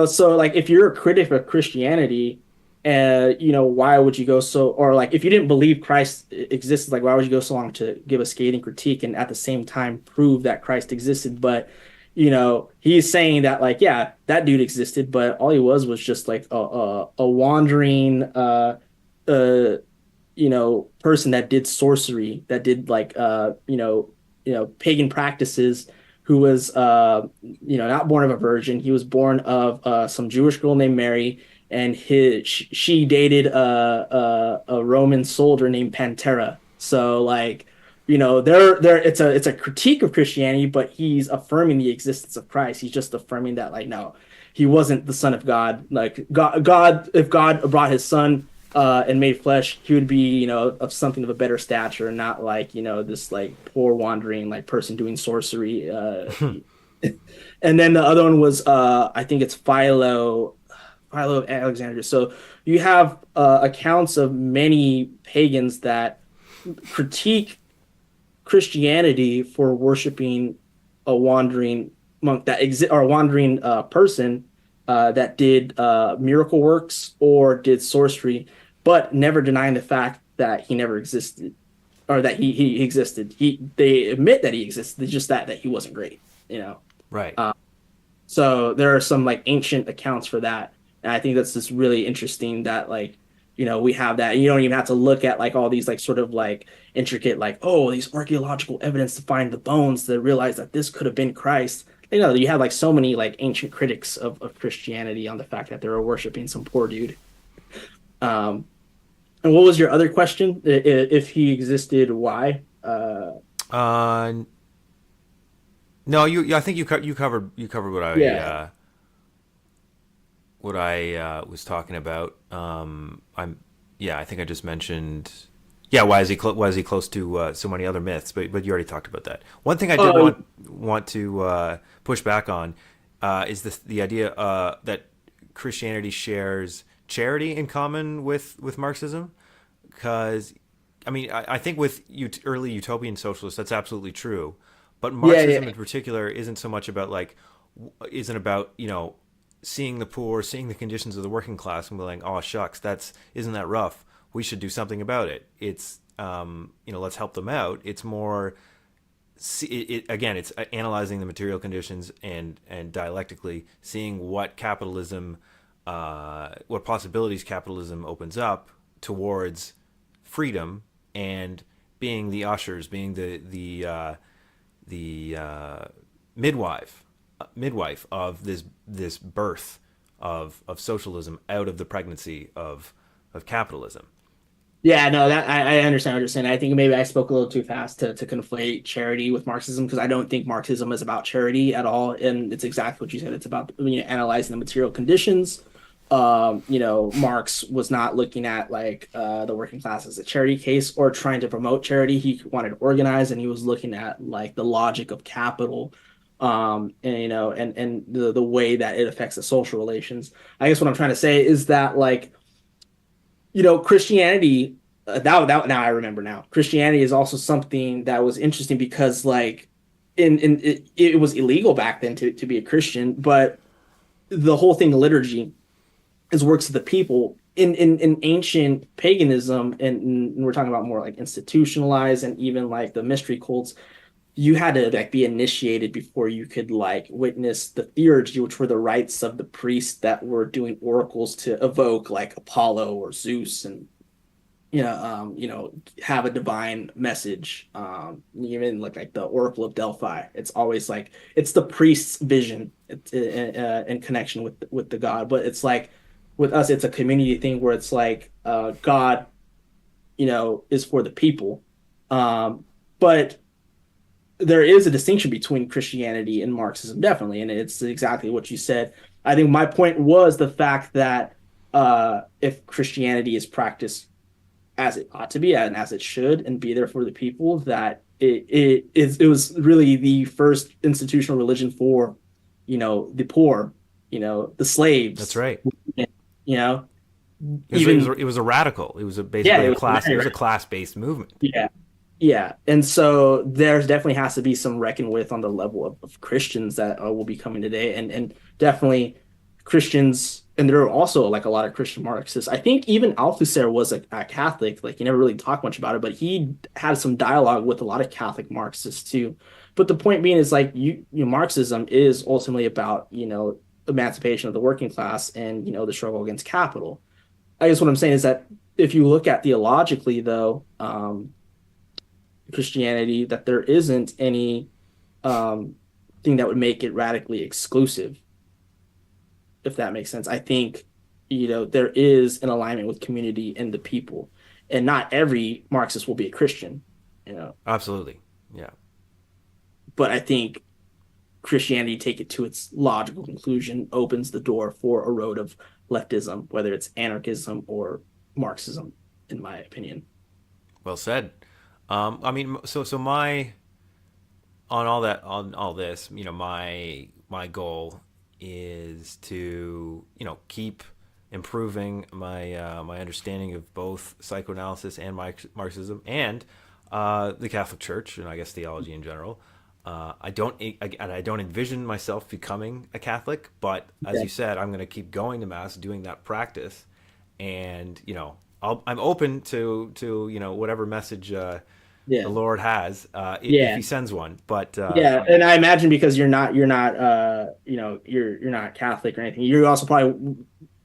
so like if you're a critic of Christianity, why would you go so, or like if you didn't believe Christ existed, like why would you go so long to give a scathing critique and at the same time prove that Christ existed? But he's saying that like yeah, that dude existed, but all he was just like a wandering uh person that did sorcery, that did like pagan practices, who was not born of a virgin. He was born of some Jewish girl named Mary, and she dated a Roman soldier named Pantera. So like there it's a critique of Christianity, but he's affirming the existence of Christ. He's just affirming that like no, he wasn't the son of God. Like God, if God brought his son and made flesh, he would be, of something of a better stature, not like, this like poor wandering like person doing sorcery. And then the other one was, I think it's Philo of Alexandria. So you have accounts of many pagans that critique Christianity for worshiping a wandering monk that exist, or a wandering person that did miracle works or did sorcery. but never denying the fact that he never existed or that he existed. They admit that he existed, it's just that he wasn't great, you know. Right. Uh, so there are some like ancient accounts for that. And I think that's just really interesting that like, we have that. And you don't even have to look at like all these like sort of like intricate, like, oh, these archaeological evidence to find the bones to realize that this could have been Christ. You have like so many like ancient critics of Christianity on the fact that they were worshiping some poor dude. Um, and what was your other question? If he existed, why? Uh, no, I think you covered Yeah. what I was talking about. Yeah, I think I just mentioned. Yeah, why is he close to so many other myths? But you already talked about that. One thing I did Oh, want to push back on is the idea that Christianity shares charity in common with Marxism, because I mean I think with early utopian socialists that's absolutely true, but yeah, Marxism yeah. in particular isn't about seeing the poor, seeing the conditions of the working class, and be like, oh shucks, that's isn't that rough? We should do something about it. It's let's help them out. It's more again, it's analyzing the material conditions and dialectically seeing what possibilities capitalism opens up towards freedom, and being the ushers, being the midwife of this birth of socialism out of the pregnancy of capitalism. Yeah, no, that I understand what you're saying. I think maybe I spoke a little too fast to conflate charity with Marxism because I don't think Marxism is about charity at all. And it's exactly what you said. It's about analyzing the material conditions. Marx was not looking at like the working class as a charity case or trying to promote charity. He wanted to organize, and he was looking at like the logic of capital, and the way that it affects the social relations. I guess what I'm trying to say is that like Christianity, that now I remember now. Christianity is also something that was interesting because like in it was illegal back then to be a Christian, but the whole thing, liturgy, is works of the people. In ancient paganism, and we're talking about more like institutionalized and even like the mystery cults, you had to like be initiated before you could like witness the theurgy, which were the rites of the priests that were doing oracles to evoke like Apollo or Zeus, and have a divine message. Even like the Oracle of Delphi, it's always like it's the priest's vision in connection with the god. But it's like with us, it's a community thing where it's like God, is for the people. But there is a distinction between Christianity and Marxism, definitely, and it's exactly what you said. I think my point was the fact that if Christianity is practiced as it ought to be and as it should and be there for the people, that it was really the first institutional religion for the poor, the That's slaves, right. you know It even was a radical. It was yeah, basically it a was class. It very was a radical. class based movement. Yeah. Yeah, and so there's definitely has to be some reckon with on the level of Christians that will be coming today, and definitely Christians, and there are also like a lot of Christian Marxists. I think even Althusser was a Catholic. Like he never really talked much about it, but he had some dialogue with a lot of Catholic Marxists too. But the point being is like Marxism is ultimately about emancipation of the working class and the struggle against capital. I guess what I'm saying is that if you look at theologically, though, Christianity, that there isn't any um, thing that would make it radically exclusive, if that makes sense. I think, there is an alignment with community and the people, and not every Marxist will be a Christian, you know, Absolutely. Yeah. but I think Christianity, take it to its logical conclusion, opens the door for a road of leftism, whether it's anarchism or Marxism, in my opinion. Well said. I mean, so my on all that on all this, my goal is to keep improving my understanding of both psychoanalysis and Marxism and the Catholic Church, and I guess theology in general. I don't envision myself becoming a Catholic, but as Yeah. you said, I'm going to keep going to mass, doing that practice, and I'm open to whatever message the Yeah. Lord has, if Yeah. He sends one. But Yeah, and I imagine because you're not you're not Catholic or anything. You also probably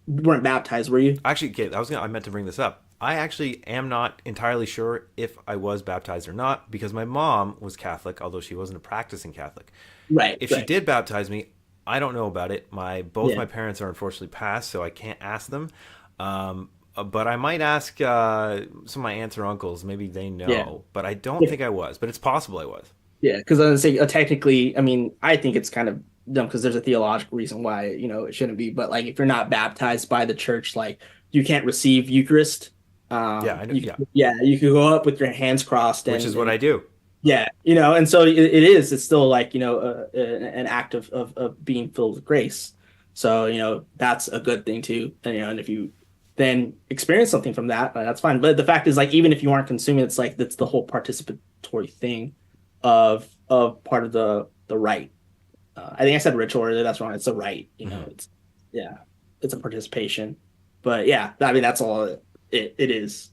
weren't baptized, were you? actually, okay, I meant to bring this up. I actually am not entirely sure if I was baptized or not because my mom was Catholic, although she wasn't a practicing Catholic. Right, If she right. did baptize me, I don't know about it. My both Yeah. my parents are unfortunately passed, so I can't ask them. But I might ask some of my aunts or uncles. Maybe they Yeah. know, but I don't Yeah. think I was. But it's possible I was. Yeah, because I was saying technically, I mean, I think it's kind of dumb because there's a theological reason why, it shouldn't be. But like, if you're not baptized by the church, like you can't receive Eucharist. Yeah, I know. Yeah, Yeah, you could go up with your hands crossed which is what and I do. yeah, and so it's still like, an act of being filled with grace. So, that's a good thing too. And if you then experience something from that, that's fine. But the fact is, like, even if you aren't consuming, it's like that's the whole participatory thing of part of the rite. I think I said ritual earlier. That's wrong. It's a rite. Hmm. It's yeah, it's a participation. But yeah, I mean that's all it is.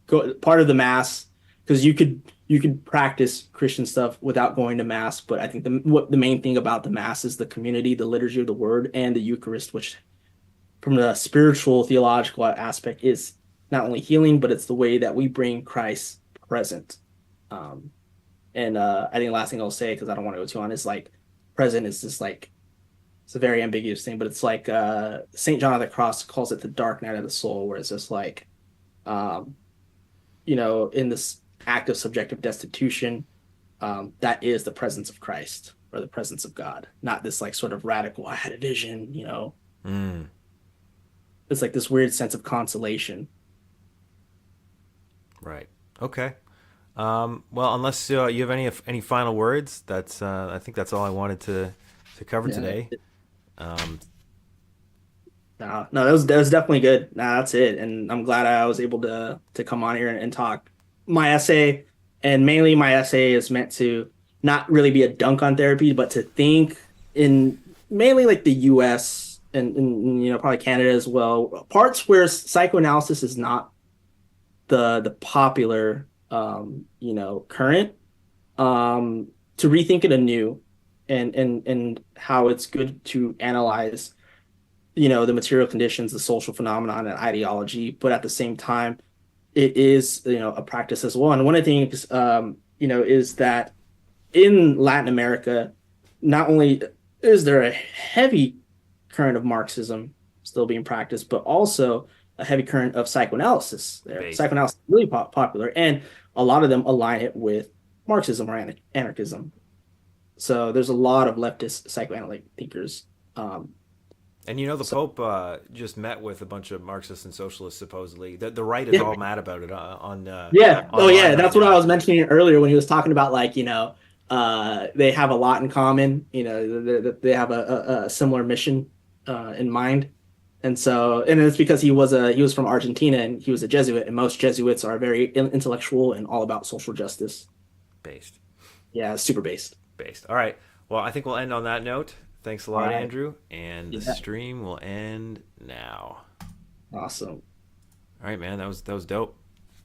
Part of the mass because you could practice Christian stuff without going to mass. But I think the main thing about the mass is the community, the liturgy of the word, and the Eucharist, which from the spiritual theological aspect is not only healing, but it's the way that we bring Christ present. Um, and I think the last thing I'll say, because I don't want to go too on, is like present is just like it's a very ambiguous thing, but it's like Saint John of the Cross calls it the dark night of the soul, where it's just like um, in this act of subjective destitution, that is the presence of Christ or the presence of God, not this like sort of radical, I had a vision. Mm, It's like this weird sense of consolation. right. Okay. Well, unless you have any final words, that's I think that's all I wanted to cover Yeah. today. Um, No, no, that was definitely good. Nah, that's it. And I'm glad I was able to come on here and talk. My essay, and mainly my essay is meant to not really be a dunk on therapy, but to think in mainly like the US and probably Canada as well, parts where psychoanalysis is not the popular current, to rethink it anew and how it's good to analyze the material conditions, the social phenomenon, and ideology, but at the same time, it is a practice as well. And one of the things is that in Latin America, not only is there a heavy current of Marxism still being practiced, but also a heavy current of psychoanalysis there. based. Psychoanalysis is really popular, and a lot of them align it with Marxism or anarchism. So there's a lot of leftist psychoanalytic thinkers. And the So Pope just met with a bunch of Marxists and socialists. Supposedly, the right is yeah, all mad about it on yeah. Oh, online yeah. right That's what I now. was mentioning earlier when he was talking about like, they have a lot in common. They have a similar mission in mind. And it's because he was from Argentina and he was a Jesuit, and most Jesuits are very intellectual and all about social justice. Based, Yeah, super based. based. All right. Well, I think we'll end on that note. Thanks a All lot, right. Andrew. And the Yeah. stream will end now. Awesome. All right, man. That was dope.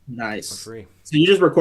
We're Nice. free. So you just recorded